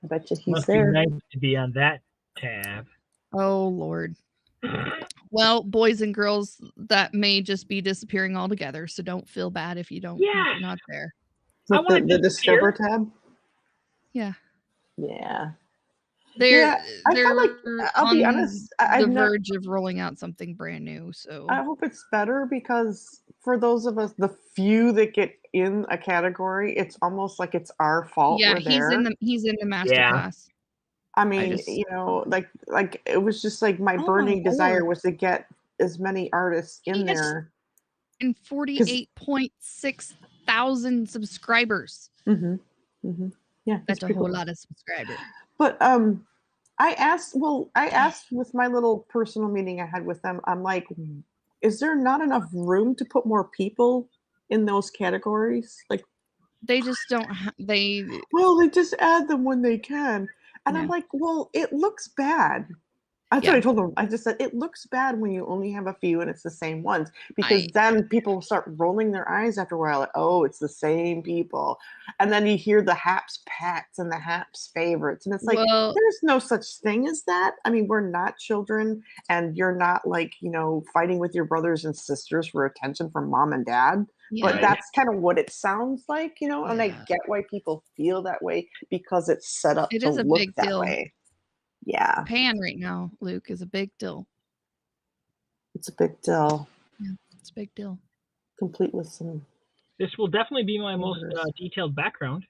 I bet you he's Must be there. nice to be on that tab. so. Oh Lord. Well, boys and girls, that may just be disappearing altogether. So don't feel bad if you don't. If Yeah. you're not there. I With wanna the Discover disappear. tab. Yeah. Yeah. They're Yeah, I feel like I'll be on honest. the I've never. verge of rolling out something brand new. So I hope it's better because for those of us, the few that get in a category, it's almost like it's our fault. yeah, we're there. he's in the master Yeah. class. I mean, just- you know, like it was just like my Oh my burning desire Lord. was to get as many artists in He has there. And 48.6 thousand subscribers. Mm-hmm. Mm-hmm. Yeah, That's it's a pretty whole cool. lot of subscribers. But I asked with my little personal meeting I had with them, I'm like, is there not enough room to put more people in those categories? Like, They just don't. They well, they just add them when they can. And I'm Yeah. like, well, it looks bad That's Yeah. what I told them. I just said it looks bad when you only have a few and it's the same ones, because then people start rolling their eyes after a while. Like, oh, it's the same people, and then you hear the Haps pets and the Haps favorites, and it's like Well, there's no such thing as that. I mean, we're not children, and you're not like fighting with your brothers and sisters for attention from mom and dad. But yeah. that's kind of what it sounds like, and I Yeah. get why people feel that way because it's set up It to is a look big that deal. way. Yeah, Japan right now, Luke, is a big deal. it's a big deal. Yeah, it's a big deal. Complete with some. This will definitely be my most Orders. detailed background.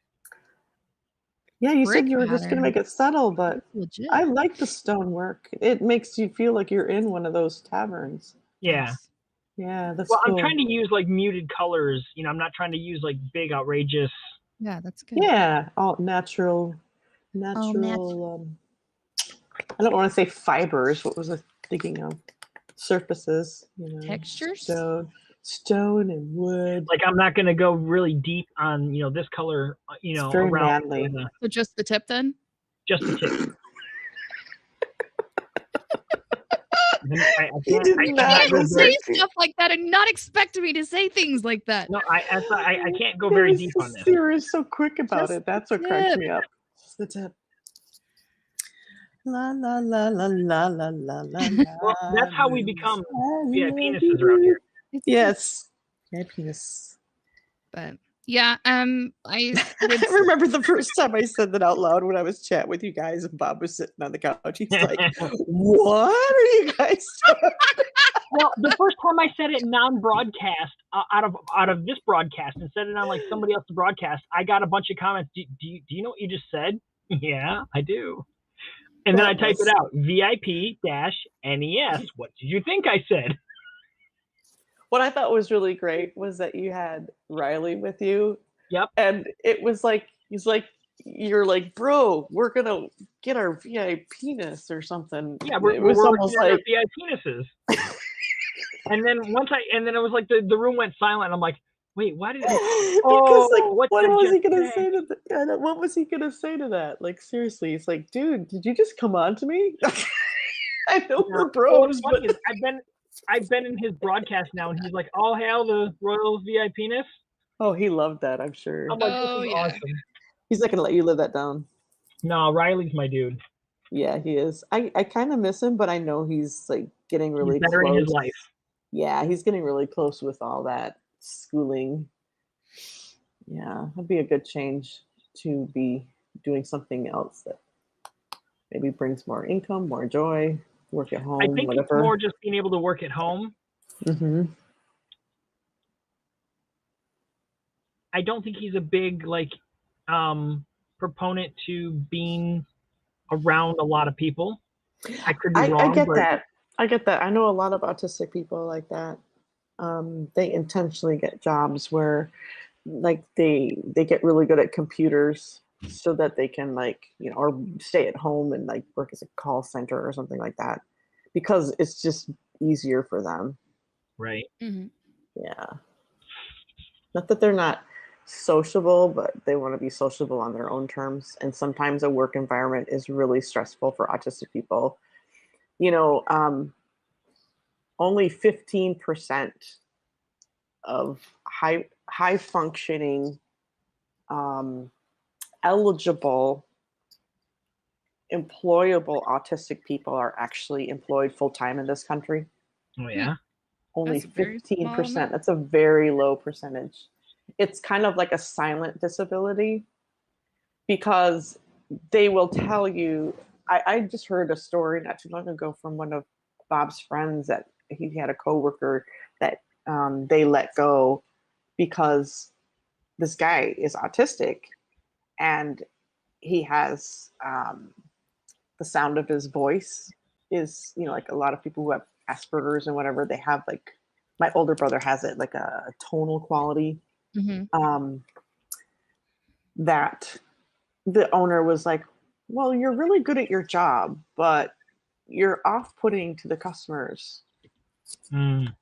Yeah, you Brick said you were just going to pattern. make it subtle, but That's legit. I like the stonework. It makes you feel like you're in one of those taverns. Yeah. Yes. Yeah, that's Well, cool. I'm trying to use like muted colors. I'm not trying to use like big outrageous. Yeah, that's good. Yeah, all natural. I don't want to say fibers. What was I thinking of? Surfaces. Textures? Stone and wood. Like I'm not going to go really deep on this color. It's very around manly. So just the tip then? just the tip. I You did can't not go You deserve say to. stuff like that and not expect me to say things like that. No, I can't go very deep on this. You were so quick about Just it. That's what the cracks tip. me up. Just the tip. La la la la la la la la. Well, that's how we become VIP love penises around here. It's Yes. Yeah, penis. But yeah, I would I remember the first time I said that out loud when I was chatting with you guys and Bob was sitting on the couch. He's like, what are you guys doing? Well, the first time I said it non-broadcast out of this broadcast and said it on like somebody else's broadcast, I got a bunch of comments. Do you know what you just said? Yeah, I do. And then I type it out. VIP-NES. What did you think I said? What I thought was really great was that you had Riley with you. Yep. And it was like, you're like, bro, we're going to get our VIP-ness or something. Yeah, it was almost like VIP penises. And then it was like the room went silent. I'm like, wait, why did what was he gonna say to that? What was he gonna say to that? Like seriously, it's like, dude, did you just come on to me? I know we're bros, but I've been in his broadcast now, and he's like, "All hail the Royals VIP-ness." Oh, he loved that, I'm sure. I'm like, this is awesome. He's not gonna let you live that down. No, Riley's my dude. Yeah, he is. I kind of miss him, but I know he's like getting really He's better close. in his life. Yeah, he's getting really close with all that schooling. Yeah, that'd be a good change to be doing something else that maybe brings more income, more joy, work at home, I think whatever. it's more just being able to work at home. Mm-hmm. I don't think he's a big proponent to being around a lot of people. I could be wrong. I get that. I get that. I know a lot of autistic people like that. They intentionally get jobs where like they get really good at computers so that they can or stay at home and like work as a call center or something like that because it's just easier for them. Right. Mm-hmm. Yeah. Not that they're not sociable, but they want to be sociable on their own terms. And sometimes a work environment is really stressful for autistic people. Only 15% of high functioning, eligible, employable autistic people are actually employed full time in this country. Oh yeah. Only That's a very small 15%. amount. That's a very low percentage. It's kind of like a silent disability because they will tell you. I just heard a story not too long ago from one of Bob's friends that he had a coworker that they let go because this guy is autistic and he has the sound of his voice is, like a lot of people who have Asperger's and whatever, they have like, my older brother has it, like a tonal quality. Mm-hmm. That the owner was like, well, you're really good at your job, but you're off-putting to the customers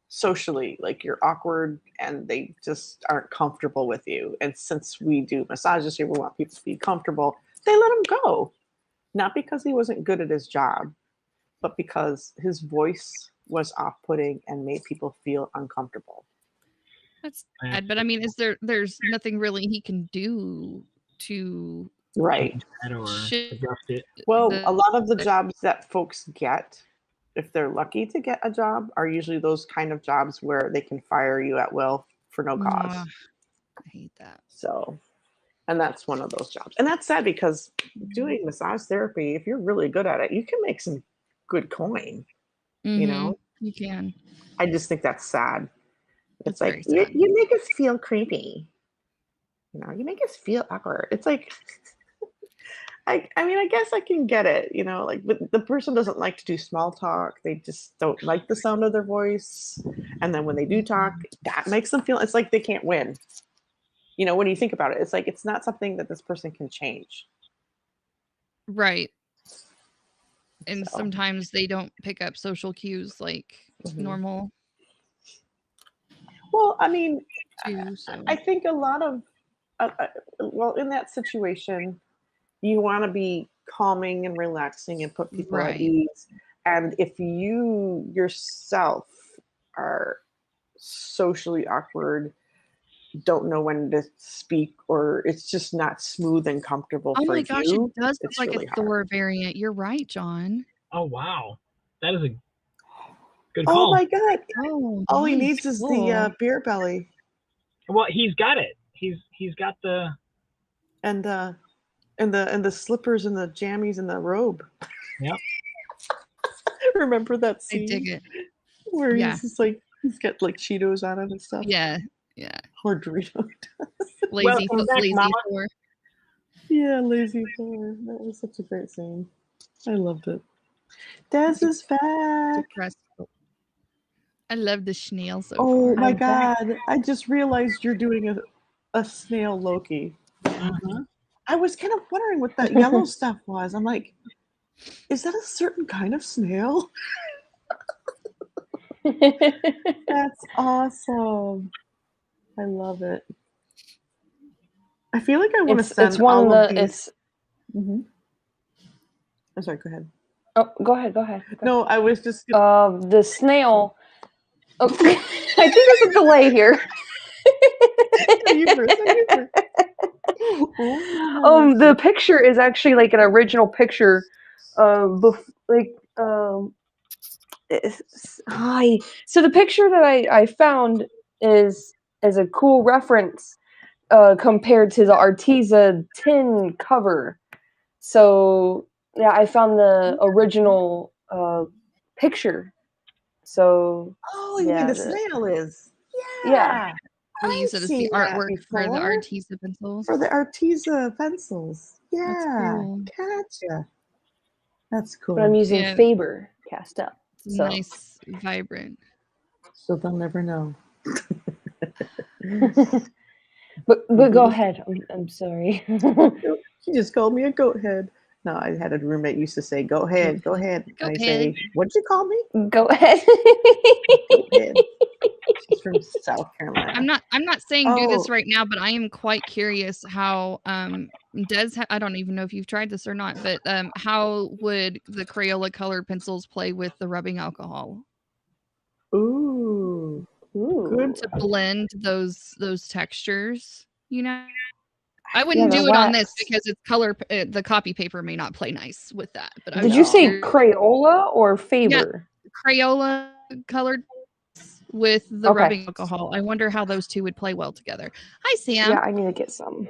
socially. Like you're awkward and they just aren't comfortable with you. And since we do massages here, we want people to be comfortable. They let him go. Not because he wasn't good at his job, but because his voice was off-putting and made people feel uncomfortable. That's sad, but I mean, there's nothing really he can do to Right. That or Shit. adjust it. Well, the- a lot of the jobs that folks get, if they're lucky to get a job, are usually those kind of jobs where they can fire you at will for no cause. Ugh, I hate that. So, and that's one of those jobs. And that's sad because doing massage therapy, if you're really good at it, you can make some good coin. You know, you can. I just think that's sad. It's That's like, very sad. you make us feel creepy. You know, you make us feel awkward. It's like, I mean, I guess I can get it, you know, like, but the person doesn't like to do small talk. They just don't like the sound of their voice. And then when they do talk, that makes them feel, it's like they can't win. You know, when you think about it, it's like, it's not something that this person can change. Right. And So. sometimes they don't pick up social cues like Mhm. normal Well, I mean, too. So I think a lot of, well, in that situation, you want to be calming and relaxing and put people at Right. ease. And if you yourself are socially awkward, don't know when to speak, or it's just not smooth and comfortable oh for my gosh, you, it does look it's like really a hard. Thor variant. You're right, John. Oh wow, that is a good Oh call. my God. Oh, All he nice. needs is Cool. the beer belly Well, he's got it. He's got the. and the slippers and the jammies and the robe. Yep. Remember that I scene dig it. where Yeah. he's just like, he's got like Cheetos on him and stuff? Yeah. Or Doritos. Lazy, Welcome back, lazy Mama. Thor. Yeah, Lazy Thor. That was such a great scene. I loved it. Des is back. Depressed. I love the snail so Oh far. my I'm back. God. I just realized you're doing a snail Loki. Mhm. I was kind of wondering what that yellow stuff was. I'm like, is that a certain kind of snail? That's awesome. I love it. I feel like I want to send it's one all of of the these. it's Mhm. I'm sorry, go ahead. oh go ahead. No, I was just The snail. Oh, I think there's a delay here. The picture is actually like an original picture. So the picture that I found is a cool reference compared to the Arteza tin cover. So yeah, I found the original picture. So Oh, you mean yeah, the snail is? Yeah. We use I've it as the seen that artwork for the before. Arteza pencils. For the Arteza pencils. Yeah. That's cool. Gotcha. That's cool. but I'm using Yeah. Faber cast up. It's So nice, vibrant. So they'll never know. but go ahead. I'm sorry. She just called me a goat head. No, I had a roommate used to say, "Go ahead, go ahead." Go And I ahead. say, "What'd you call me?" Go ahead. Goat head. She's from South Carolina. I'm not saying do this Oh. right now, but I am quite curious how Des I don't even know if you've tried this or not, but how would the Crayola colored pencils play with the rubbing alcohol Ooh. Ooh. to blend those textures, you know? I Yeah, wouldn't the do it on this wax. because it's color the copy paper may not play nice with that, but I Did was you just say curious. Crayola or Faber? Crayola colored with the Okay. rubbing alcohol. I wonder how those two would play well together. Hi, Sam. Yeah, I need to get some.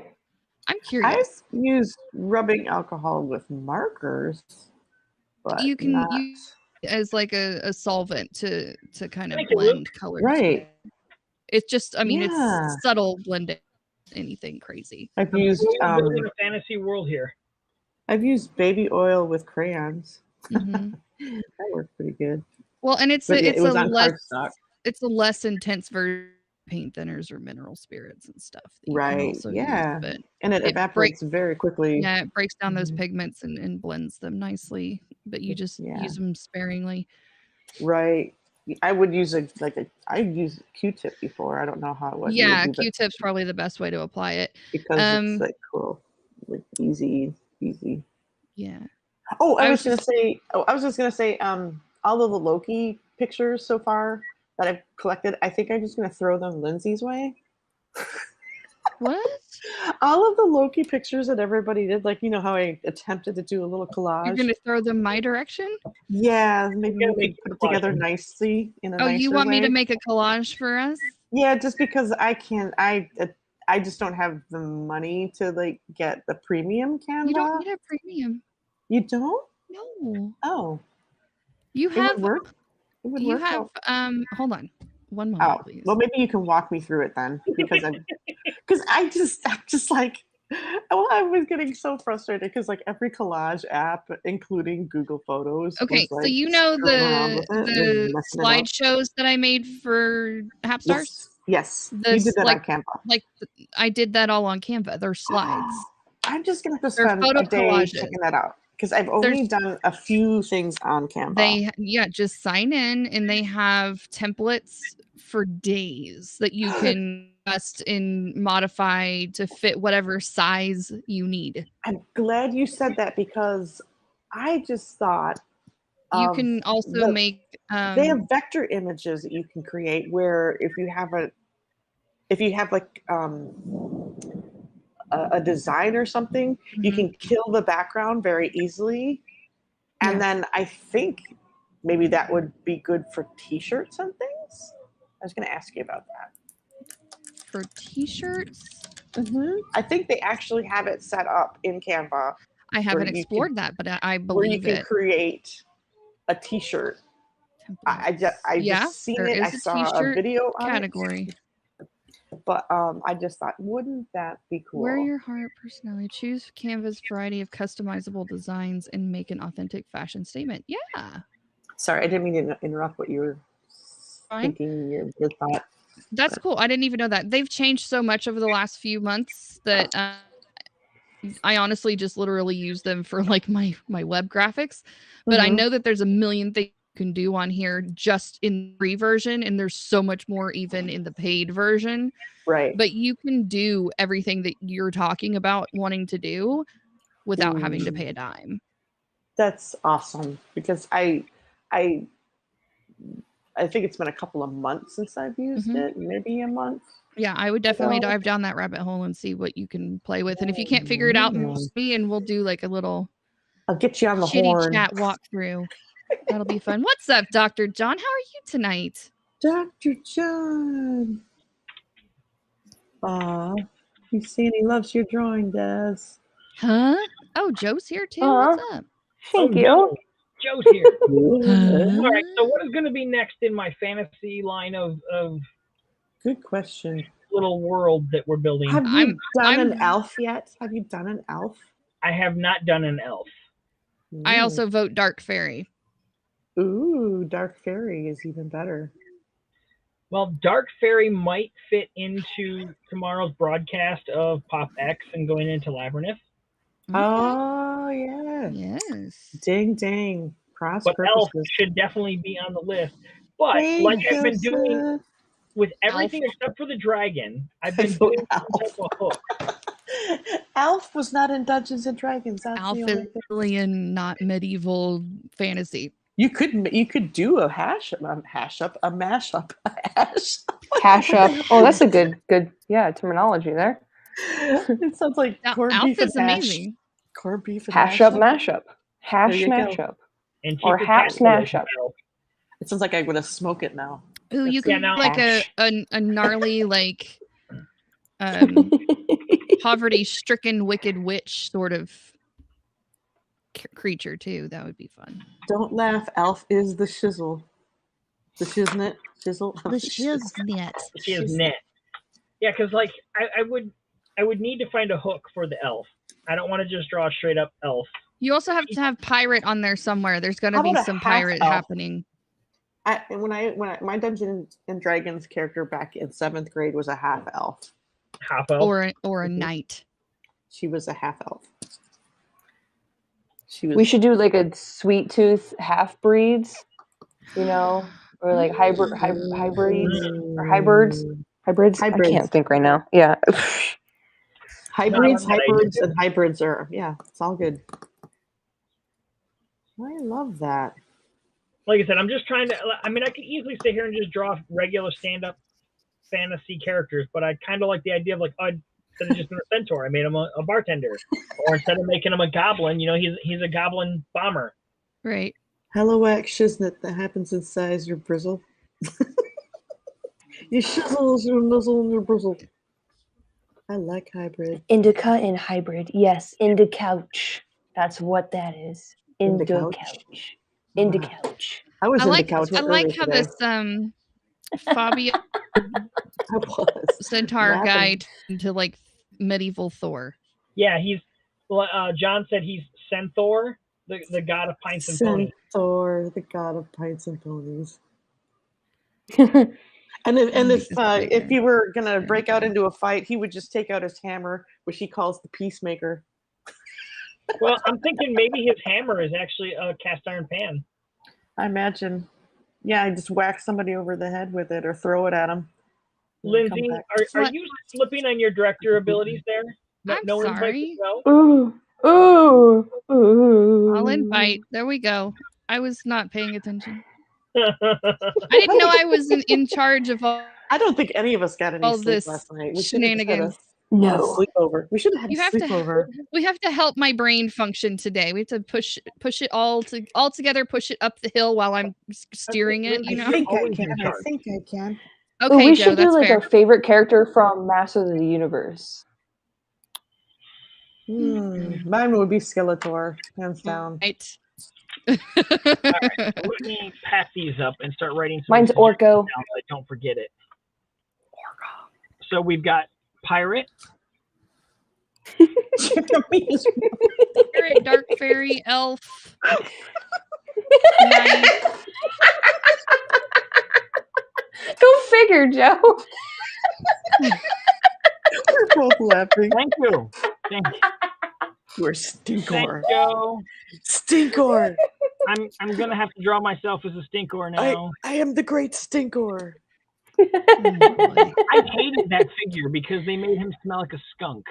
I'm curious. I've used rubbing alcohol with markers, but You can not... use it as like a solvent to kind of Thank you, Luke. blend colors. Right. It's just, I mean, Yeah. it's subtle blending, anything crazy. I've I'm used building a fantasy world here. I've used baby oil with crayons. Mhm. That worked pretty good. Well, and it's But a, yeah, it's it was a on less cardstock. it's a less intense version of paint thinners or mineral spirits and stuff that you can Right. also use, Yeah. but And it it evaporates very quickly. yeah, it breaks down those Mhm. pigments and blends them nicely, but you just Yeah. use them sparingly. Right. I would use I've used Q-tip before. I don't know how what you would Yeah, do, but Q-tip's probably the best way to apply it. because Um, it's like cool, like easy. Yeah. Oh, I I was was just gonna say, all of the Loki pictures so far that I've collected, I think I'm just gonna throw them Lindsay's way. What? All of the Loki pictures that everybody did, like you know how I attempted to do a little You're collage. gonna throw them my direction? Yeah, maybe gonna we make could put it collage together then. nicely in a Oh, nicer you want me to way. make a collage for us? Yeah, just because I can't, I just don't have the money to like get the premium You don't Canva. need a premium. You don't? No. Oh, You it would have work. It would you work. have hold on. One Oh, moment, please. well, maybe you can walk me through it then, because I'm just like, well, I was getting so frustrated because like every collage app, including Google Photos, Okay, was so like you know screwing around the with it and messing it up. slideshows that I made for Hapstars? Yes, you This did that like on Canva. like I did that all on Canva. They're slides. I'm just gonna have to They're spend photo a day collages. checking that out because I've only done a few things on Canva. Just sign in and they have templates for days that you can adjust and modify to fit whatever size you need. I'm glad you said that because I just thought You of can also the- make they have vector images that you can create where if you have like a design or something, you Mhm. can kill the background very easily. And Yeah. then I think maybe that would be good for t-shirts and things. I was going to ask you about that. For t-shirts. I think they actually have it set up in Canva I haven't you explored that, but I where you believe can it. create a t-shirt. I just seen there it. I is a saw a t-shirt video on category. it. But I just thought, wouldn't that be cool? Wear your heart personality. Choose Canva's variety of customizable designs and make an authentic fashion statement. Yeah. Sorry, I didn't mean to interrupt what you were Fine. thinking. Your thought. That's cool. I didn't even know that. They've changed so much over the last few months that I honestly just literally use them for like my web graphics. But I know that there's a million things you can do on here just in the free version, and there's so much more even in the paid version. Right. But you can do everything that you're talking about wanting to do without having to pay a dime. That's awesome because I think it's been a couple of months since I've used it, maybe a month. Yeah, I would definitely dive down that rabbit hole and see what you can play with. And if you can't figure it out, me and we'll do like a little I'll get you on the shitty horn. chat walkthrough. That'll be fun. What's up, Dr. John? How are you tonight? Dr. John. He's saying he loves your drawing, Des. Huh? Oh, Joe's here too. What's up? Thank you. No. Joe's here. All right. So what is going to be next in my fantasy line of Good question. little world that we're building? Have you done an elf yet? Have you done an elf? I have not done an elf. I also vote Dark Fairy. Ooh, Dark Fairy is even better. Well, Dark Fairy might fit into tomorrow's broadcast of Pop X and going into Labyrinth. Oh, yeah. Yes. Ding, dang. Cross But elf purposes. should definitely be on the list. But Hey, like I've been Joseph. doing with everything except for the dragon, I've been doing some type of hook. Elf was not in Dungeons and Dragons. That's Elf the is only thing. alien, not medieval fantasy. You could do a mashup. Hash up. Oh, that's a good terminology there. It sounds like corned Elf beef is and hash. amazing. Corned beef and Hash up, mashup. Hash There you go. mashup. And Or hat smash up. It sounds like I'm gonna smoke it now. Ooh, you Yeah, can now- like a gnarly like poverty-stricken wicked witch sort of creature too. That would be fun. Don't laugh. Elf is the shizzle. The shiznit. Shizzle. shiznit. She is net. Yeah, because like I would need to find a hook for the elf. I don't want to just draw a straight up elf. You also have to have pirate on there somewhere. There's gonna How be about a some half pirate elf? happening. When I my Dungeons and Dragons character back in 7th grade was a half elf. Half elf. Or a knight. She was a half elf. She was. We should do like a sweet tooth half breeds, or like hybrids or hybrids. Hybrids. I can't think right now. Yeah. Hybrids, No, and hybrids are, yeah, it's all good. I love that. Like I said, I'm just trying to. I mean, I could easily sit here and just draw regular stand-up fantasy characters, but I kind of like the idea of like, instead of just being a centaur, I made him a bartender, or instead of making him a goblin, he's a goblin bomber. Right. Hello, Shiznit that happens inside your bristle. You shizzle your nuzzle and your bristle. I like hybrid. Indica and hybrid. Yes, Indicouch. That's what that is. Indicouch? Indicouch. Indicouch. I was I in like the couch. I like how today. this Fabio I was. Centaur laughing. guide into like medieval Thor. Yeah, John said he's Centaur, the god of pints and ponies. Centaur, the god of pints and ponies. That's And Make if this bigger. if he were gonna break out into a fight, he would just take out his hammer, which he calls the peacemaker. Well, I'm thinking maybe his hammer is actually a cast iron pan. I imagine. Yeah, I just whack somebody over the head with it or throw it at him. Lindsay, are What? you slipping on your director abilities there? I'm invite to sorry. go? ooh, ooh. I'll invite. There we go. I was not paying attention. I didn't know I was in charge of all. I don't think any of us got any All sleep this last night. We should have had a shenanigans. No. sleepover. We should have had You a have to- sleepover. We have to help my brain function today. We have to push it all together, push it up the hill while I'm steering it. You Lindsay, know. I think I always in can. I charge. think I can. Ooh, Okay, we Joe, should do that's like fair. our favorite character from Masters of the Universe. Mine would be Skeletor, hands down. Right. Let me pack these up and start writing some Mine's suggestions Orko. down so I don't forget it. So we've got pirate, Spirit, dark fairy, elf. Knight. Go figure, Joe. We're both laughing. thank you. Thank We're Stinkor. you. Stinkor. I'm gonna have to draw myself as a stinkor now. I am the great Stinkor. Oh, boy. I hated that figure because they made him smell like a skunk.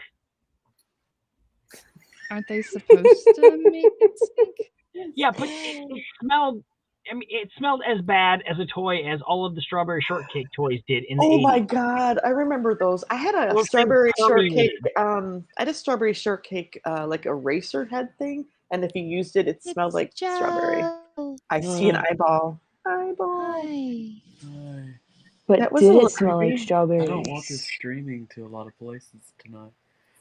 Aren't they supposed to make it stink? Yeah, but it smelled. I mean, it smelled as bad as a toy as all of the strawberry shortcake toys did in the Oh 80s. my god, I remember those. I had a Those things strawberry permeated. shortcake. I had a strawberry shortcake, like eraser head thing, and if you used it, it smelled like strawberry. I see an eyeball. Eyeball. Hi. Hi. But That was a did little it smell creepy. like strawberries? I don't want this streaming to a lot of places tonight.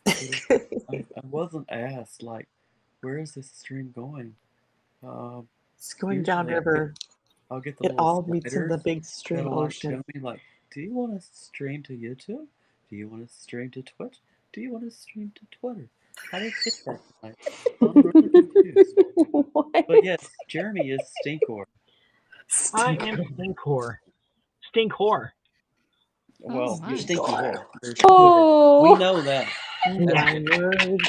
But I wasn't asked, like, where is this stream going? It's going downriver. I'll get the It little all meets in the sliders big stream that'll, like, ocean. show me, like, do you want to stream to YouTube? Do you want to stream to Twitch? Do you want to stream to Twitter? I didn't get that tonight. I'm really confused. What? But yes, Jeremy is Stinkor. I am stinkor. Stinkhor. Well, my. you're Stinky Whore. Oh. We know that. My word.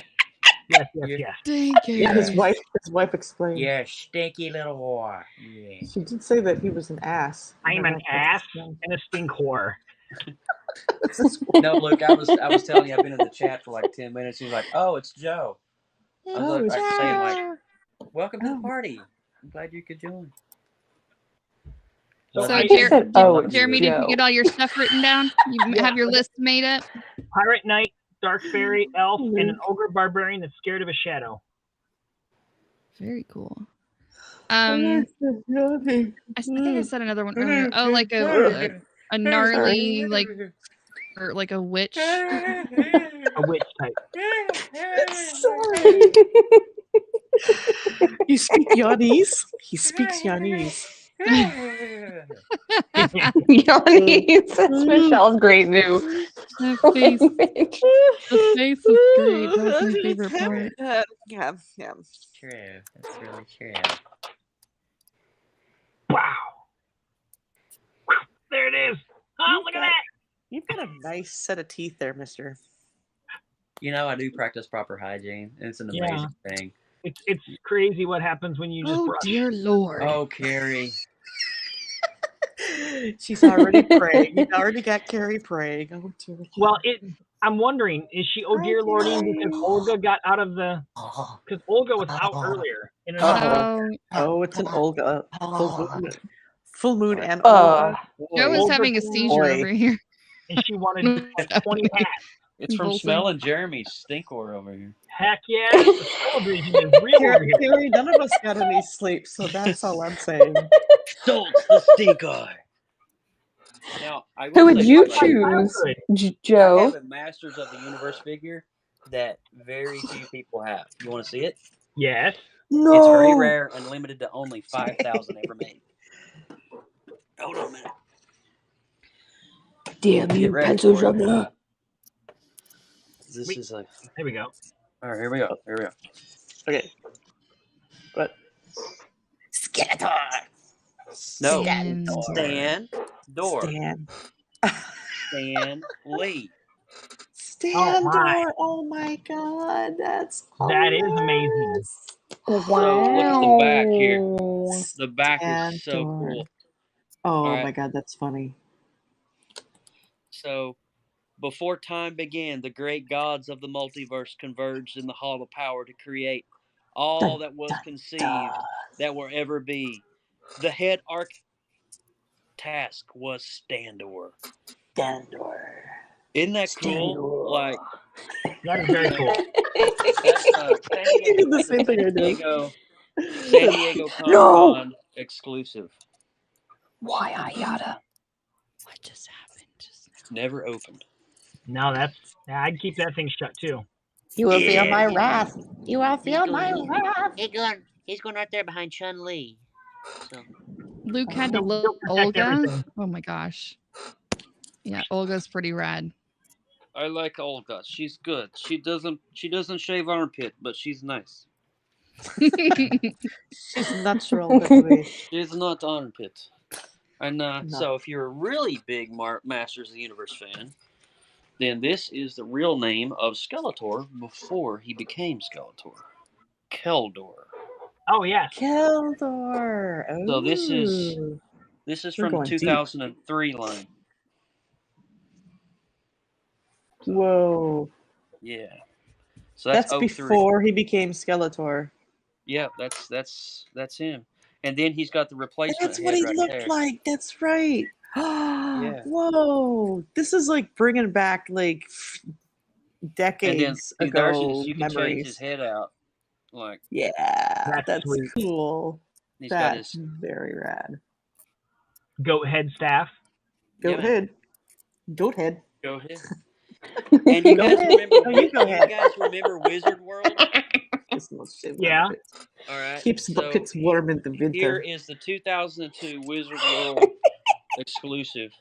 Yes. Stinky. Yeah, his wife explained. Yeah, stinky little whore. Yeah. She did say that he was an ass. I'm an ass and a stinkhor. No, look, I was telling you, I've been in the chat for like 10 minutes. He's like, "Oh, it's Joe." I was like, saying like, "Welcome to the party. I'm glad you could join." So So, I Jer- said, "Oh, it's Jeremy, did Joe." you get all your stuff written down? You have your list made up? pirate knight, dark fairy, elf, and an ogre barbarian that's scared of a shadow. Very cool. I think I said another one earlier. Oh, like a gnarly, like, or like a witch. A witch type. Sorry. You speak Yanese? He speaks Yanese. Yannis. That's Michelle's great new The face, language. the face is great. That was my favorite part. Yeah. True. That's really true. Wow. There it is. Oh, look at that. You've got a nice set of teeth there, mister. You know, I do practice proper hygiene, and it's an amazing thing. It's crazy what happens when you just brush. dear Lord. Oh, Carrie. She's already praying. You've already got Carrie praying. Oh, dear. Well, I'm wondering, is she oh Hi, dear lording because Jerry. Olga got out of the? Because Olga was out earlier in another. Uh-oh. Oh, Oh, it's an Olga. Full moon and Uh, Olga. Joe is Olga having a came seizure Boy. over here. and she wanted What's 20 happening? hats. It's from Bolton. smelling Jeremy's stinkor over here. Heck yeah, the television is real over here. Terry, none of us got any sleep, so that's all I'm saying. Stoltz the stinkor. Now, I who will would say you this, like, choose, Good. I have Joe? a Masters of the Universe figure that very few people have. You want to see it? Yes. No. It's very rare and limited to only 5,000 ever made. Hold on a minute. Damn Get you, ready pencil for it. sharpener. This Wait. is a. There we go. All right, here we go. Here we go. Okay. What? Skeletor. No. And Stan Door. Stan. Stan Lee. Stand my. door. Oh my god, that's That is amazing. So look at the back here. Wow. The back Stand is so door. cool. Oh All right. my god, that's funny. So, before time began, the great gods of the multiverse converged in the Hall of Power to create all that was conceived that will ever be. The head arc task was Standor. Standor. Isn't that cool? Like, That is very cool. that's You did the same thing I did. San Diego Comic No. Con exclusive. Why Ayada? what just happened just now? Never opened. No, I'd keep that thing shut too. You will feel Yeah. my wrath. You will feel my wrath. He's going right there behind Chun Li. So Luke had to He'll look protect Olga. everything. Oh my gosh. Yeah, Olga's pretty rad. I like Olga. She's good. She doesn't shave armpit, but she's nice. She's natural that way. She's not armpit. And No. so if you're a really big Masters of the Universe fan, then this is the real name of Skeletor before he became Skeletor. Keldor. Oh yes. Keldor. So this is Ooh. We're from the going deep. 2003 line. Whoa. Yeah. So that's 03. Before he became Skeletor. Yeah, that's him. And then he's got the replacement That's head what he right looked there. like. That's right. Yeah. Whoa. This is like bringing back like And then decades there's ago you can change memories. his head out. Like Yeah, that's sweet. cool. he's got That's his very rad. Goat head staff. Goat head. Goat head. Go ahead. And you Go guys ahead. remember No, you go ahead. Wizard World? This little shit Yeah. bucket. All right. Keeps so buckets warm in the here winter. is the 2002 Wizard World exclusive.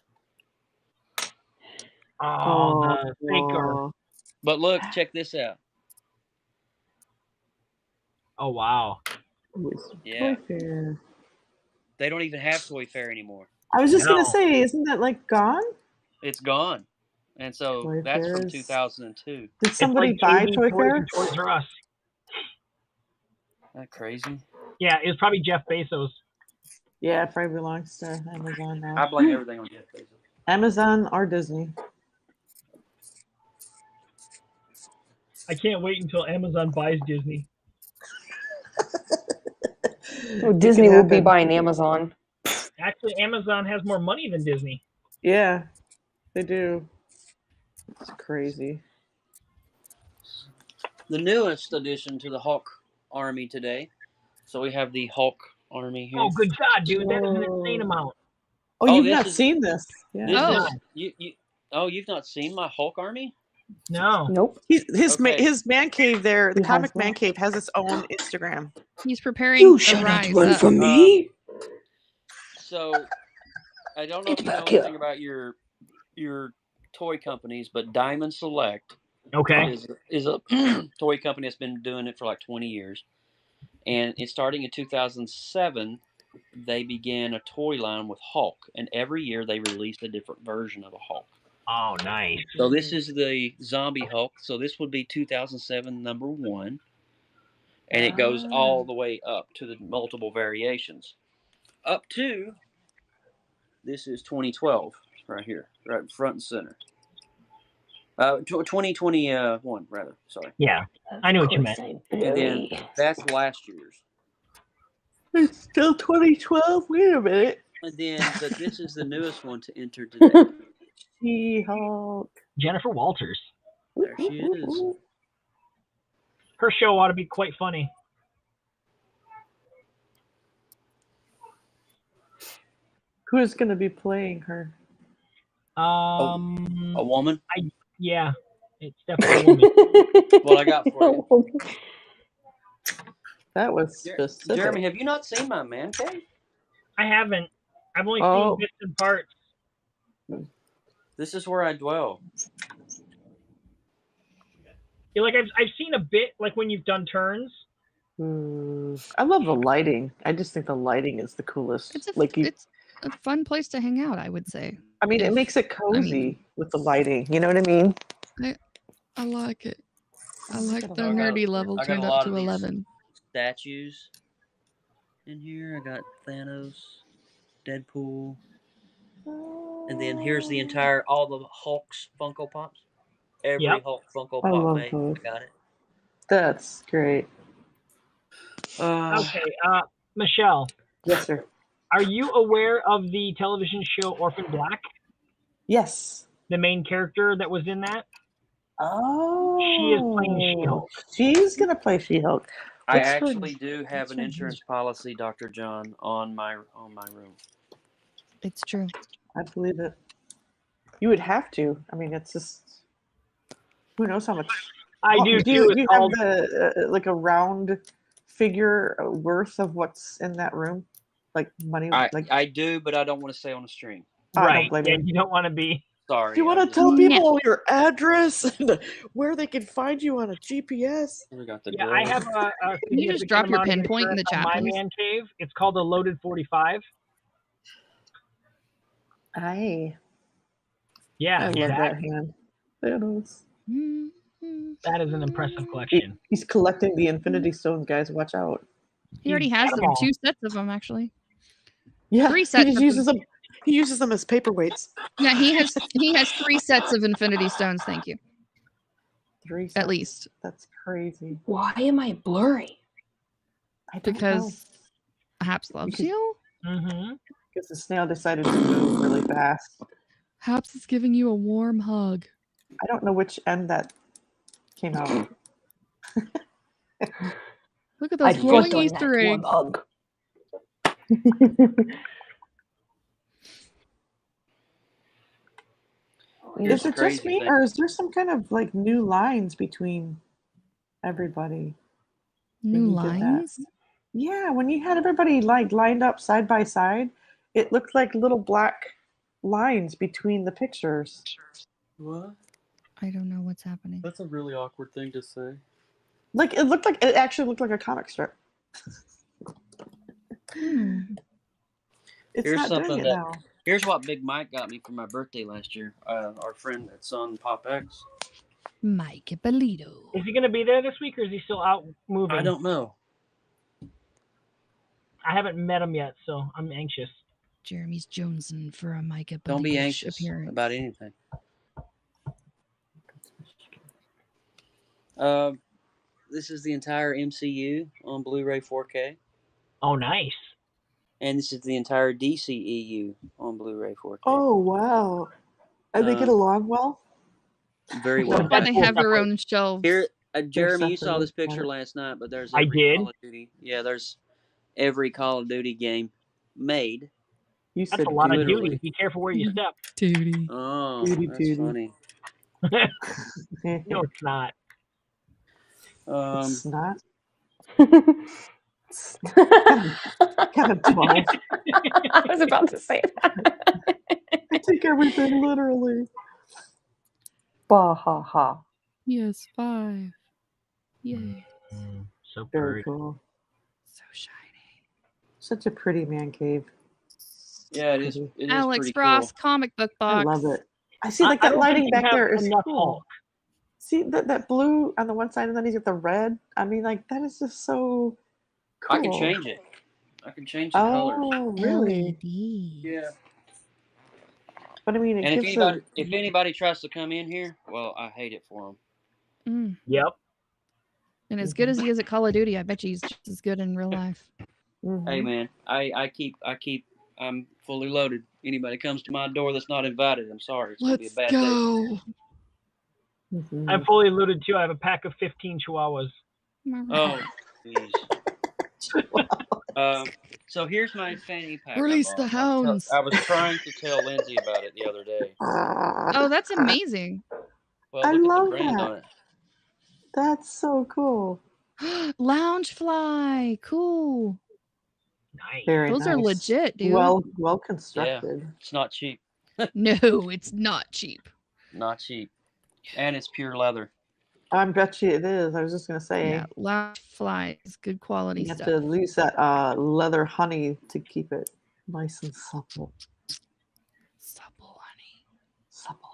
Oh, the faker. Aw. But look, check this out. Oh wow. Yeah. Toy Fair. They don't even have Toy Fair anymore. I was just No. gonna say, isn't that like gone? It's gone. And so Toy that's from Fairs. 2002. Did somebody it's like buy JD Toy Toys Fair? and Toys R Us. Isn't that crazy? Yeah, it was probably Jeff Bezos. Yeah, it probably belongs to Amazon now. I blame everything on Jeff Bezos. Amazon or Disney. I can't wait until Amazon buys Disney. Oh, Disney will be happen. buying Amazon. Actually, Amazon has more money than Disney. Yeah, they do. It's crazy. The newest addition to the Hulk army today. So we have the Hulk army here. Oh, good God, dude! That is an insane Whoa. amount. Oh, Oh, you've this not is- seen this? Yeah. This Oh. is you've not seen my Hulk army? No. Nope. His Okay. man cave there, the He has comic not. man cave has its own Instagram. He's preparing You a shall not rise run up. from me. So I don't know if Get you know back here. anything about your toy companies, but Diamond Select Okay. is a toy company that's been doing it for like 20 years. And it's starting in 2007, they began a toy line with Hulk, and every year they released a different version of a Hulk. Oh, nice. So this is the Zombie Hulk. So this would be 2007 number 1, and it goes all the way up to the multiple variations. Up to this is 2012 right here, right front and center. 2021 rather. Sorry. Yeah, I knew what you meant. And then that's last year's. It's still 2012. Wait a minute. And then, but this is the newest one to enter today. She-Hulk. Jennifer Walters. There she is. Her show ought to be quite funny. Who is going to be playing her? A woman? Yeah, it's definitely a woman. What I got for you. That was specific. Jeremy, have you not seen my man cave? I haven't. I've only Oh. seen bits and parts. This is where I dwell. Yeah, like I've seen a bit, like when you've done turns. I love the lighting. I just think the lighting is the coolest. It's a, like it's a fun place to hang out, I would say. I mean, it makes it cozy with the lighting. You know what I mean? I like it. I like the I got- nerdy level I got a turned lot up to of these 11. Statues in here. I got Thanos, Deadpool, and then here's the entire all the Hulk's Funko Pops. Every Yep. Hulk Funko I Pop love made. those. I got it. That's great. Okay, Michelle, Yes, sir. are you aware of the television show Orphan Black? Yes. The main character that was in that? Oh. She is playing She-Hulk. She's going to play She-Hulk. I What's her- actually do have what's an her insurance policy, Dr. John, on my room. It's true. I believe it. You would have to. I mean, it's just... Who knows how much... I do do too. you It's have called, like a round figure worth of what's in that room? Like money? like I do, but I don't want to say on the stream. I don't right. blame Yeah, you. you don't want to be. Sorry. Do you want I'm to tell just- people your address and where they can find you on a GPS? We got the Yeah, girl. I have a Can you just significant drop your amount of pinpoint in the insurance chat, on my please? man cave. It's called a Loaded 45. Aye. Yeah, I love that hand. Thanos. That is an impressive collection. He's collecting the Infinity Stones, guys. Watch out. He already has got 'em them. all. 2 sets of them, actually. Yeah, 3 he sets. just of uses them. them. He uses them as paperweights. Yeah, he has 3 sets of Infinity Stones. Thank you. 3 At sets. least, That's crazy. Why am I blurry? I don't know. because Haps loves Because- you. Mm-hmm. Because the snail decided to move really fast. Haps is giving you a warm hug. I don't know which end that came out. Look at I those glowing think on Easter that warm eggs. hug. Is it crazy just me, thing. or is there some kind of like new lines between everybody? New you did that. lines. Yeah, when you had everybody like lined up side by side, it looked like little black lines between the pictures. What? I don't know what's happening. That's a really awkward thing to say. Like it actually looked like a comic strip. It's Here's not doing something it that- now. Here's what Big Mike got me for my birthday last year. Our friend that's on Pop X. Mike Ippolito. Is he going to be there this week, or is he still out moving? I don't know. I haven't met him yet, so I'm anxious. Jeremy's jonesing for a Mike Ippolito Don't be anxious appearance. about anything. This is the entire MCU on Blu-ray 4K, Oh, nice. and this is the entire DCEU on Blu-ray 4K. Oh wow! And they get along well. Very Well, well. Yeah, they Deadpool have their separate. own shelves. Here, Jeremy, you saw separate, this picture right. last night, but there's I every did. Call of Duty. Yeah, there's every Call of Duty game made. You That's said a lot of literally. duty. Be careful where you step. Duty. Oh, Duty, that's duty. funny. No, it's not. It's not I kind of 12. was about to say that. I take everything literally. Bah ha ha. Yes, 5. Yay. So Very pretty. cool. So shiny. Such a pretty man cave. Yeah, it is. It is Alex pretty Frost cool. comic book box. I love it. I see like I that don't lighting think you back have there is enough cool. Hulk. See that blue on the one side and then he's got the red. I mean, like that is just so cool. I can change it. I can change the colors. Oh, really? LED. Yeah. But I mean, it And gives if anybody tries to come in here, well, I hate it for them. Mm. Yep. And as good as he is at Call of Duty, I bet you he's just as good in real life. Hey man, I'm fully loaded. Anybody comes to my door that's not invited, I'm sorry. It's gonna be a bad day. Go. I'm fully loaded too. I have a pack of 15 chihuahuas. Oh, jeez. So here's my fanny pack. Release the hounds. I was trying to tell Lindsay about it the other day. Oh, that's amazing. Well, I look at love the brand that. on it. That's so cool. Loungefly. Cool. Nice. Very Those are nice. legit, dude. Well constructed. It's not cheap. No, it's not cheap. Not cheap. And it's pure leather. I bet you it is. I was just gonna say. Yeah, Loungefly is good quality You have stuff. to use that leather honey to keep it nice and supple. Supple honey. Supple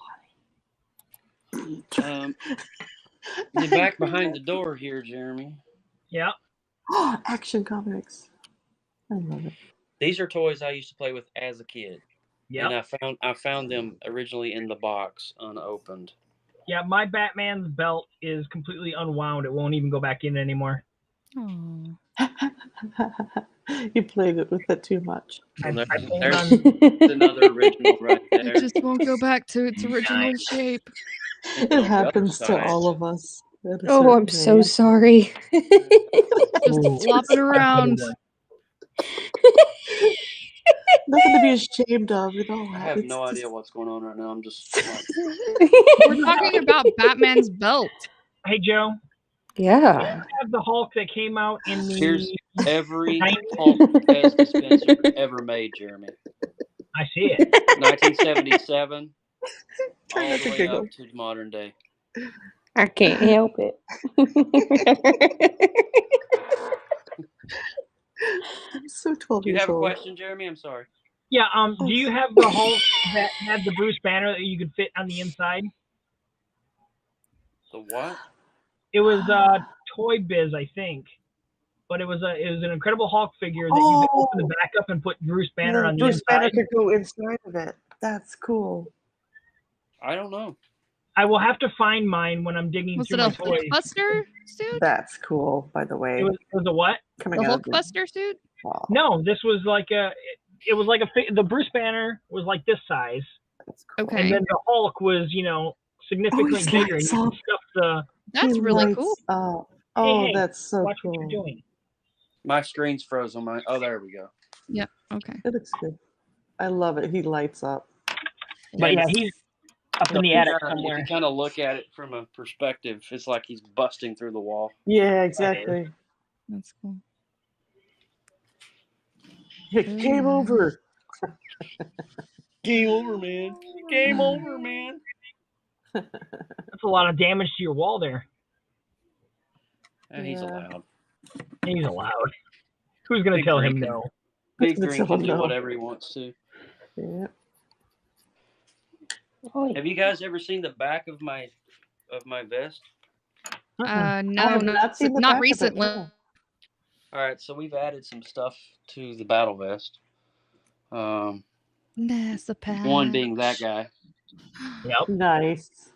The back behind the door here, Jeremy. Yeah. honey. Action Comics. I love it. These are toys I used to play with as a kid. Yeah. And I found them originally in the box, unopened. Yeah, my Batman's belt is completely unwound. It won't even go back in anymore. Oh. You played it with it too much. And I there's plan on- another original right there. It just won't go back to its original shape. It happens to all of us. at a Oh, I'm certain so age. sorry. Just flopping around. Nothing to be ashamed of. It all I have happens. no idea what's going on right now. I'm just like, We're talking about Batman's belt. Hey, Joe. Yeah. I have the Hulk that came out in the. here's every 90s. Hulk Pez dispenser ever made, Jeremy. I see it. 1977, Try all not the to way giggle. up to modern day. I can't help it. I'm so 12 Do you years have a old. question, Jeremy? I'm sorry. Yeah. Do you have the Hulk that had the Bruce Banner that you could fit on the inside? The what? It was Toy Biz, I think. But it was an Incredible Hulk figure that you could open the back up and put Bruce Banner Yeah, on the Bruce Banner inside. could go inside of it. That's cool. I don't know. I will have to find mine when I'm digging Was through it a my toys. Hulkbuster suit? That's cool, by the way. It was a what? Coming The out of Hulkbuster suit? Wow, No, this was like it was like the Bruce Banner was like this size, that's cool. Okay. and then the Hulk was significantly he's bigger. And lights you could up. stuff the. That's He really lights cool. up. Oh, hey, that's so watch what cool. you're doing. My screen's frozen. Oh, there we go. Okay. It looks good. I love it. He lights up. But yeah, he's up in the attic If somewhere. you kind of look at it from a perspective, it's like he's busting through the wall. Yeah, exactly. That's cool. Game over. Game over, man. Game over, man. That's a lot of damage to your wall there. And he's Yeah. allowed. He's allowed. Who's gonna Big tell him drinking. no? Big That's Green all can do no. whatever he wants to. Yeah. Have you guys ever seen the back of my vest? No, I have not seen the back not of it, recently. no. All right, so we've added some stuff to the battle vest. NASA patch. One being that guy. Yep. Nice.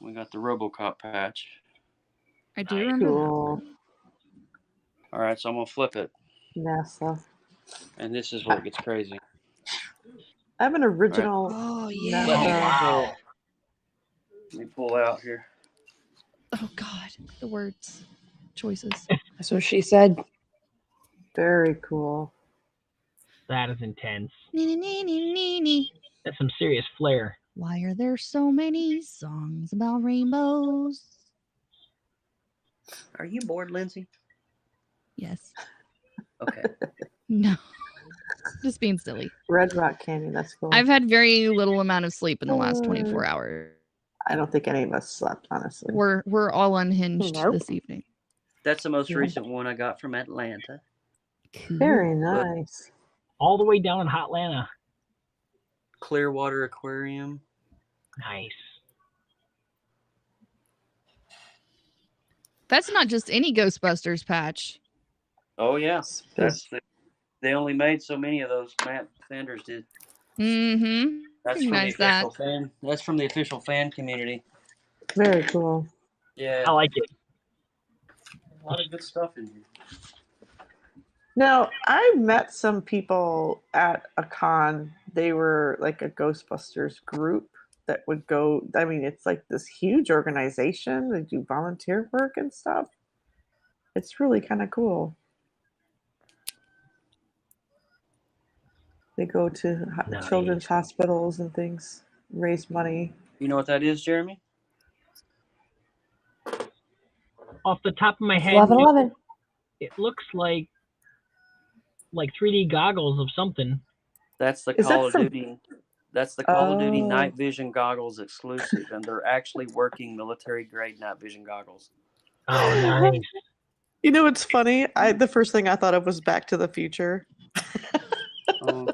We got the RoboCop patch. I do remember Cool. All right, so I'm gonna flip it, NASA. and this is where it gets crazy. I have an original. Oh, Let yeah. me pull out here. Oh God, the words, choices. That's what she said. Very cool. That is intense. Nee, nee, nee, nee, nee. That's some serious flair. Why are there so many songs about rainbows? Are you bored, Lindsay? Yes. Okay. No. Just being silly. Red Rock Canyon. That's cool. I've had very little amount of sleep in the last 24 hours. I don't think any of us slept, honestly. We're all unhinged Nope. this evening. That's the most Yeah. recent one I got from Atlanta. Very nice. All the way down in Hotlanta. Clearwater Aquarium. Nice. That's not just any Ghostbusters patch. Oh yeah, they only made so many of those. Matt Sanders did. Mm-hmm. That's from the Recognize that. official fan. That's from the official fan community. Very cool. Yeah, I like it. a lot of good stuff in here. Now, I met some people at a con. They were like a Ghostbusters group that would go. I mean, it's like this huge organization. They do volunteer work and stuff. It's really kind of cool. They go to Nice. children's hospitals and things, raise money. You know what that is, Jeremy? Off the top of my head, 11-11. it looks like 3D goggles of something. That's the Is that Call of from- Duty. That's the Call of Duty Oh. night vision goggles exclusive, and they're actually working military grade night vision goggles. Oh, nice. You know what's funny? The first thing I thought of was Back to the Future, Oh,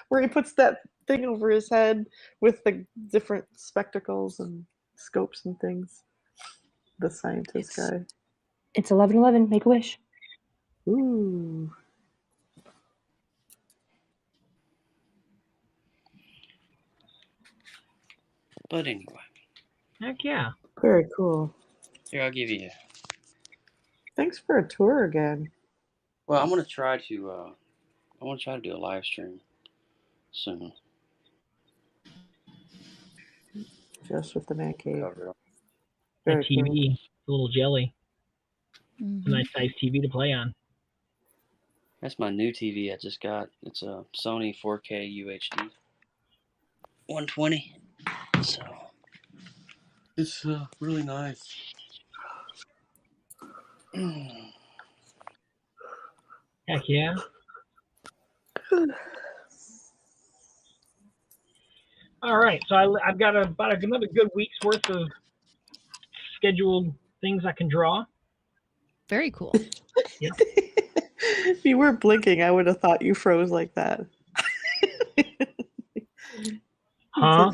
where he puts that thing over his head with the different spectacles and scopes and things. The scientist guy. It's 11-11. Make a wish. Ooh. but anyway, Heck yeah. Very cool. here I'll give you. Thanks for a tour again. Well, I'm gonna try to. I want to try to do a live stream soon. Just with the man cave. Cover it. The Very cool. TV, a little jelly. Mhm. A nice size TV to play on. That's my new TV I just got. It's a Sony 4K UHD 120. So it's really nice. Heck yeah. All right, so I've got about another good week's worth of scheduled things I can draw. Very cool. If you weren't blinking, I would have thought you froze like that. Huh?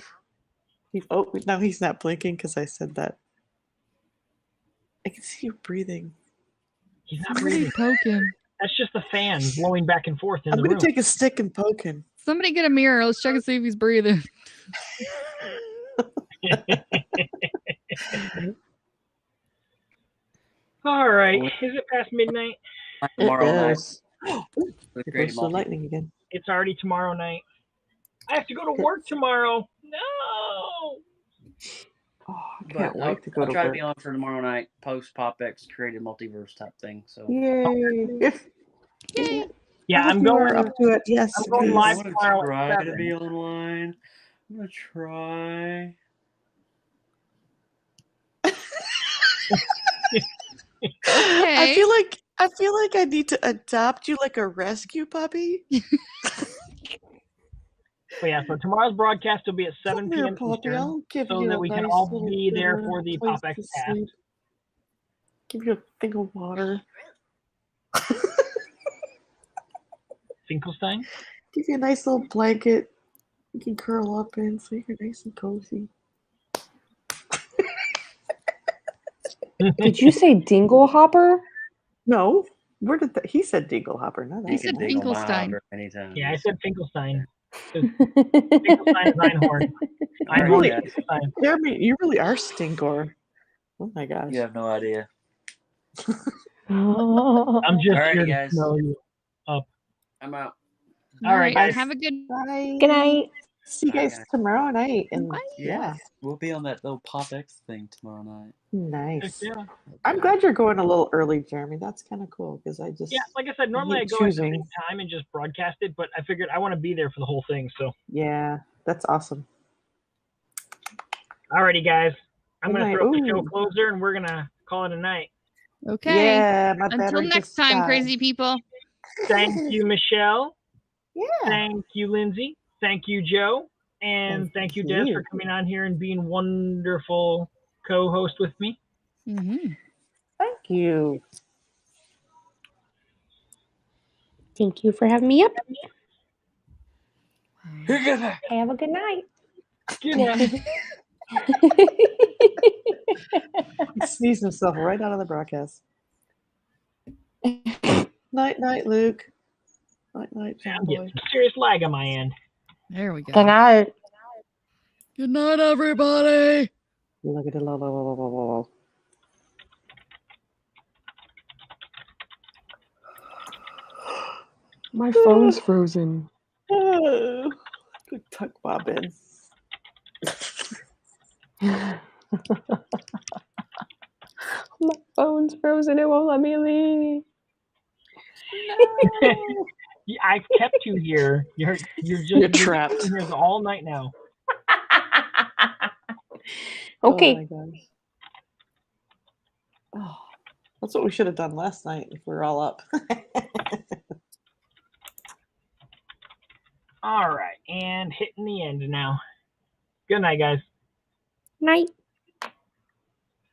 Oh, now he's not blinking because I said that. I can see you breathing. He's not breathing. Poke him. That's just the fan blowing back and forth in I'm the going room. to take a stick and poke him. Somebody get a mirror. Let's check and see if he's breathing. All right, is it past midnight? Tomorrow night. Yes. with Here Creative goes the Multi. lightning again. It's already tomorrow night. I have to go to work tomorrow. No. Oh, I But can't I'll, wait to go I'll to try to work. be on for tomorrow night, post PopX Creative Multiverse type thing. So Yay! If Yeah, if I'm you are going. up to it. Yes, I'm going please. live I'm gonna tomorrow at try to 7. be online. I'm gonna try. I feel like I need to adopt you like a rescue puppy. But yeah, so tomorrow's broadcast will be at 7 Come here, p.m. puppy. Eastern, I'll give so you that a we can nice all little be there dinner for and the a place PopX to cast. sleep. Give you a thing of water. Finkelstein. Give you a nice little blanket you can curl up in so you're nice and cozy. Did you say Dingle Hopper? No, where did he said Dinglehopper? Not He that said one. Finkelstein. Anytime. Yeah, I said Finkelstein. Finkelstein is Einhorn. Einhorn really- is Finkelstein. Jeremy, you really are Stingor. Oh my gosh. You have no idea. I'm just All right, here to guys. smell you. I'm out. All right, guys. Have a good. Bye. Good night. See you guys tomorrow night. And Yeah, we'll be on that little PopX thing tomorrow night. nice. Yeah. I'm glad you're going a little early, Jeremy. That's kind of cool because I just Yeah, like I said, normally I hate go at the choosing. same time and just broadcast it, but I figured I want to be there for the whole thing. So, yeah, that's awesome. alrighty, guys. I'm Good going to night. throw up the show Ooh. closer and we're going to call it a night. Okay. Yeah, my Until battery next just time, died. crazy people. Thank you, Michelle. Yeah. Thank you, Lindsay. Thank you, Joe. And thank you, Dennis, for coming on here and being wonderful co-host with me. Mm-hmm. Thank you. Thank you for having me up. Wow. Have a good night. Good night. He sneezed himself right out of the broadcast. Night, night, Luke. Night, night, I'm John getting boy. some serious lag on my end. There we go. Good night. Good night, everybody. Look at it. My phone's frozen. Good tuck, Bobbin. My phone's frozen. It won't let me leave. Yeah, I kept you here. You're You're trapped. sitting here all night now. Okay. Oh my gosh. Oh, that's what we should have done last night if we were all up. All right, and hitting the end now. Good night, guys. Night.